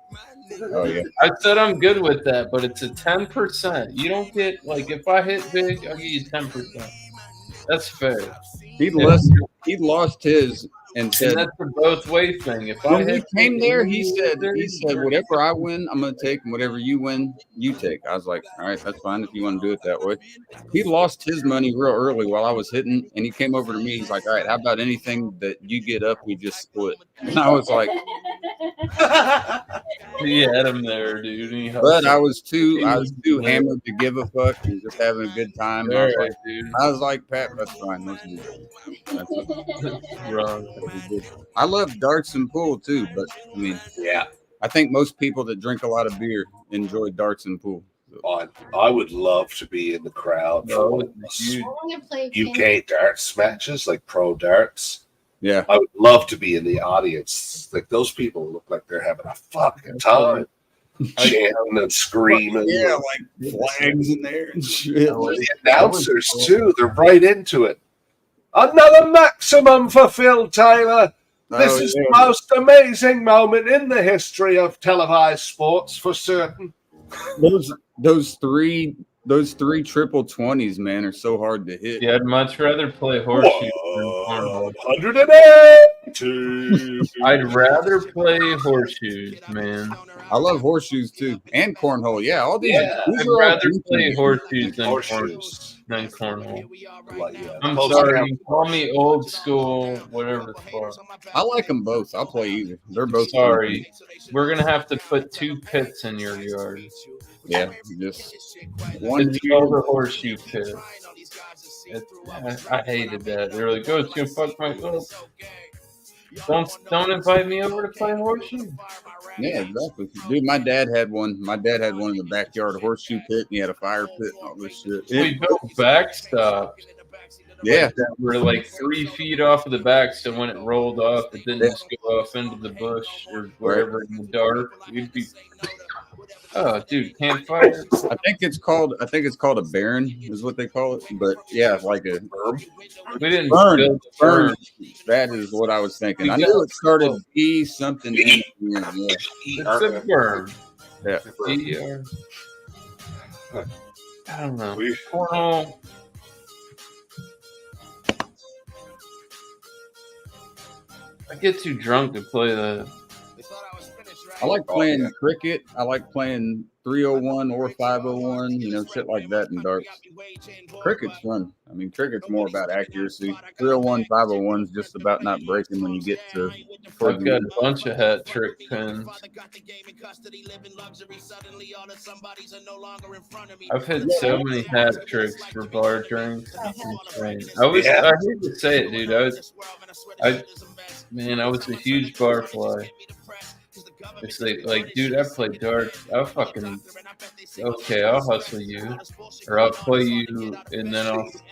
Oh yeah. I said I'm good with that, but it's a 10%. You don't get like if I hit big, I'll give you 10%. That's fair. He lost his and said that's a both way thing. If when we came there, he said whatever I win, I'm gonna take, and whatever you win, you take. I was like, all right, that's fine if you want to do it that way. He lost his money real early while I was hitting, and he came over to me. He's like, all right, how about anything that you get up, we just split. And I was like, he had him there, dude. But I was too hammered to give a fuck and just having a good time. I was like, Pat, that's fine. Let's do it. Wrong. I love darts and pool too, but I mean, yeah, I think most people that drink a lot of beer enjoy darts and pool. So. I would love to be in the crowd for one of those UK darts matches, like pro darts. Yeah, I would love to be in the audience. Like those people look like they're having a fucking time, chanting and screaming. Yeah, like flags in there and shit. The announcers too, they're right into it. Another maximum for Phil Taylor. This is the most amazing moment in the history of televised sports for certain. Those three triple 20s, man, are so hard to hit. Yeah, I'd much rather play horseshoes than cornhole. 182. I'd rather play horseshoes, man. I love horseshoes too, and cornhole. Yeah, all these. Yeah, I'd rather play horseshoes than cornhole. I'm sorry, you call me old school, whatever it's for. I like them both. I'll play either. They're both. Sorry, we're gonna have to put 2 pits in your yard. Yeah, just one. It's called a horseshoe pit. I hated that. They were like, "Oh, it's gonna fuck my up." Don't invite me over to play horseshoe. Yeah, exactly. Dude, my dad had one. My dad had one in the backyard, a horseshoe pit, and he had a fire pit and all this shit. We built backstops. Yeah. Like that were like 3 feet off of the back, so when it rolled off, it didn't just go off into the bush or wherever in the dark. We'd be, oh, dude, campfire. I think it's called a Baron, is what they call it. But yeah, like a We didn't burn. build Burn. That is what I was thinking. I knew it started B something. Yeah. It's a berm. Yeah. B-R. I don't know. We- Cornhole. I get too drunk to play that. I like playing cricket. I like playing 301 or 501, shit like that in darts. Cricket's fun. I mean, cricket's more about accuracy. 301, 501 is just about not breaking when you get to. I've got a bunch of hat trick pins. I've hit so many hat tricks for bar drinks. It's insane. I hate to say it, dude. I was a huge bar fly. It's like, dude, I play darts. I'll hustle you, or I'll play you, and then I was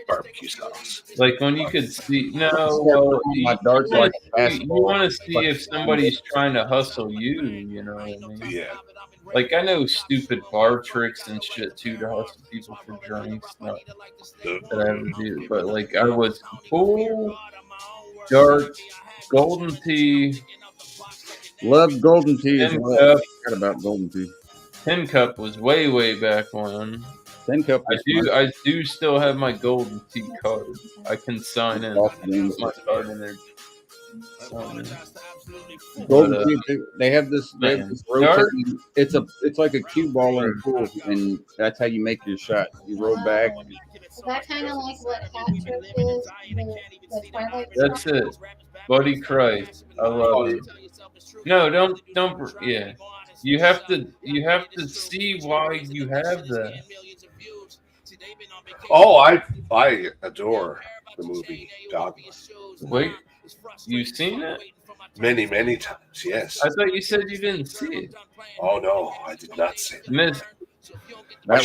barbecue sauce. Like when you could see, my darts like you want to see if somebody's trying to hustle you. You know what I mean? Yeah. Like I know stupid bar tricks and shit too to hustle people for drinks. Not that I ever do, but like I was pool, darts. Golden Tee. Love Golden Tee. Tin Cup. Forgot about Golden Tee. Tin Cup was way back when. Tin Cup. I do still have my Golden Tee card. I can sign in. Put my card in there. Golden Tee. They have this rotating. It's like a cue ball in a pool, and that's how you make your shot. You roll back. Is that kind of like what hat trick is? The Twilight That's Zone? it. Buddy Christ. I love it. No, don't. Yeah. You have to see why you have that. Oh, I adore the movie Dogma. Wait, you've seen it? Many times, yes. I thought you said you didn't see it. Oh no, I did not see it. I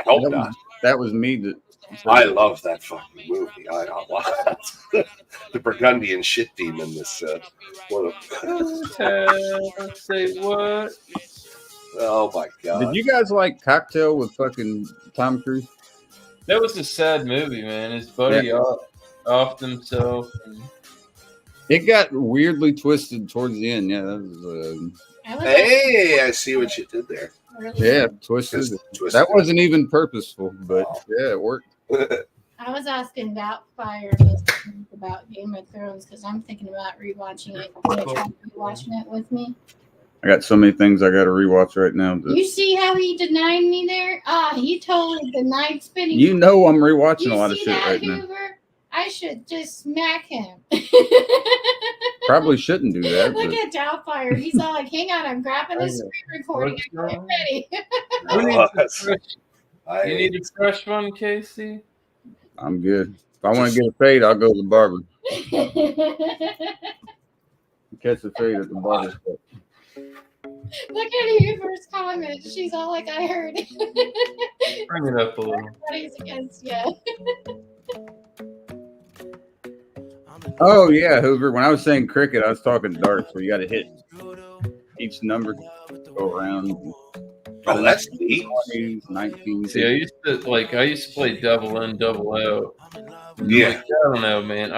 hope not. That was me. I love that fucking movie. I the Burgundian shit demon. Say what? Oh my god! Did you guys like Cocktail with fucking Tom Cruise? That was a sad movie, man. His buddy offed himself. It got weirdly twisted towards the end. Yeah, that was. Hey, I see what you did there. Yeah, twisted. That wasn't even purposeful, but yeah, it worked. I was asking Doubtfire about Game of Thrones because I'm thinking about rewatching it. Rewatching it with me. I got so many things I got to rewatch right now. You see how he denied me there? He totally denied spinning. You know I'm rewatching a lot of shit right Hoover? now. I should just smack him. Probably shouldn't do that. Look at Doubtfire. He's all like, hang on, I'm grabbing this screen recording. Get ready. You need a fresh one, Casey? I'm good. If I want to get a fade, I'll go to the barber. Catch a fade at the barber. Look at Hoover's comment. She's all like, I heard. Bring it up a little. Everybody's against you. Oh yeah, Hoover. When I was saying cricket, I was talking darts, where you got to hit each number, go around. Oh, that's neat. 20s, 19s. See, I used to play double in, double out. Yeah. Like, I don't know, man.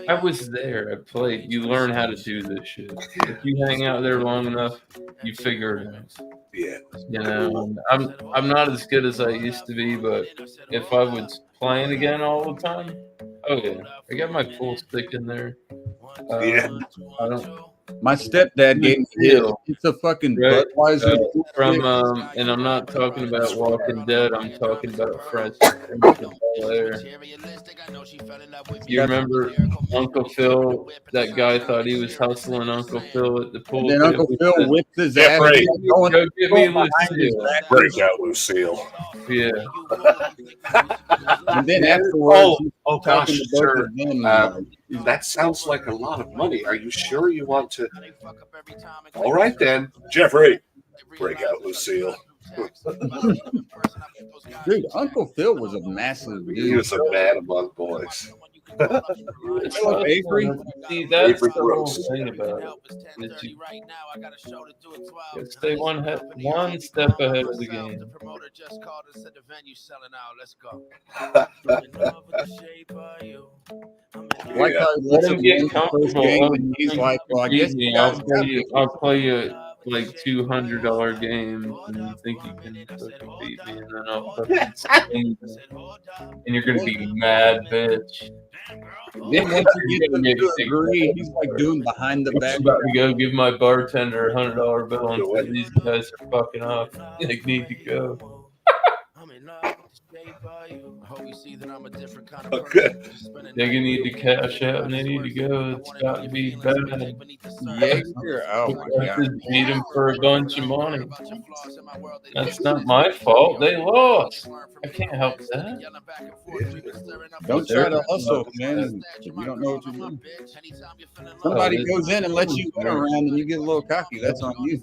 I was there. I played. You learn how to do this shit. If you hang out there long enough, you figure it out. Yeah. You know, I'm not as good as I used to be, but if I was playing again all the time, oh yeah, I got my full stick in there. Yeah. My stepdad gave me his. It's a fucking Right. Budweiser. From and I'm not talking about Walking Dead. I'm talking about Fresh Bel-Air. You remember Uncle Phil? That guy thought he was hustling Uncle Phil at the pool. And then Uncle table. Phil whipped his Yeah, ass. right. Going, Go give me behind his Lucille. back. Breakout Lucille. Yeah. And then afterwards, Oh gosh, talking to both sir. of them, That sounds like a lot of money. Are you sure you want to? All right then, Jeffrey. Breakout Lucille. dude, Uncle Phil was a massive dude. He was a man among boys. Avery. See, that's Avery the whole Brooks. thing about it. That you stay one step ahead of the game. Like Yeah. how he Let lets him him get win the first comfortable. game, and he's like, "Well, I guess you guys I'll play you like $200 game, and you think you can fucking beat me, and then I'll fucking swing you. And you're gonna be mad, bitch. Then once you get them to agree, he's like doing behind the I'm back. about to go give my bartender $100 bill and say these guys are fucking off. They need to go. Okay. They need to cash out and they need to go. It's got to be bad. Yeah, oh my I god. just beat them for a bunch of money. That's not my fault. They lost. I can't help that. Don't try to hustle, man. You don't know what you're doing. Somebody goes in and lets you win around, and you get a little cocky. That's on you.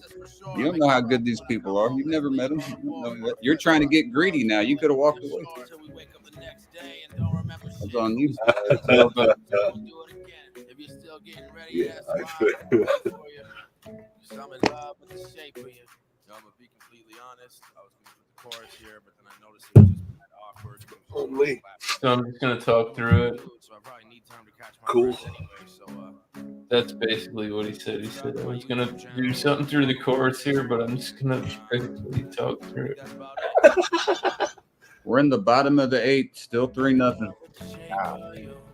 You don't know how good these people are. You've never met them. You don't know that. You're trying to get greedy now. You could have walked away. That's on you. Yeah, I So I'm in love with the shape of you. I'm gonna be completely honest. I was gonna put the chorus here, but then I noticed it was just kind of awkward. Only. So I'm just gonna talk through it. So I probably need time to catch my Cool. breath anyway. So That's basically what he said. He said I was gonna do something through the chorus here, but I'm just gonna basically talk through it. We're in the bottom of the 8, still 3-0.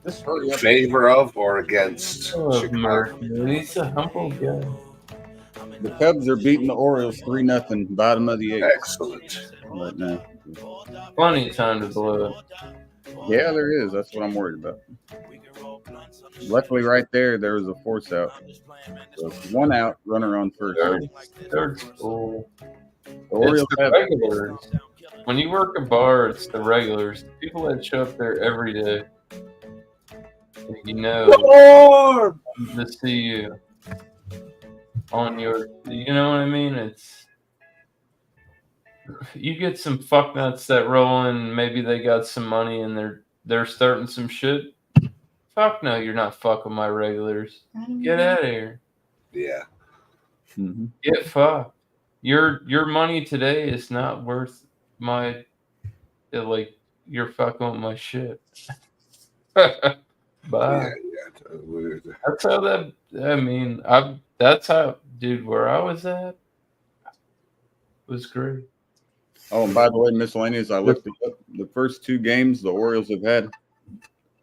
Just hurry up. Favor of or against Oh, Chicago? Mercury. He's a humble guy. The Cubs are beating the Orioles 3-0, bottom of the 8 Excellent. right now. Plenty of time to blow it. Yeah, there is. That's what I'm worried about. Luckily, right there was a force out. So it's 1 out, runner on first. Third's cool. The Orioles It's the have regulars. When you work a bar, it's the regulars. The people that show up there every day. You know, to see you on your, you know what I mean? It's, you get some fucknuts that roll in, maybe they got some money and they're starting some shit. Fuck no, you're not fucking my regulars. Get out of here. Yeah. Mhm. Get fucked. Your money today is not worth my, like, you're fucking with my shit. Bye. Yeah. That's how that, I mean, that's how, dude, where I was at was great. Oh, and by the way, miscellaneous, I looked it up. The first 2 games the Orioles have had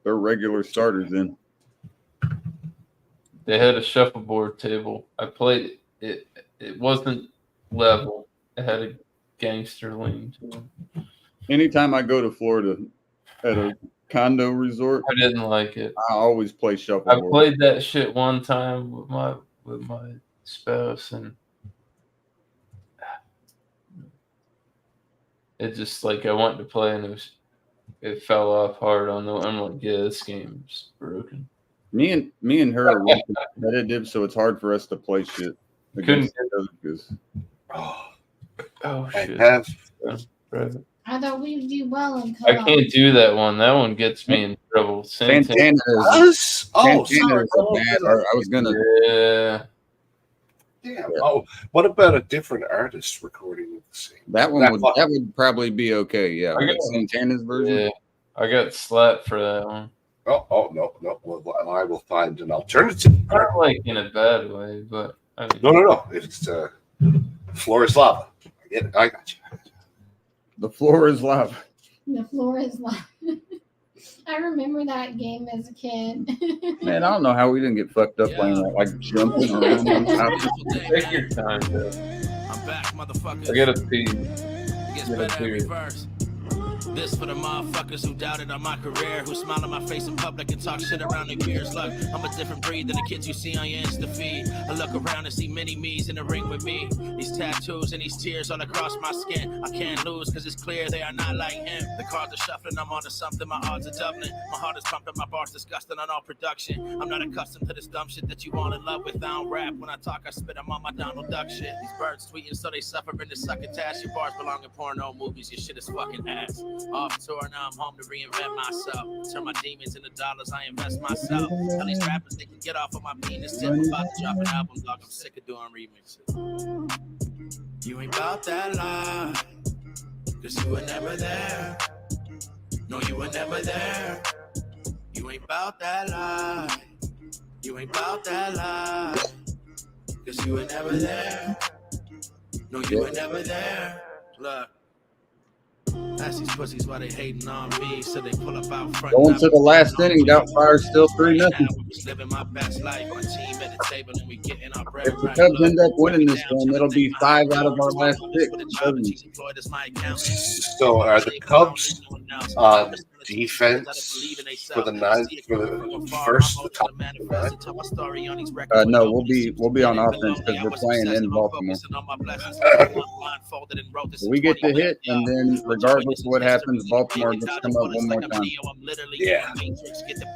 their regular starters in. They had a shuffleboard table. I played it. It wasn't level. It had a gangster lean to it. Anytime I go to Florida at a condo resort, I didn't like it. I always play I shuffleboard. played that shit one time with my spouse, and it just, like, I went to play and it fell off hard on the. I'm like, yeah, this game's broken. Me and her are really competitive, so it's hard for us to play shit against each other because Oh I shit! have. Private. I thought we do well in I co-op. can't do that one. That one gets me in trouble. Santana is Oh, Santana is a bad. I was gonna. Yeah. Damn. Oh, what about a different artist recording of the same? That one would probably be okay. Yeah, I got- Santana's version. Yeah, I got slapped for that one. Oh no. Well, I will find an alternative. Not like in a bad way, but I mean, No. It's floor is lava. I got you. The floor is lava. The floor is like. I remember that game as a kid. Man, I don't know how we didn't get fucked up playing that, like jumping around on top of Take your time, though. I'm back, motherfuckers. I gotta pee. It gets better every verse. This for the motherfuckers who doubted on my career, who smile on my face in public and talk shit around their peers. Look, I'm a different breed than the kids you see on your Insta feed. I look around and see many me's in the ring with me. These tattoos and these tears all across my skin. I can't lose because it's clear they are not like him. The cards are shuffling, I'm onto something, my odds are doubling. My heart is pumping, my bars disgusting on all production. I'm not accustomed to this dumb shit that you want in love with. I don't rap, when I talk I spit, I'm on my Donald Duck shit. These birds tweeting so they suffer in the succotash. Your bars belong in porno movies, your shit is fucking ass. Off tour, now I'm home to reinvent myself. Turn my demons into dollars, I invest myself. Tell these rappers they can get off of my penis tip. I'm about to drop an album, dog. I'm sick of doing remixes. You ain't about that life, cause you were never there. No, you were never there. You ain't about that life. You ain't about that life, cause you were never there. No, you were never there. Look. Ask these pussies why they hating on me, so they pull up out front. Going to the last inning, Doubtfire's still 3-0. Living my best life, my team at the table, and we getting our bread. If the Cubs end up winning this game, it'll be 5 out of our last 6. So are the Cubs on defense for the first top 9? No, we'll be on offense because we're playing in Baltimore. We get the hit, and then regardless of what happens, Baltimore gets to come up one more time. Yeah.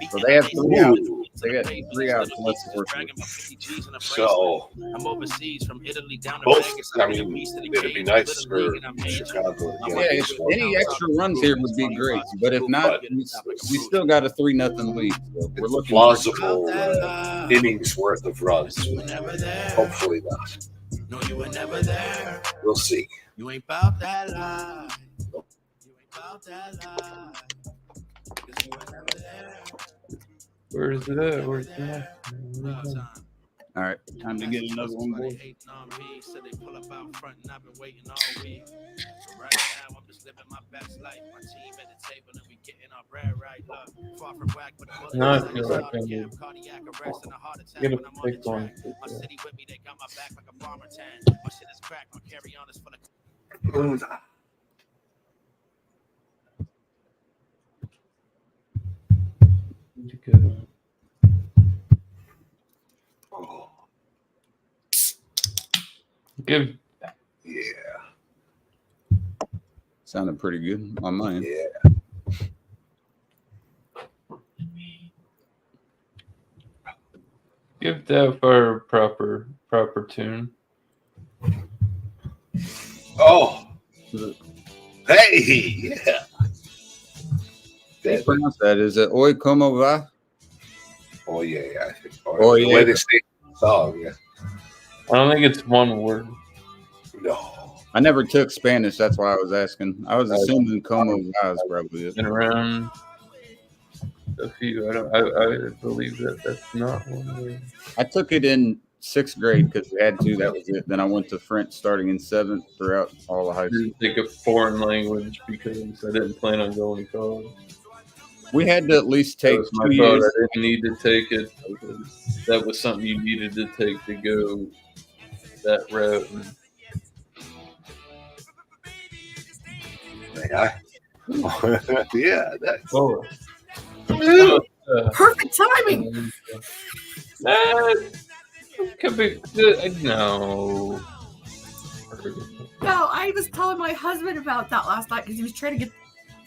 So they have 3 outs. They got 3 outs left to work with. So both, I mean, it'd be nice for Chicago to Yeah, get if any extra runs here would be great, but if not, we still got a 3-0 lead. So we're looking plausible innings worth of runs. Hopefully not. No, you were never there. We'll see. You ain't about that life. You ain't about that life. Cause you were never there. Where's it at? Where's it at? All right, time to get another one, boys. So they pull up out front and I've been waiting all week. So right now I'm just living my best life. My team at the table and we getting our bread right. Look, far from whack, but No, I feel like I need cardiac arrest and a heart attack get a when I'm on the big one. track. My city with me, they got my back like a bomber tan. My shit is cracked, my carry on is full of Good. Oh, Give yeah. Sounded pretty good on mine. Yeah. give that for a proper tune. Oh. Hey. Yeah. How do you pronounce that? Is it Oi Como Va? Oh yeah. I think. Oh, the yeah. way they say the song. Yeah. I don't think it's one word. No. I never took Spanish. That's why I was asking. I was assuming Como Va is probably it. Been around a few. I believe that's not one word. I took it in 6th grade because we had to. That was it. Then I went to French starting in 7th throughout all of high I school. didn't take a foreign language because I didn't plan on going to college. We had to at least take That was my 2 fault. years. I didn't need to take it. That was something you needed to take to go that route. Yeah. That's. Oh. Perfect timing. Could be good. No. No, I was telling my husband about that last night because he was trying to get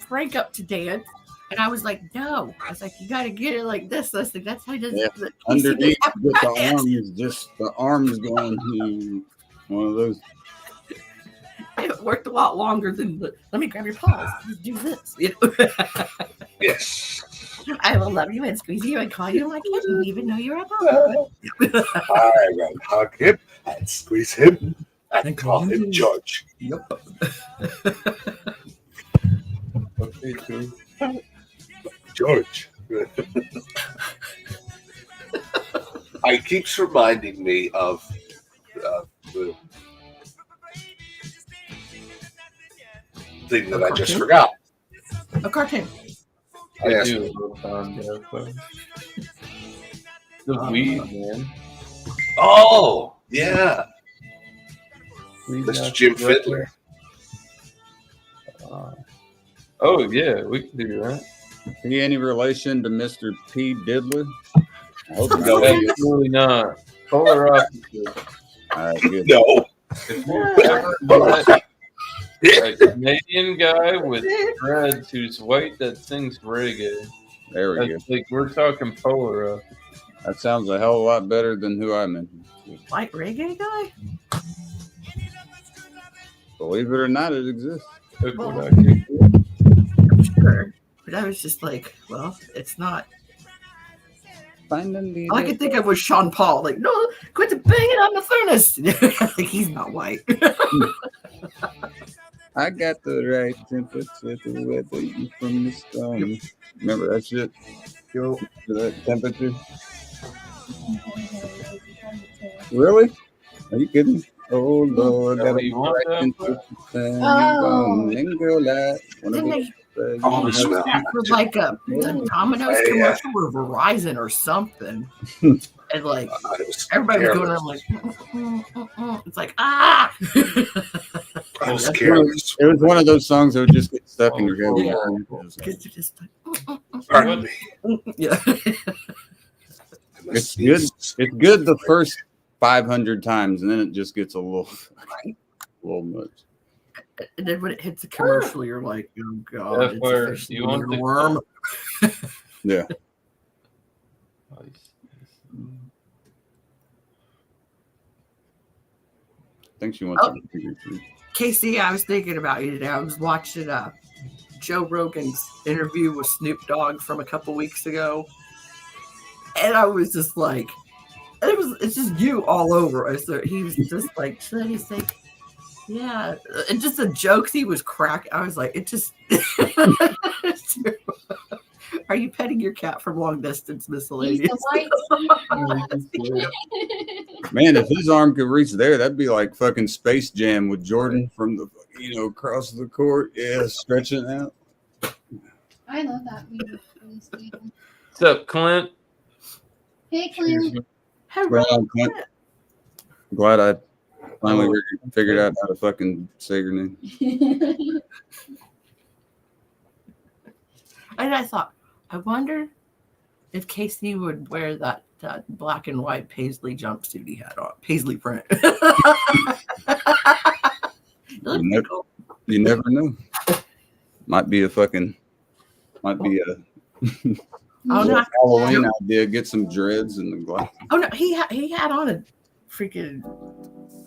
Frank up to dance. And I was like, no. I was like, you got to get it like this. I was like, that's how he does Yeah. it. Underneath with the arms going to one of those. It worked a lot longer than let me grab your paws. Just do this. You know? Yes. I will love you and squeeze you and call you like you didn't even know you were a dog. I will hug him and squeeze him and call him George. Yep. Okay, cool. George. It keeps reminding me of the thing that I just forgot. A cartoon. I Yes. do love Conga, but the weed, man. Oh, yeah. Weed Mr. knocks Jim you right Fiddler. Oh yeah, we can do that. He any relation to Mr. P. Diddler? I hope No, not. he is. Absolutely not. Polar opposite. All right, good. No. If you ever met a Canadian guy with dreads who's white that sings reggae, There we go. that's like we're talking polar opposite. That sounds a hell of a lot better than who I mentioned. White reggae guy? Believe it or not, it exists. Look Well, what I can do. I'm sure. But I was just like, well, it's not. Finding All I could think of was Sean Paul. Like, no, quit the banging on the furnace. Like, he's not white. I got the right temperature to weather you from the storm. Remember that shit? Yo, that temperature. Really? Are you kidding? Oh Lord, Oh, got you a want right that? temperature. Oh. And girl, that one of Didn't those. Oh, the smell. For like a Domino's Yeah. commercial or Verizon or something. And like, It was everybody was going careless. around like, it's like, ah! I was That's careless. It was one of those songs that would just get stuck in your head. Yeah. It was like, Kids are just like, Pardon me. yeah. It's good. It's good the first 500 times, and then it just gets a little much. And then when it hits a commercial, you're like, oh god, That's it's where officially you want an the worm. Yeah. I think she wants Oh. to figure too. Casey, I was thinking about you today. I was watching Joe Rogan's interview with Snoop Dogg from a couple weeks ago, and I was just like, it's just you all over. So he was just like, should he say, yeah, and just the jokes he was cracking. I was like, it just. Are you petting your cat from long distance, He's miscellaneous? the white. Man, if his arm could reach there, that'd be like fucking Space Jam with Jordan from the, across the court. Yeah, stretching out. I love that movie. Steven. What's up, Clint? Hey, Clint. Well, Clint, glad I finally figured out how to fucking say your name. And I thought, I wonder if Casey would wear that black and white paisley jumpsuit he had on, paisley print. You never know. Might be a Oh, no. Halloween idea. Get some dreads and the glass. Oh no, he had on a freaking.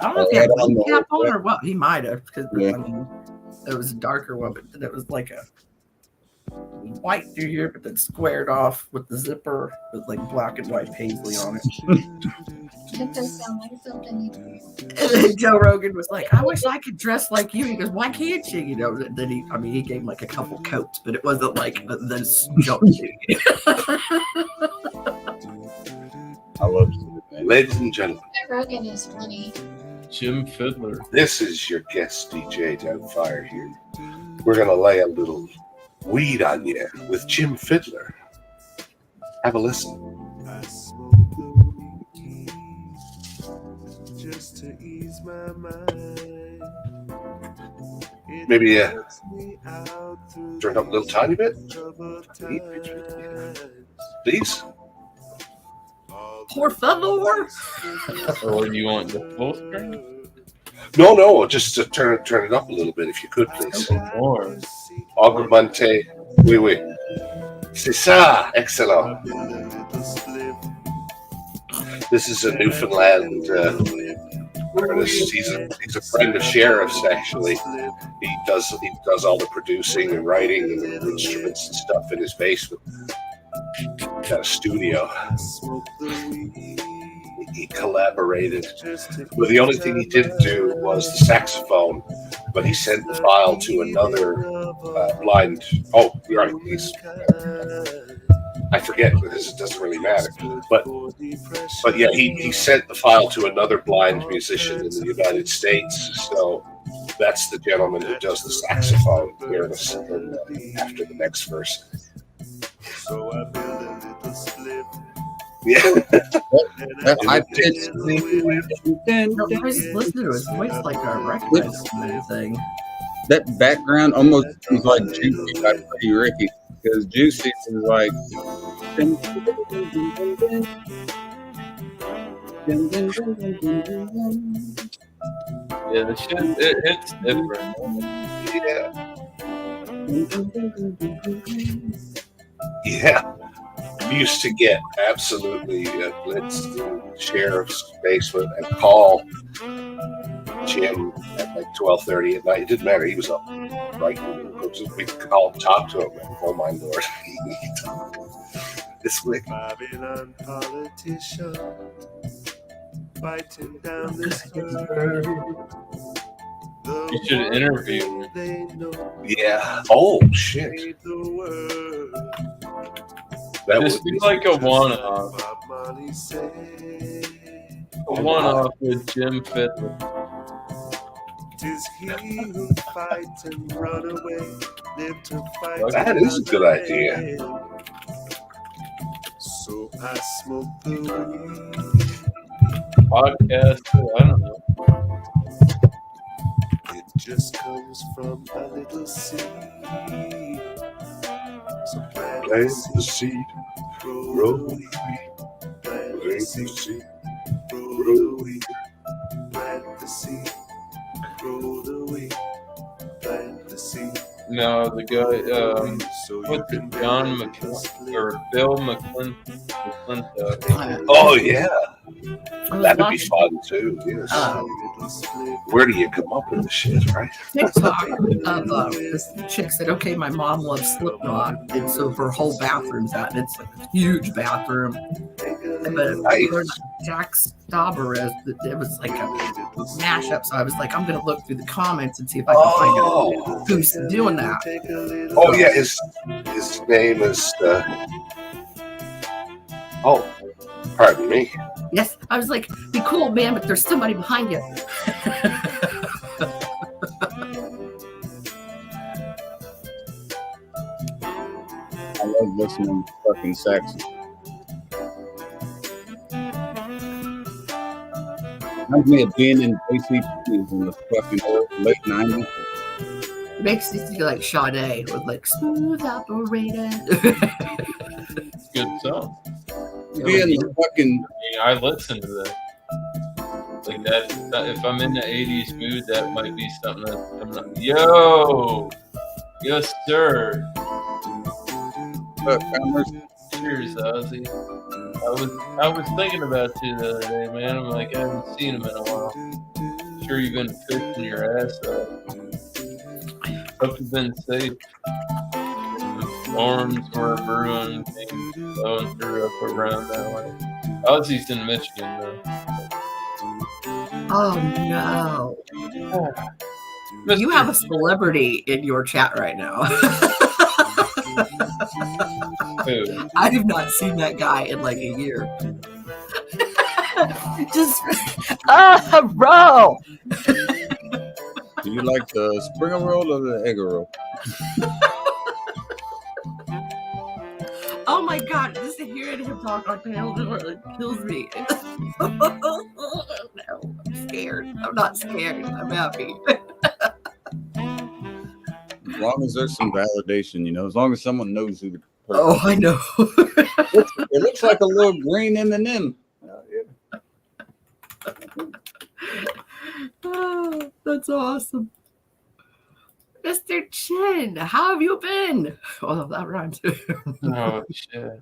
I don't know if he had a wing cap on or what. He might have because Yeah. I mean, it was a darker one, but it was like a white through here, but then squared off with the zipper with like black and white paisley on it. That does sound like something And then Joe Rogan was like, "I wish I could dress like you." He goes, "Why can't you?" You know. Then he gave him like a couple coats, but it wasn't like this jumpsuit. I love it, man. Ladies and gentlemen, Rogan is funny. Jim Fiddler. this is your guest DJ Doubtfire here. We're gonna lay a little weed on you with Jim Fiddler. Have a listen. I smoke the weed just to ease my mind. It Maybe helps me out through turn up a little tiny bit, troubled times. please. Poor fellow. Or do you want the full screen? No, just to turn it up a little bit, if you could, please. Or Augmente, oui. C'est ça, excellent. This is a Newfoundland artist. He's a friend of Sheriff's, actually. He does all the producing and writing and the instruments and stuff in his basement. Got a studio. He collaborated. Well, the only thing he didn't do was the saxophone, but he sent the file to another blind. Oh, you're right. I forget because it doesn't really matter. But yeah, he sent the file to another blind musician in the United States. So that's the gentleman who does the saxophone here after the next verse. So I built a little split. Yeah. That high pitched. No, I just listened to his voice like I recognize him and everything. That background almost sounds like Juicy by Pretty Ricky, because Juicy is like. Yeah, the shit, it's different. Yeah. We used to get absolutely let's do sheriff's basement and call Jim at like 12:30 at night. It didn't matter. He was up right. We could call him, talk to him. Oh my lord. This week. Babylon politician fighting down this bird. You should interview him. They know Yeah. Oh shit. the word. That Just would be be like a one-off. Bob Marley said, A one-off with Jim Fiddler. "'Tis he who fights and run away, live to fight." That is a good idea. So I smoke the weed. Podcast, I don't know. It just comes from a little seed. So plant the Plant the seed, seed, grow grow the the weed. weed, Plant the plant the seed, seed, grow grow the the weed. Plant the seed, grow the weed. Plant the seed. No, the guy, So you what's it, can John build a little McClintock, split. or Bill McClintock. Oh yeah, I was that'd be watching fun too. Yes. Little split. Where do you come up with this shit, right? TikTok of this chick said, okay, my mom loves Slipknot, and so her whole bathroom's out, and it's a huge bathroom. But Nice. Jack Stauber, it was like a mashup, so I was like, I'm gonna look through the comments and see if I can find out Oh, who's doing that. oh yeah. His name is. Oh, pardon me. Yes, I was like, be cool, man, but there's somebody behind you. I love listening to fucking Saxon. Reminds me of being in ACTs in the fucking late 90s. Makes me feel like Sade with like smooth operator. Good song. Be in the fucking. I mean, I listen to that. Like that, if I'm in the 80s mood, that might be something that I'm not. Yo! Yes, sir. Commerce. Cheers, Ozzy. I was thinking about you the other day, man. I'm like, I haven't seen him in a while. Sure, you've been fixing your ass up. Hope you've been safe. The storms were brewing, things blowing through up around that way. Ozzy's in Michigan, though. Oh no. You have a celebrity in your chat right now. Who? I have not seen that guy in like a year. Just bro. Do you like the springer roll or the egg roll? Oh my god, just hearing him talk on panel kills me. No, I'm scared. I'm not scared. I'm happy. As long as there's some validation, you know, as long as someone knows who the person Oh, I know. it looks like a little green M&M. Oh, that's awesome. Mr. Chin, how have you been? Oh, that rhymes. Oh, shit.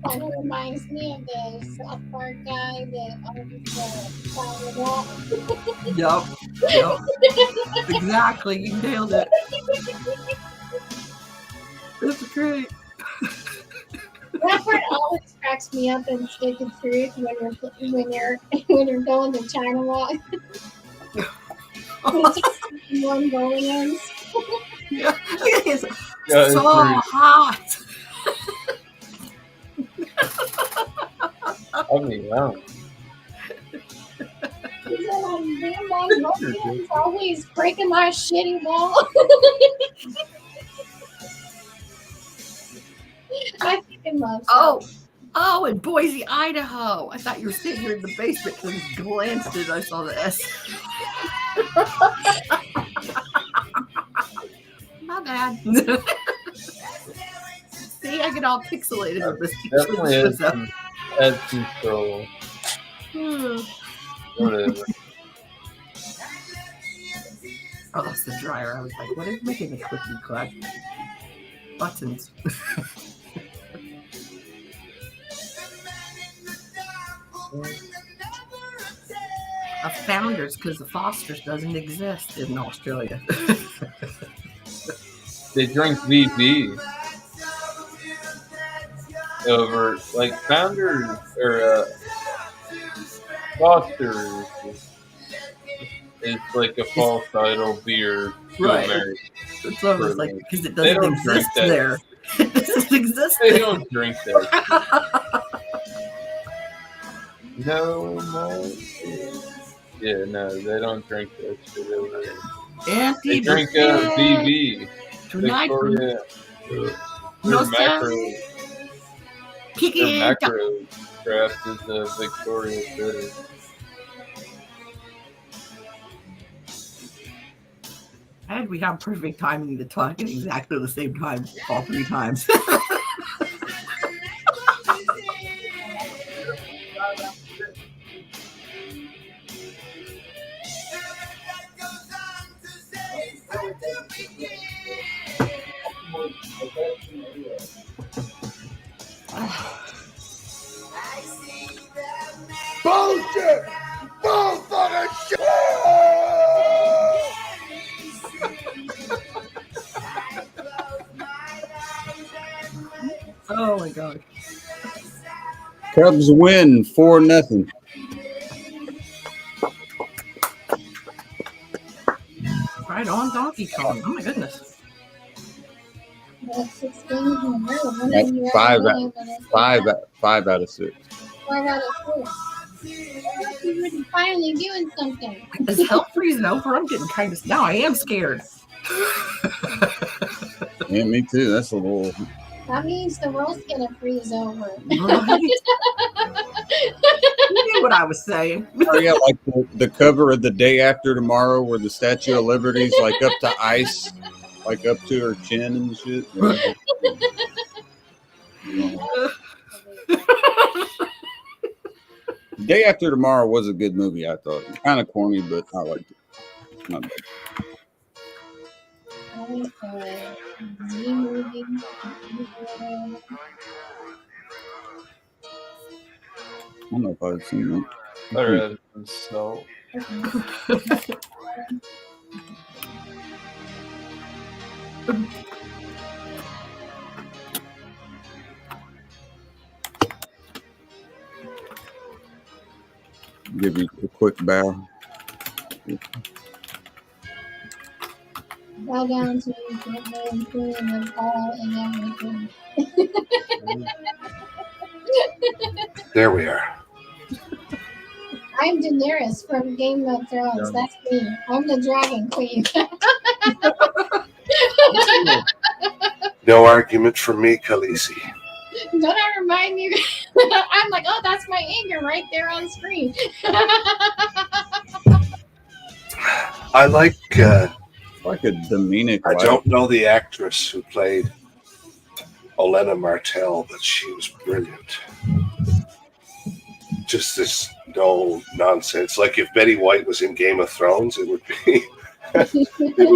Kind of reminds me of the South Park guy that always followed up. Yep. Exactly. You nailed it. That's great. That part always cracks me up in Stick of Truth when you're going to China Walk. One going in. Yeah. It's Yeah, so it's pretty- hot. I mean, wow. He said, damn Mongolians always breaking my shitty wall. I fucking love Oh, in Boise, Idaho. I thought you were sitting here in the basement because I glanced and I saw the S. My bad. See, I get all pixelated with this picture. Definitely has some control. Whatever. Oh, that's the dryer. I was like, what is making a cookie clack? Buttons. A Founders, because the Foster's doesn't exist in Australia. They drink VB over, like, Founders or Foster's is like a false idol beer to Right. America. It's almost like because it They doesn't don't drink exist that. there. It doesn't exist They there. don't drink that. No more. Yeah, no, they don't drink that shit over there. They drink VB. Tonight, Victoria. No, Their sir. macro. Kick Their it. macro draft is Victoria Bitter. And we have perfect timing to talk at exactly the same time all 3 times. Bullshit! Bull fucking shit! Oh my god. Cubs win 4-0. Right on Donkey Kong. Oh my goodness. That's 6 games in a row. When That's you five ever out- really wanna- 5 out of 6. 5 out of 6. You were finally doing something. Is hell freezing over? I'm getting kind of now. I am scared. Yeah, me too. That's a little. That means the world's gonna freeze over. You knew what I was saying. Oh, yeah, like the cover of The Day After Tomorrow, where the Statue of Liberty's like up to ice, like up to her chin and shit. Day After Tomorrow was a good movie, I thought. Kind of corny, but I liked it. Not bad. Z movie. I don't know if I've seen that. Better have some salt. Give you a quick bow. Bow down to the queen of all and everything. There we are. I'm Daenerys from Game of Thrones. That's me. I'm the Dragon Queen. No argument from me, Khaleesi. Don't I remind you? I'm like, oh, that's my anger right there on screen. I like. Like a demonic. I don't know the actress who played Olenna Martell, but she was brilliant. Just this no nonsense. Like if Betty White was in Game of Thrones, it would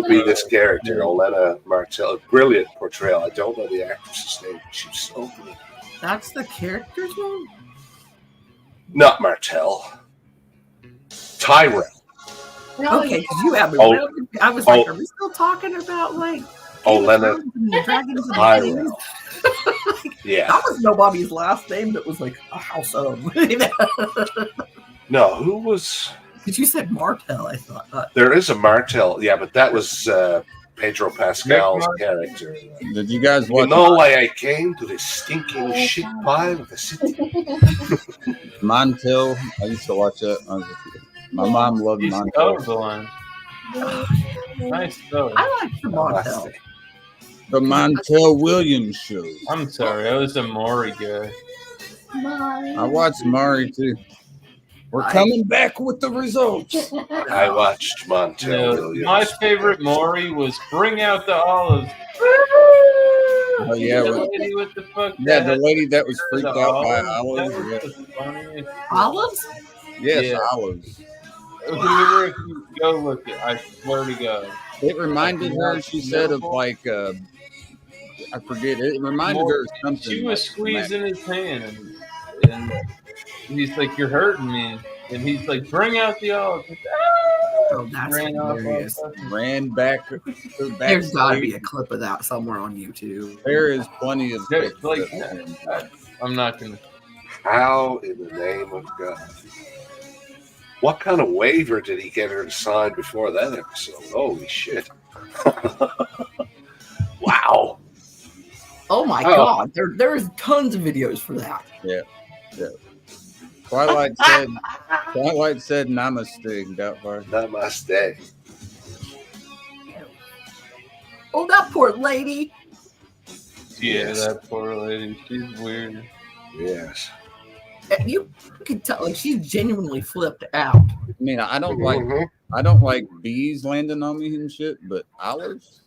be this character, Olenna Martell. Brilliant portrayal. I don't know the actress's name. But she was so good. That's the character's name? Not Martell. Tyrell. No, Okay, because you have me. Oh. Really, I was like, are we still talking about like Olenna the Dragons and the Tyrell. Kings? Yeah. That was nobody's last name. That was like a house of. No, who was? Because you said Martell, I thought. There is a Martell. Yeah, but that was Pedro Pascal's character. Did you guys You watch know why I came to this stinking shit pile of the city? Montel? I used to watch that. My mom loved He's Montel. colorblind. Nice though. I like the Montel. The Montel Williams show. I'm sorry, I was a Maury guy. I watched Maury too. We're coming back with the results. I watched Montel Yeah, Williams. my favorite Maury was Bring Out the Olives. Oh yeah, The well, lady with the fuck yeah, the that- lady that was freaked the out by olives, olives. that Yeah. was the funniest. Olives? Yes, Yeah. olives. Whoever, if you go look it, I swear to God. It reminded her, she said, of like I forget. It reminded her of something. She was like squeezing his hand, and he's like, "You're hurting me," and he's like, "Bring out the olives." Oh, that's hilarious. ran back. There's got to be a clip of that somewhere on YouTube. There is plenty of Yeah, clips like, that- I'm not gonna. How in the name of God? What kind of waiver did he get her to sign before that episode? Holy shit. Wow. Oh my Oh. God, there's tons of videos for that. Yeah, yeah. Twilight said namaste, Doubtfire. Namaste. Oh, that poor lady. Yeah, Yes. that poor lady. She's weird. Yes. You can tell, like, she's genuinely flipped out. I mean, I don't Mhm. like bees landing on me and shit, but olives.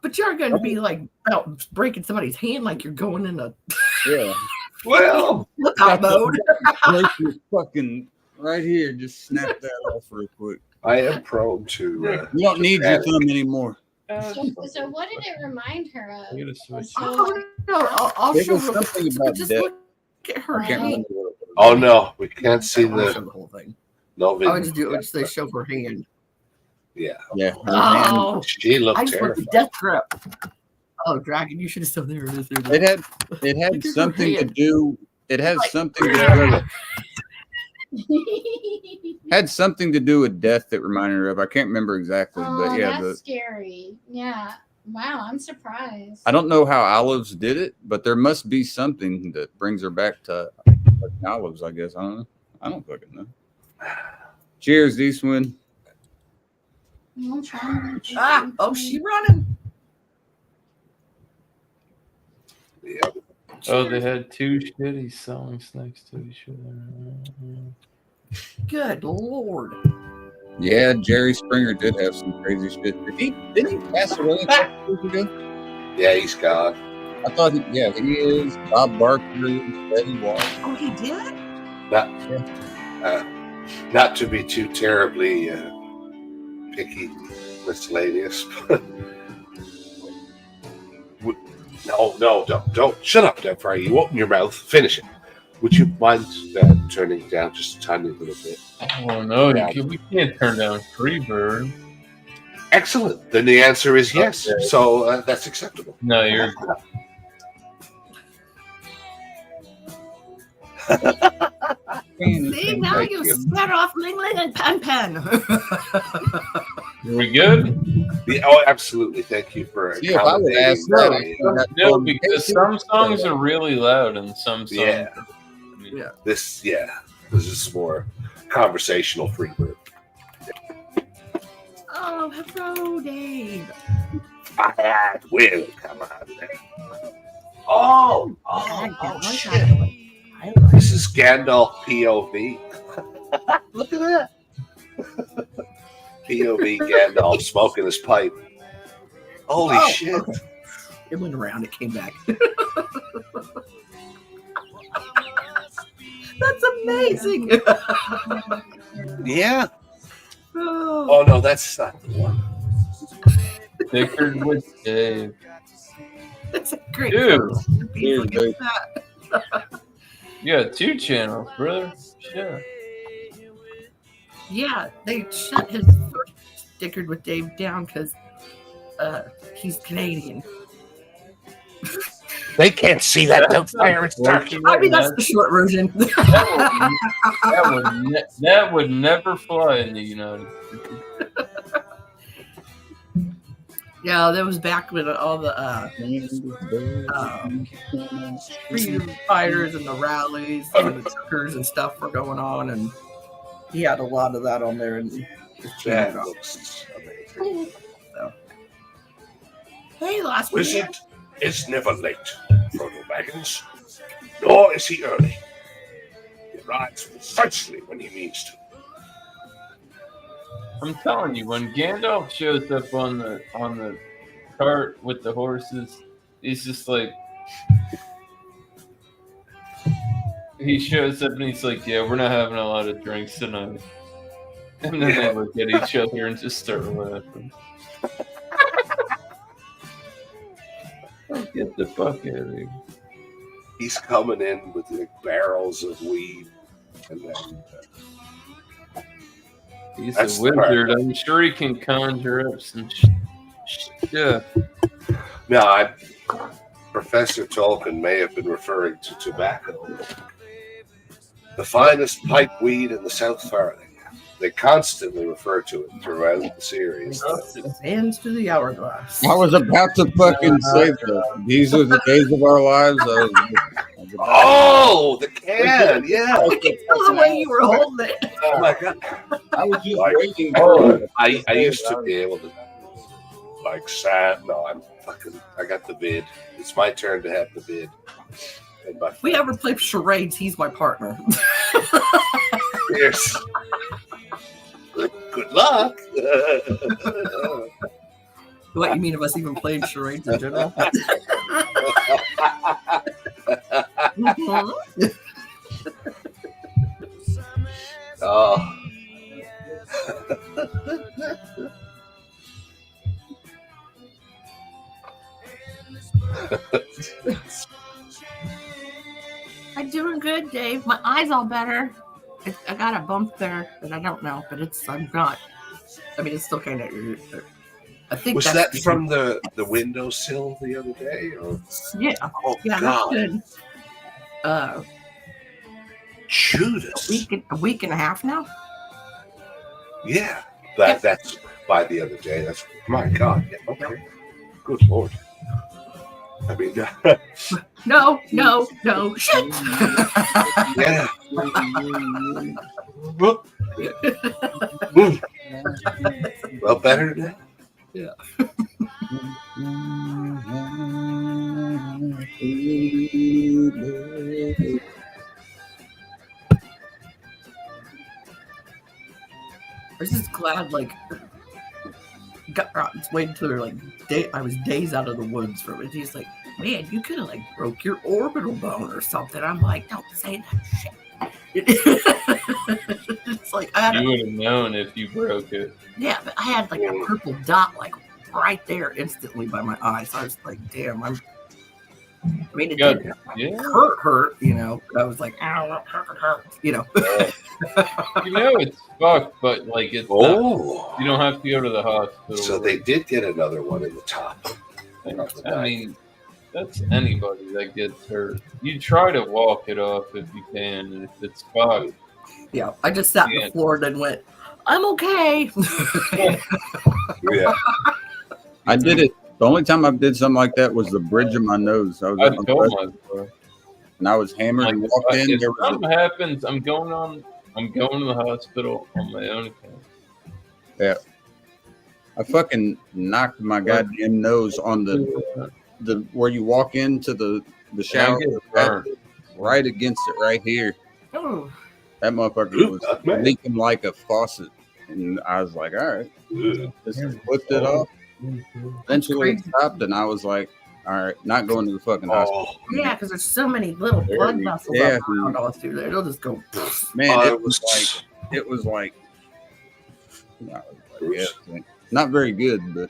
But you're going to be like about breaking somebody's hand like you're going in a Yeah. Well, lookout mode. Break your fucking right here. Just snap that off real quick. I am prone to. You don't need your thumb anymore. So what did it remind her of? I gotta switch. Oh, no, I'll It show was her. something about Just death. look at her I can't hand. remember what it was. Oh no, we can't see I'll show the the whole thing. no I would video. just do it. Just say show her hand. Yeah, Yeah. Oh, she I looked just went to terrified. death trap. Oh, Dragon, you should have still there. It is. It had Look at her something to hand. do. It has Like- something to had something to do with death that reminded her of. I can't remember exactly, Oh, but yeah, that's scary. Yeah. Wow, I'm surprised. I don't know how olives did it, but there must be something that brings her back to like olives. I guess I don't know. I don't fucking know. Cheers, Eastwind. I'm trying to- Ah, oh, she running. Yeah. Oh, they had two shitty songs next to each other. Good Lord. Yeah, Jerry Springer did have some crazy shit. Didn't he pass away a couple years ago? Yeah, he's gone. I thought he is. Bob Barker, Betty Walsh. Oh, he did? Not to be too terribly picky, miscellaneous, but no, don't. Shut up, Doubtfire. You open your mouth. Finish it. Would you mind turning it down just a tiny little bit? Oh no, Yeah. we can't turn down Freebird. Excellent. Then the answer is yes. Okay. So that's acceptable. No, you're. See, now Thank you you. spat off Ling Ling and Pan Pan. Are we good? Oh, absolutely. Thank you for See, if I would ask accommodating that, my- No, because some songs are really loud and some songs. Yeah. I mean, Yeah. This is more conversational Freebird. Oh, hello, Dave. I will come on there. Oh, shit. This is Gandalf POV. Look at that. POV Gandalf smoking his pipe. Holy Oh. shit. It went around, it came back. That's amazing. Yeah. Oh, Oh, no, that's not the one. Dickered with Dave. that's a great Dude. first. Cheers, Look Dave. at that. You got two channels, brother. Sure. Yeah, they shut his first Stickered with Dave down because he's Canadian. They can't see that Doubtfire. It's dark. I mean, that's the short version. That would never fly in the United States. Yeah, that was back when all the freedom fighters and the rallies and the truckers and stuff were going on, and he had a lot of that on there. And That looks amazing. So. Hey, last week. Wizard is never late, Frodo Baggins, nor is he early. He arrives precisely when he means to. I'm telling you, when Gandalf shows up on the cart with the horses, he's just like, he shows up and he's like, yeah, we're not having a lot of drinks tonight. And then they look at each other and just start laughing. Get the fuck out of here. He's coming in with like barrels of weed, and then He's that's a the part. wizard. I'm sure he can conjure up some stuff. Now, Professor Tolkien may have been referring to tobacco, the finest pipe weed in the South Farthing. They constantly refer to it throughout the series. Hands to the hourglass. I was about to fucking say that. These are the days of our lives. Oh, the can, yeah. I can tell the way you were holding it. Oh my god. I was just Like, waiting I used to be able to like I got the bid. It's my turn to have the bid. And my If we ever play charades, he's my partner. Yes. Good luck. What you mean of us even playing charades in general? Oh. I'm doing good, Dave. My eye's all better. I got a bump there that I don't know, but I'm not. I mean, it's still kind of. I think Was that's that from the windowsill the other day? Or? Yeah. Oh, Yeah, God. that's good. Judas. A week and a half now. Yeah. That's by the other day. That's my God. Yeah, okay. Good Lord. I mean, No. Shit. yeah. Well, better than that. Yeah. I was just glad, like, waiting until I was days out of the woods from it. He's like, man, you could have like broke your orbital bone or something. I'm like, don't say that shit. It's like You would have known if you broke it. yeah, but I had like a purple dot like right there instantly by my eye. So I was like, damn, it didn't hurt, you know. I was like, ow, hurt, you know. You know it's fucked, but like it's not, you don't have to go to the hospital. So they did get another one in the top. I mean, that's anybody that gets hurt. You try to walk it off if you can, and if it's fucked. Yeah, I just sat on the floor and went, I'm okay. Yeah. I did it. The only time I did something like that was the bridge of my nose. I was and I was hammered and walked in. If There was something happens, I'm going to the hospital on my own account. Yeah. I fucking knocked my goddamn nose on the where you walk into the shower, right against it right here. Oh. That motherfucker was leaking like a faucet. And I was like, all right. Just flipped it off. Eventually it stopped, and I was like, all right, not going to the fucking hospital. Yeah, because there's so many little blood vessels around all through there. They'll just go. Man, it was like, not very good, but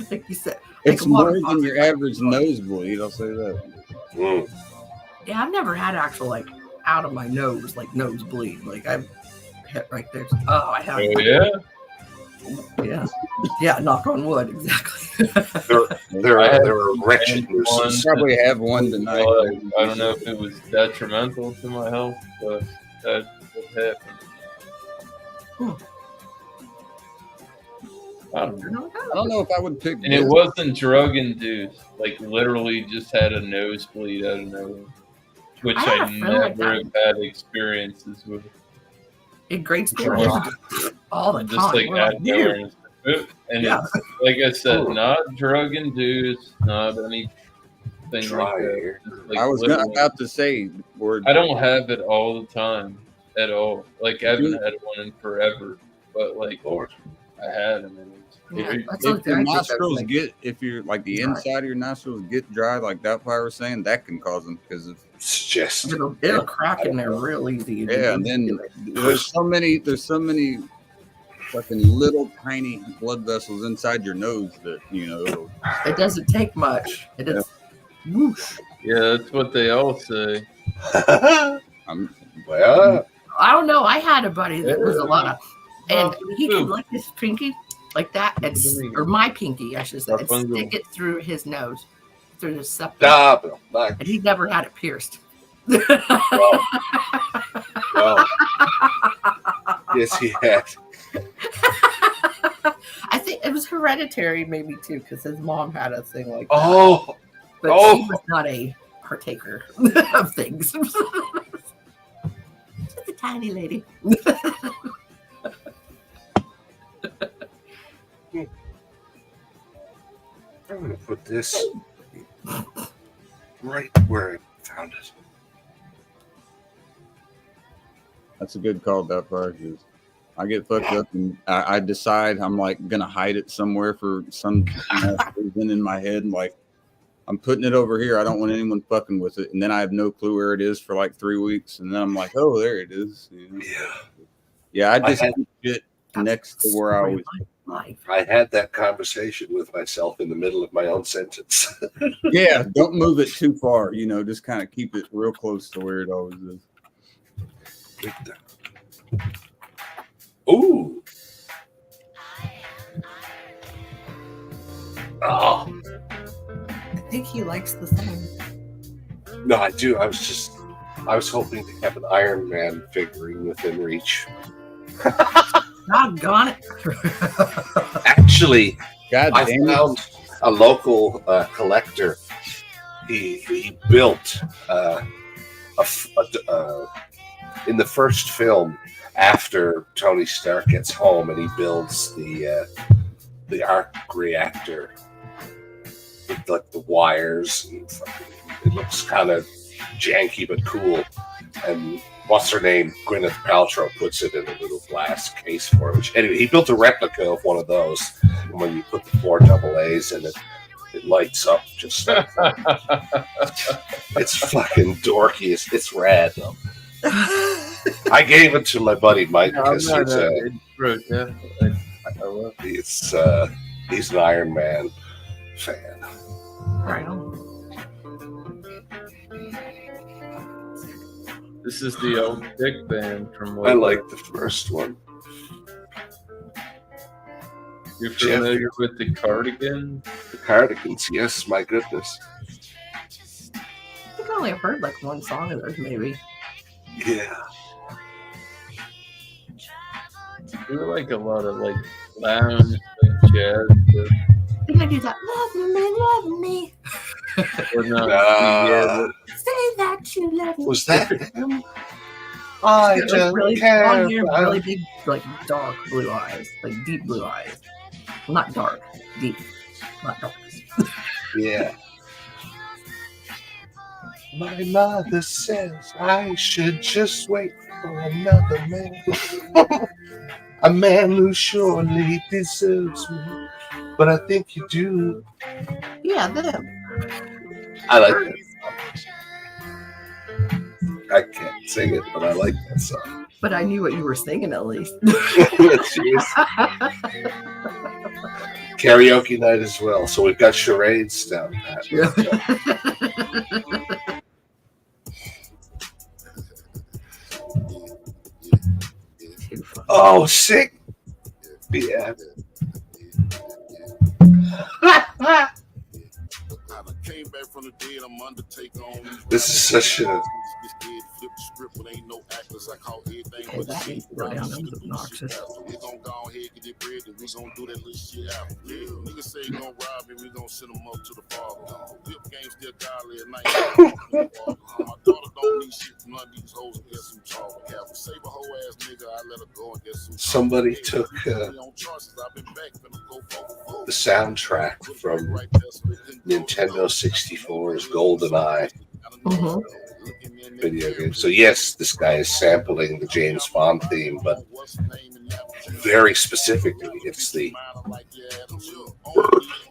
like you said, it's more than your average nosebleed. I'll say that. Yeah, I've never had actual like out of my nose like nosebleed. Like I've hit right there. Oh, I have. Oh yeah. Yeah. Knock on wood. Exactly. There are wretched nuisances. Probably have one tonight. I don't know if it was detrimental to my health, but that's what happened. I don't know. I don't know if I would pick. And it wasn't drug induced. Like literally, just had a nosebleed out of nowhere, which I had I a friend like never that. have had experiences with. In grade school, it was all the Just time. like We're out like, of nowhere. And Yeah. it's, like I said, not drug induced, not anything like Try that. here. Just, like, I was literally. about to say, word. I don't have it all the time at all. Like I haven't had one in forever, but like Lord. I had them. And Yeah, it's that's If something your I think that's nostrils like- get, if you're like the Dry. inside of your nostrils get dry, like that fire was saying, that can cause them because of It's just It'll crack in there real easy. yeah. And then there's so many fucking little tiny blood vessels inside your nose that it'll, It doesn't take much. It is whoosh. yeah, that's what they all say. well, I don't know. I had a buddy that was a lot of, and he could lick his pinky like that, and or my pinky, I should say, and stick it through his nose, through his septum, and he never had it pierced. well, yes, he had. I think it was hereditary, maybe too, because his mom had a thing like that. Oh, but oh. she was not a partaker of things. Just a tiny lady. I'm gonna put this right where I found it. That's a good call, that fire, because I get fucked up and I decide I'm like gonna hide it somewhere for some reason in my head, and like I'm putting it over here. I don't want anyone fucking with it, and then I have no clue where it is for like 3 weeks, and then I'm like, oh, there it is. Yeah. I just keep it next to where I always. I had that conversation with myself in the middle of my own sentence. Yeah, don't move it too far. Just kind of keep it real close to where it always is. Ooh. Oh. I think he likes the song. No, I do. I was hoping to have an Iron Man figurine within reach. Doggone it. Actually, God I damn it. found a local collector. He built in the first film after Tony Stark gets home, and he builds the arc reactor with like the wires. And it looks kind of janky but cool. And what's her name? Gwyneth Paltrow puts it in a little glass case for him. Anyway, he built a replica of one of those. And when you put the 4 AA's in it, it lights up just like it's fucking dorky. It's rad though. I gave it to my buddy Mike because he's an Iron Man fan. Right on. This is the old Dick band from. I like the first one. You're familiar with the Cardigans? The Cardigans, yes, my goodness. I think I only heard like one song of theirs, maybe. Yeah. They were like a lot of like lounge like jazz. I think I do that. Love me. But not, Say that you love me. Was that? I just just really care long hair, about- really big, like dark blue eyes, like deep blue eyes. Well, not dark, deep, not dark. Yeah. My mother says I should just wait for another man. A man who surely deserves me. But I think you do. Yeah, them. I like that song. I can't sing it, but I like that song. But I knew what you were singing at least. Jeez. Karaoke night as well. So we've got charades down pat. Oh, sick. Yeah. Came back from the dead, I'm Undertaker on these. This is such a Flip the script, but ain't no actors. I call everything Okay, but that shit. needs to go down. That was obnoxious. We gon' go ahead, get it bread, and we gon' do that little shit out. Yeah. Niggas say you gon' rob him, we gon' send him up to the father. Whip game still godly at night. My daughter don't need shit from none of these hoes and get some trouble. Careful, save a hoe ass nigga, I let her go and get some. somebody took the soundtrack from Nintendo 64's GoldenEye video game. So yes, this guy is sampling the James Bond theme, but very specifically, it's the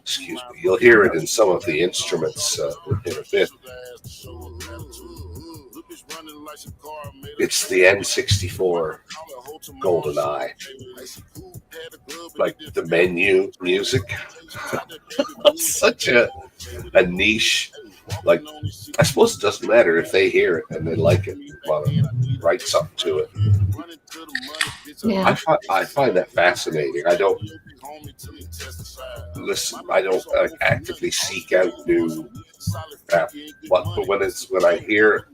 excuse me. You'll hear it in some of the instruments in a bit. It's the N64 GoldenEye, like the menu music. Such a niche. Like, I suppose it doesn't matter if they hear it and they like it, want to write something to it. Yeah. I find that fascinating. I don't listen. I don't actively seek out new. But when I hear it,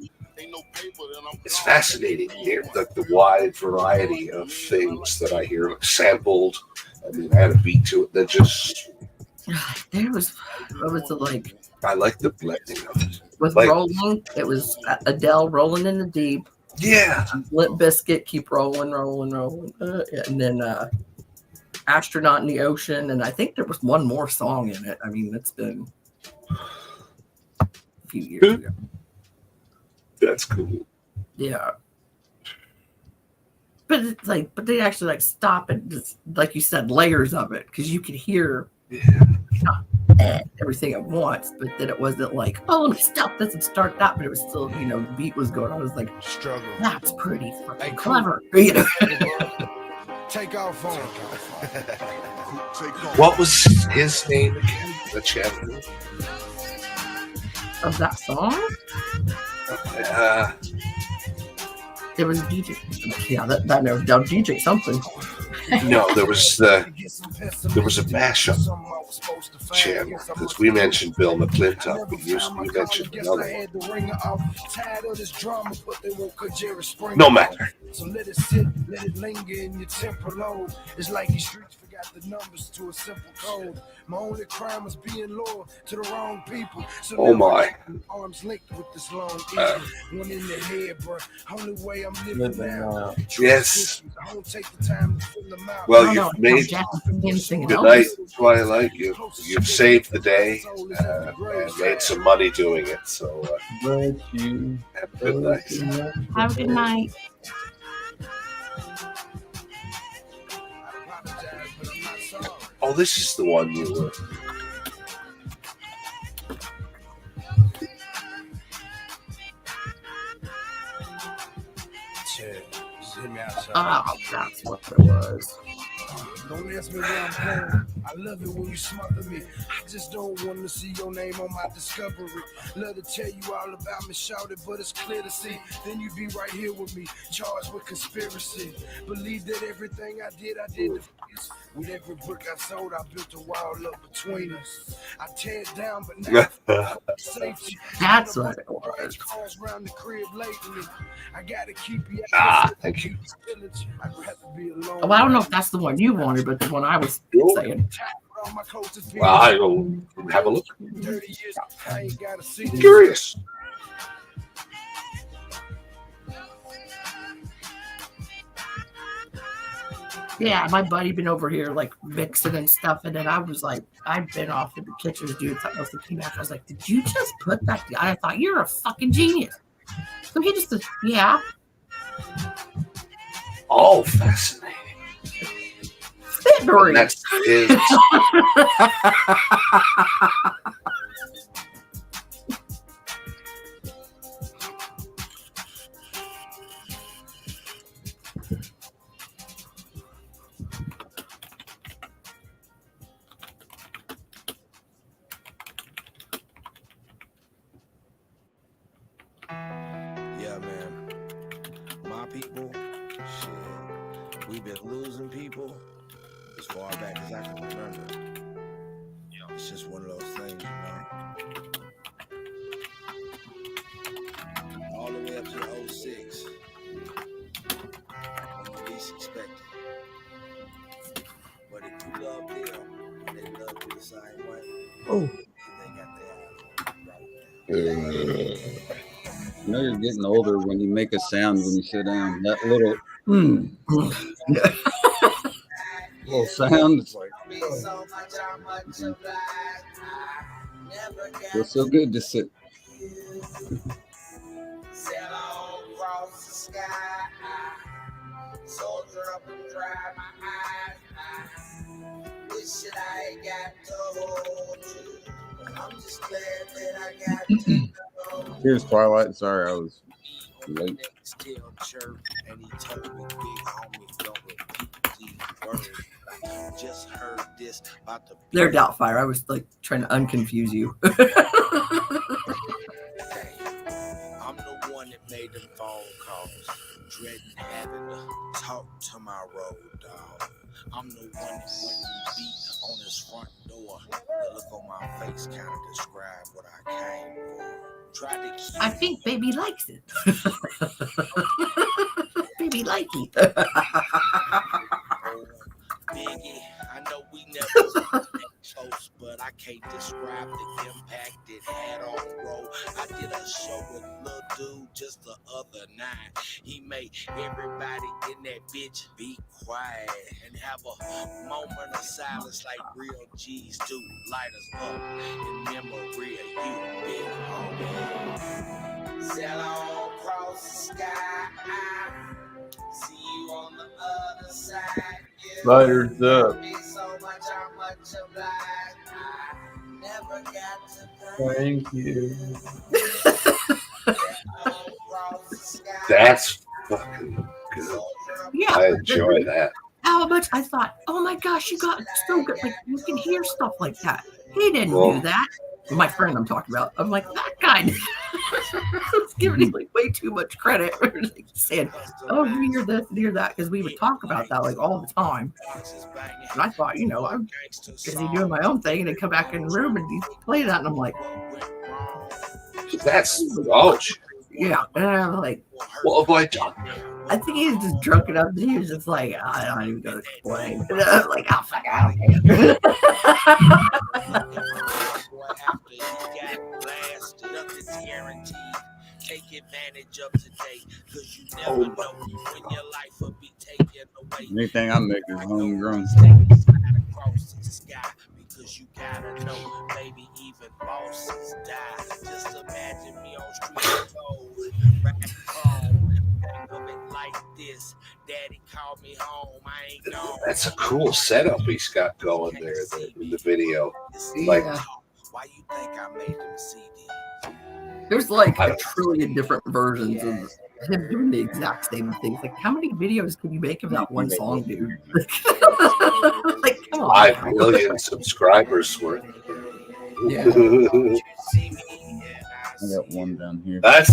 it's fascinating. Here, the wide variety of things that I hear sampled. I mean, I had a beat to it that just. There was, what was it like? I like the blending of it. With like, Rolling, it was Adele, Rolling in the Deep. Yeah. Limp Bizkit, Keep Rolling. And then Astronaut in the Ocean. And I think there was one more song in it. I mean, it's been a few years ago. That's cool. Yeah. But it's like, but they actually like stop and just, like you said, layers of it, because you could hear everything at once, but then it wasn't like, oh, let me stop this and start that, but it was still, you know, the beat was going on. I was like, struggle. That's pretty fucking clever. You know? Take off on. What was his name again? The champion of that song? It was DJ. Yeah, that never done DJ something. No, there was a mashup channel because we mentioned Bill McClintock, but you mentioned another one. No matter. So let it sit, let it linger in your temper low. It's like your streets forgot the numbers to a simple code. My only crime was being loyal to the wrong people. So oh my. Arms linked with this long eagle. One in the head, bro. Only way I'm living now. Yes. I don't take the time to fill them out. Well, you've made good night, Twilight. You've saved the day and made some money doing it. So have a good night. Have a good night. Oh, this is the one you were. Oh, that's what it was. Don't ask me where I'm going. I love it when you smother me. I just don't want to see your name on my discovery. Love to tell you all about me, shout it, but it's clear to see. Then you be right here with me, charged with conspiracy. Believe that everything I did to focus. With every brick I sold, I built a wall up between us. I tear it down, but now safety. That's what it was. Calls around the crib lately. I gotta keep you. Thank you. Well, I don't know if that's the one you wanted, but the one I was saying. Well, I will have a look. Curious. Yeah, my buddy been over here like mixing and stuff, and then I was like, I've been off in the kitchen doing something else. And came back, I was like, did you just put that? I thought you're a fucking genius. So he just said, yeah. Oh, fascinating. That's his. Yeah, man. My people, shit. We've been losing people as far back as I can remember. It's just one of those things, you know. Oh. You know you're getting older when you make a sound when you sit down. That little little sound. It's like feels so good to sit. Soldier up and dry my eyes. This shit I ain't got to hold you. I'm just glad that I got to know. Here's Twilight. Sorry, I was late. Still chirp, and he told me, big homie, don't repeat these words. I just heard this about the. They're Doubtfire. I was like trying to unconfuse you. I'm the one that made them phone calls, dreading having to talk to my road dog. I'm the one that when you beat on his front door, the look on my face kind of describe what I came for. Tried to keep I think baby likes it. Baby like it. Biggie, I know we never that close, but I can't describe the impact it had on bro. I did a show with Lil Dude just the other night. He made everybody in that bitch be quiet and have a moment of silence like real G's do. Light us up in memory of you, big homie. Sail on across the sky. See you on the other side. Lighters up. Thank you. That's fucking good. Yeah. I enjoy that. How much I thought, oh my gosh, you got so good. Like, you can hear stuff like that. He didn't do that. My friend I'm talking about, I'm like, that guy. I was giving him like way too much credit. Like, saying, oh, you hear this and hear that, because we would talk about that like all the time. And I thought, you know, I'm busy doing my own thing, and then come back in the room and he play that, and I'm like, that's ouch. Yeah, and I'm like, what have I done? I think he was just drunk enough that he was just like, I don't even gonna explain. And I was like, oh fuck, I don't Take advantage of today, cause you never know when your life will be taken away. Anything I make is homegrown. Across the sky, because you gotta know, baby, even bosses die. Just imagine me on street gold, right home, think of it like this. Daddy called me home, I ain't gone. That's a cool setup he's got going there in the video. Like, why you think I made them CD? There's like a trillion different versions of him doing the exact same things. Like, how many videos can you make of that one song, dude? Like, come on. 5 million subscribers worth. Yeah. I got one down here. That's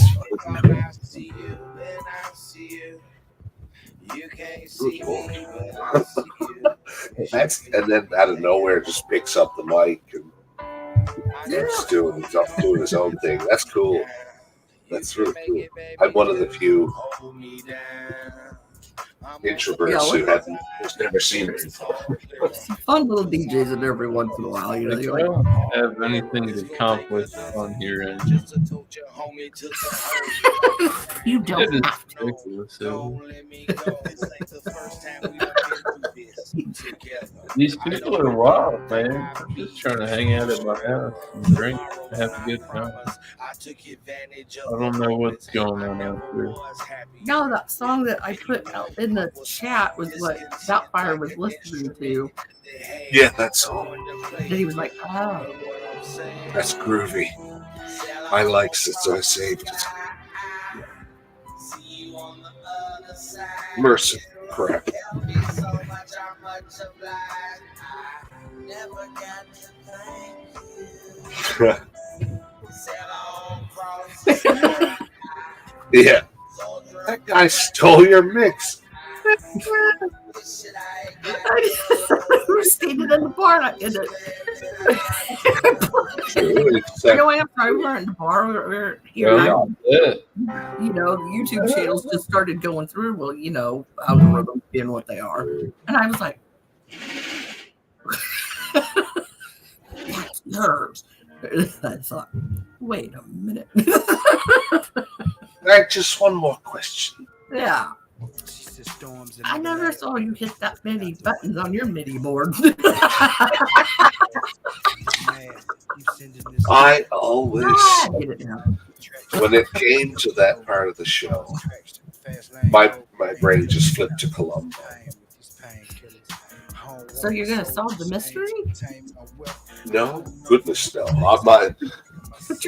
that's, and then out of nowhere just picks up the mic and starts doing his own thing. That's cool. That's really cool. I'm one of the few introverts who has never seen it before. Fun little DJs in every once in a while, you know. I You're like, don't have anything to accomplish on here, and you don't have to. ridiculous. These people are wild, man. I'm just trying to hang out at my house and drink and have a good time. I don't know what's going on out there. No, that song that I put out in the chat was what Doubtfire was listening to. Yeah, that's all. And he was like, oh. That's groovy. I like it, so I saved it. Mercy, crap. Yeah. That guy stole your mix. We were standing in the bar. You know, after we were in the bar, we were here. You know, the YouTube channels just started going through. Well, you know, algorithms being what they are. And I was like, that's nerves. I thought, wait a minute. Right, just one more question. Yeah. I never saw you hit that many buttons on your MIDI board. I always, Get it now. when it came to that part of the show, my brain just flipped to Columbo. So you're gonna solve the mystery? No, goodness no.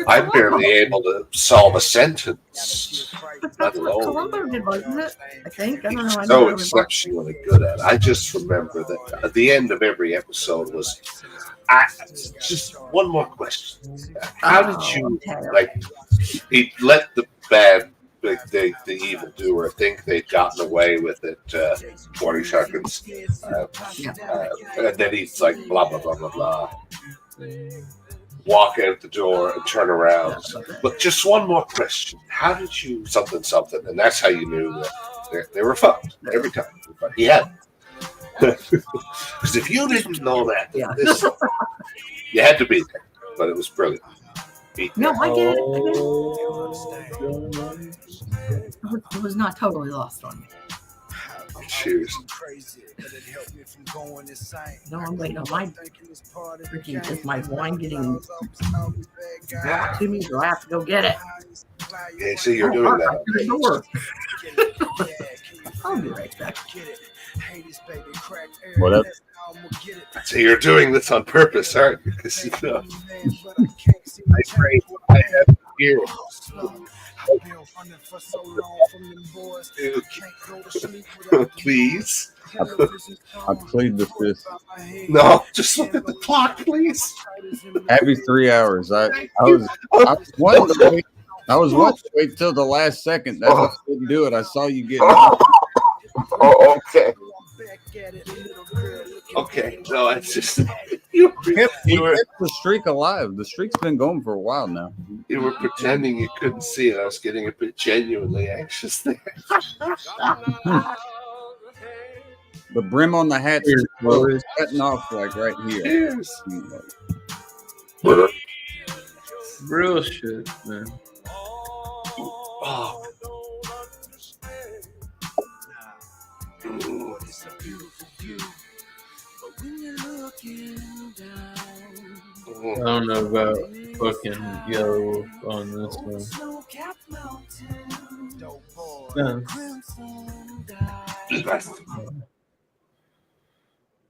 I'm barely able to solve a sentence, let That's what alone. Columbo did, wasn't it? I think. I don't know. I So never exceptionally good at it. I just remember that at the end of every episode was, just one more question. How did you, he let the the evildoer think they'd gotten away with it 40 seconds. And then he's like, blah, blah, blah, blah, blah. Walk out the door and turn around. But just one more question. How did you something? And that's how you knew that they were fucked every time. But he had. Because if you didn't know that, you had to be there. But it was brilliant. No, I get it. It was not totally lost on me. Cheers. No, I'm waiting on my freaking. Is my wine getting brought to me? Do I have to go get it? Yeah, so you're doing that. The door. I'll be right back. Whatever. So you're doing this on purpose, aren't you? Because you know, I pray I have here. Please. I plead the fifth. No, just look at the clock, please. Every 3 hours. I was wanting to wait. I was wanting to wait till the last second. That's why I didn't do it. I saw you get. Oh, okay. Okay, no, it's just you were kept the streak alive. The streak's been going for a while now. You were pretending you couldn't see it. I was getting a bit genuinely anxious there. The brim on the hat is cutting off like right here. Cheers. Real shit, man. Oh. I don't know about fucking yo on this one.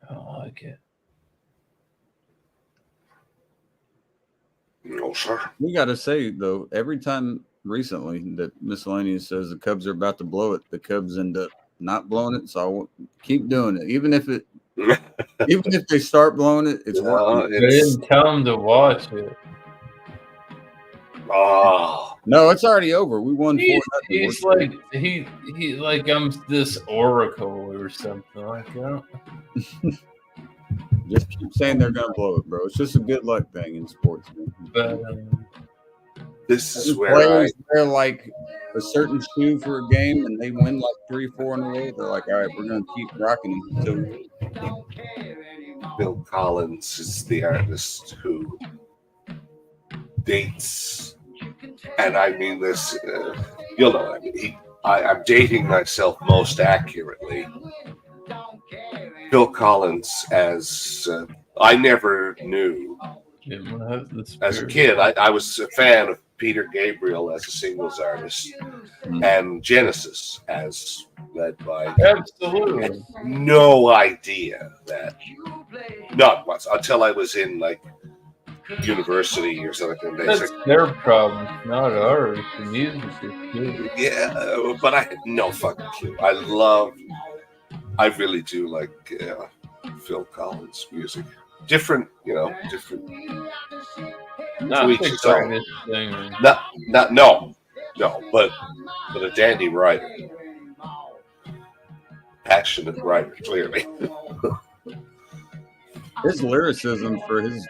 I like it. No, sir. We got to say, though, every time recently that Miscellaneous says the Cubs are about to blow it, the Cubs end up not blowing it. So I will keep doing it. Even if they start blowing it, it's working. They didn't tell them to watch it. Oh. No, it's already over. We won 4-0. He's like he like I'm this oracle or something like that. Just keep saying they're gonna blow it, bro. It's just a good luck thing in sports, man. But this is where players wear like a certain shoe for a game and they win like 3-4 in a row. They're like, all right, we're gonna keep rocking it until Bill Collins is the artist who dates, and I mean this, you'll know what I mean. I'm dating myself most accurately. Bill Collins, as I never knew as a kid, I was a fan of Peter Gabriel as a singles artist and Genesis as led by. Absolutely. No idea that, not once, until I was in like university or something. That's their problem, not ours. The music is good. Yeah, but I had no fucking clue. I really do like Phil Collins music. Different. Not to each the his own. greatest thing. No, but a dandy writer, passionate writer, clearly. his lyricism for his,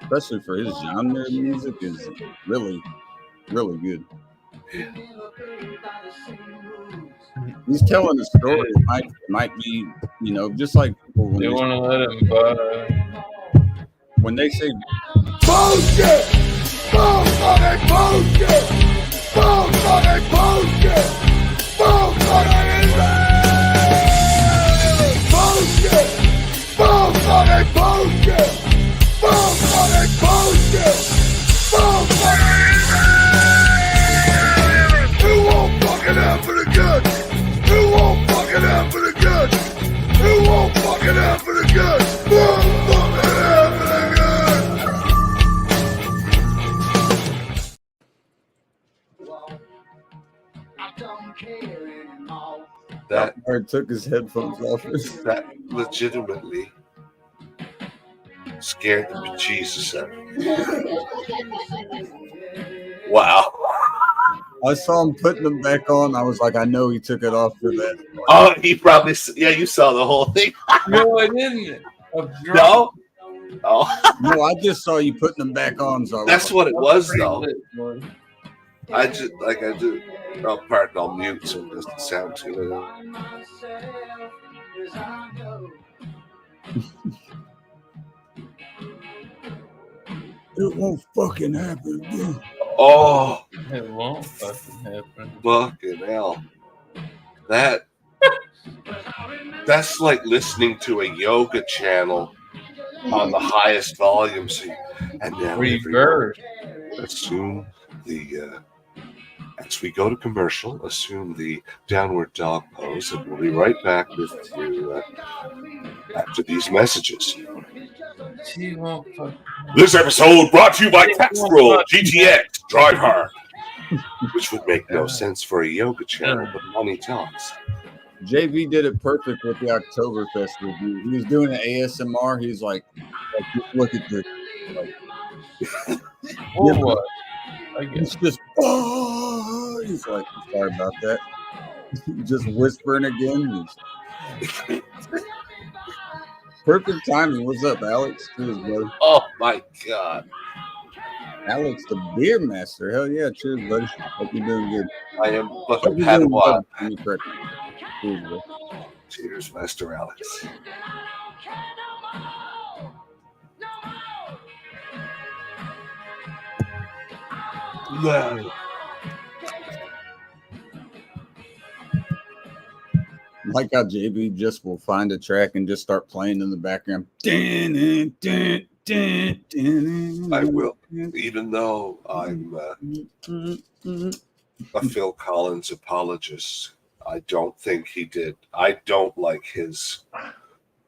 especially for his genre of music, is really, really good. He's telling a story. It might be, just like people when They want to let him buy. when they say bullshit! Bullfucking bullshit! Bullfucking bullshit! Bullfucking bullshit! Bullfucking bullshit! Bullfucking bullshit! Bullfucking who won't fucking have for the good? Who won't fucking have for the good? Who won't fucking have for the good? Who won't fucking have for the good? That Mark took his headphones off. that legitimately scared the bejesus out of me. Wow. I saw him putting them back on. I was like, I know he took it off for that. Oh, he probably, yeah, you saw the whole thing. No, I didn't. No? Oh, No, I just saw you putting them back on. So I was that's like, what it was, though. I just, oh, pardon, I'll mute so it doesn't sound too loud. it won't fucking happen again. Oh, It won't fucking happen. fucking hell. That's like listening to a yoga channel on the highest volume. So, and now Reverse. assume the as we go to commercial, assume the downward dog pose, and we'll be right back with you after these messages. She won't fucking. This episode brought to you by Castrol GTX Drive Hard, which would make no sense for a yoga channel, but money talks. JV did it perfect with the Oktoberfest review. He was doing an ASMR. He's like just look at this. Like, Or what? I it's guess. just, oh, he's like, sorry about that. Just whispering again. Perfect timing. What's up, Alex? Cheers, brother. Oh my God. Alex, the beer master. Hell yeah. Cheers, buddy. Hope you're doing good. I am Hope fucking you're doing Padawan. good. Let me correct you. Cheers, bro. Cheers, Master Alex. Like how JB just will find a track and just start playing in the background. I will, even though I'm a Phil Collins apologist. I don't think he did. I don't like his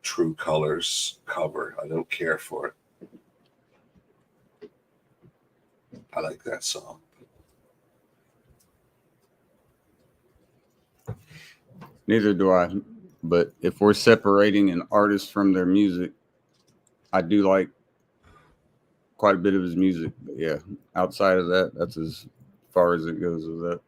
True Colors cover. I don't care for it. I like that song. Neither do I. But if we're separating an artist from their music, I do like quite a bit of his music. But yeah, outside of that, that's as far as it goes with that.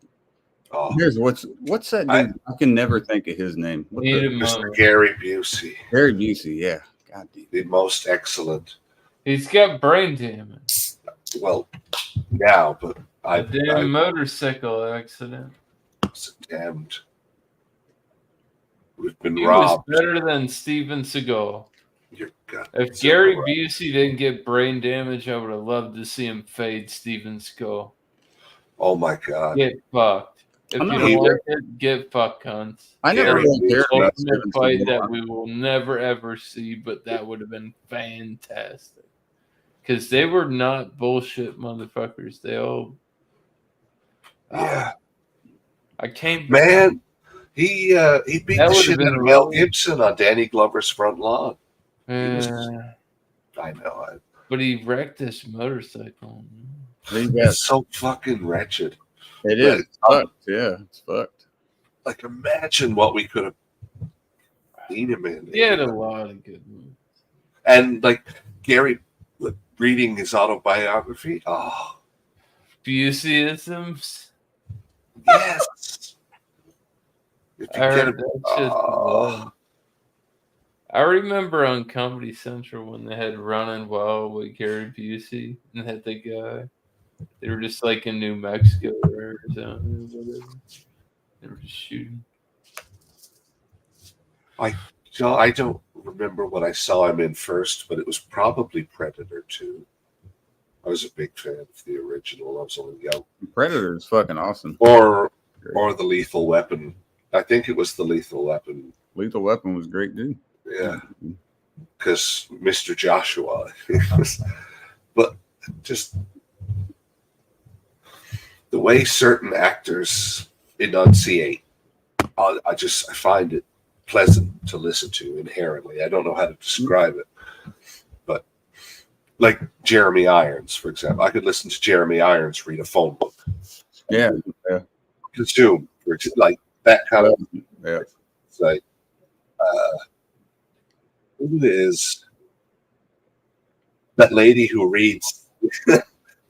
Oh, Here's what's that dude? I can never think of his name. What Need the, a Mr. moment. Gary Busey, Gary Busey, yeah. God damn. the most excellent. He's got brain damage. Well, now, but A I damn motorcycle accident. was damned. We've been He robbed. was better than Steven Seagal. You're God, If so Gary right. Busey didn't get brain damage, I would have loved to see him fade Steven Seagal. Oh my God. Get fucked. If I'm you not don't either. like it, get fucked, cunts. I never Gary really cared about Ultimate Steven fight Seagal. that we will never ever see, but that would have been fantastic. Because they were not bullshit motherfuckers. They all. Yeah, I can't. man. He beat That the would've shit been out of Mel really- Gibson on Danny Glover's front lawn. Uh, I know. but he wrecked this motorcycle. It's so fucking wretched. It is. It's fucked. Yeah, it's fucked. Like, imagine what we could have beat him in. He had a lot of good moves. And like Gary reading his autobiography. Oh, Buseyisms. yes. If you I get heard it, that shit. oh, I remember on Comedy Central when they had Running Wild with Gary Busey and had the guy. They were just like in New Mexico or something. Whatever. They were just shooting. so I don't remember what I saw him in first, but it was probably Predator 2. I was a big fan of the original. I was only young. Predator is fucking awesome. Or the Lethal Weapon. I think it was the Lethal Weapon. Lethal Weapon was great, dude. Yeah, because Mr. Joshua. But just the way certain actors enunciate, I find it pleasant to listen to inherently. I don't know how to describe it, but like Jeremy Irons, for example, I could listen to Jeremy Irons read a phone book. Yeah. Consume like that kind of. Yeah. It's like, who is that lady who reads the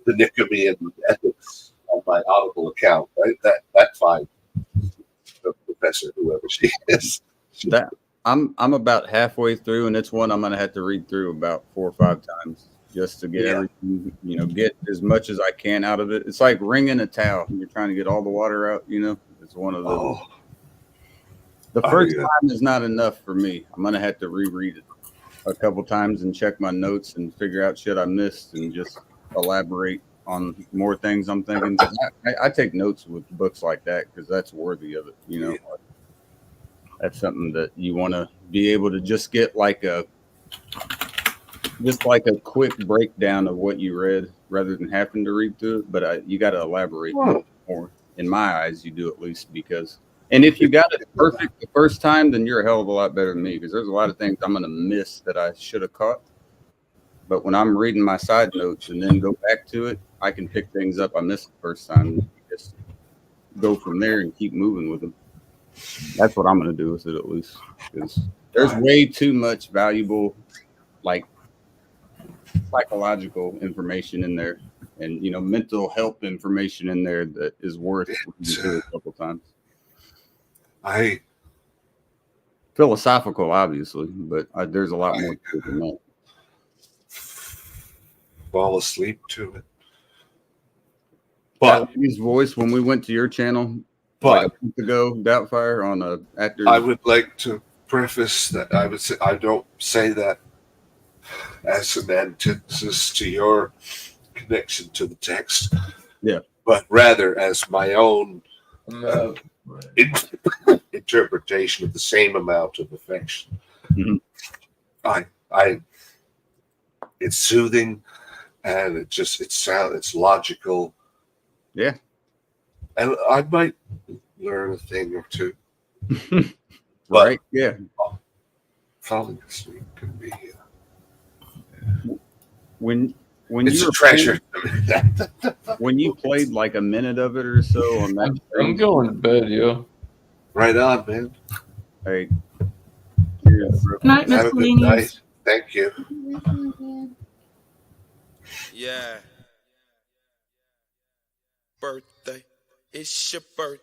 Nicomean Ethics on my Audible account? Right, that fine professor, whoever she is. That I'm about halfway through, and it's one I'm gonna have to read through about 4 or 5 times just to get everything, get as much as I can out of it. It's like wringing a towel. You're trying to get all the water out. It's one of those. The first time is not enough for me. I'm gonna have to reread it a couple times and check my notes and figure out shit I missed and just elaborate on more things I'm thinking. I take notes with books like that because that's worthy of it. That's something that you want to be able to just get like a quick breakdown of what you read rather than having to read through it. But you got to elaborate more. In my eyes, you do at least because. And if you got it perfect the first time, then you're a hell of a lot better than me because there's a lot of things I'm going to miss that I should have caught. But when I'm reading my side notes and then go back to it, I can pick things up I missed the first time. Just go from there and keep moving with them. That's what I'm going to do with it at least. Because there's way too much valuable, like psychological information in there, and mental health information in there that is worth reading a couple times. Philosophical, obviously, but there's a lot more to it than that. Fall asleep to it. But his voice when we went to your channel, like a month ago, Doubtfire on a actor. I would like to preface that I don't say that as an antithesis to your connection to the text. Yeah, but rather as my own interpretation of the same amount of affection. Mm-hmm. It's soothing, and it's logical. Yeah, and I might learn a thing or two. Right? Yeah. Falling asleep can be when it's a treasure. When you played like a minute of it or so on that, I'm going to bed, yo. Right on, man. Hey, good night, have a good night. Thank you. Yeah. Birthday. It's your birthday.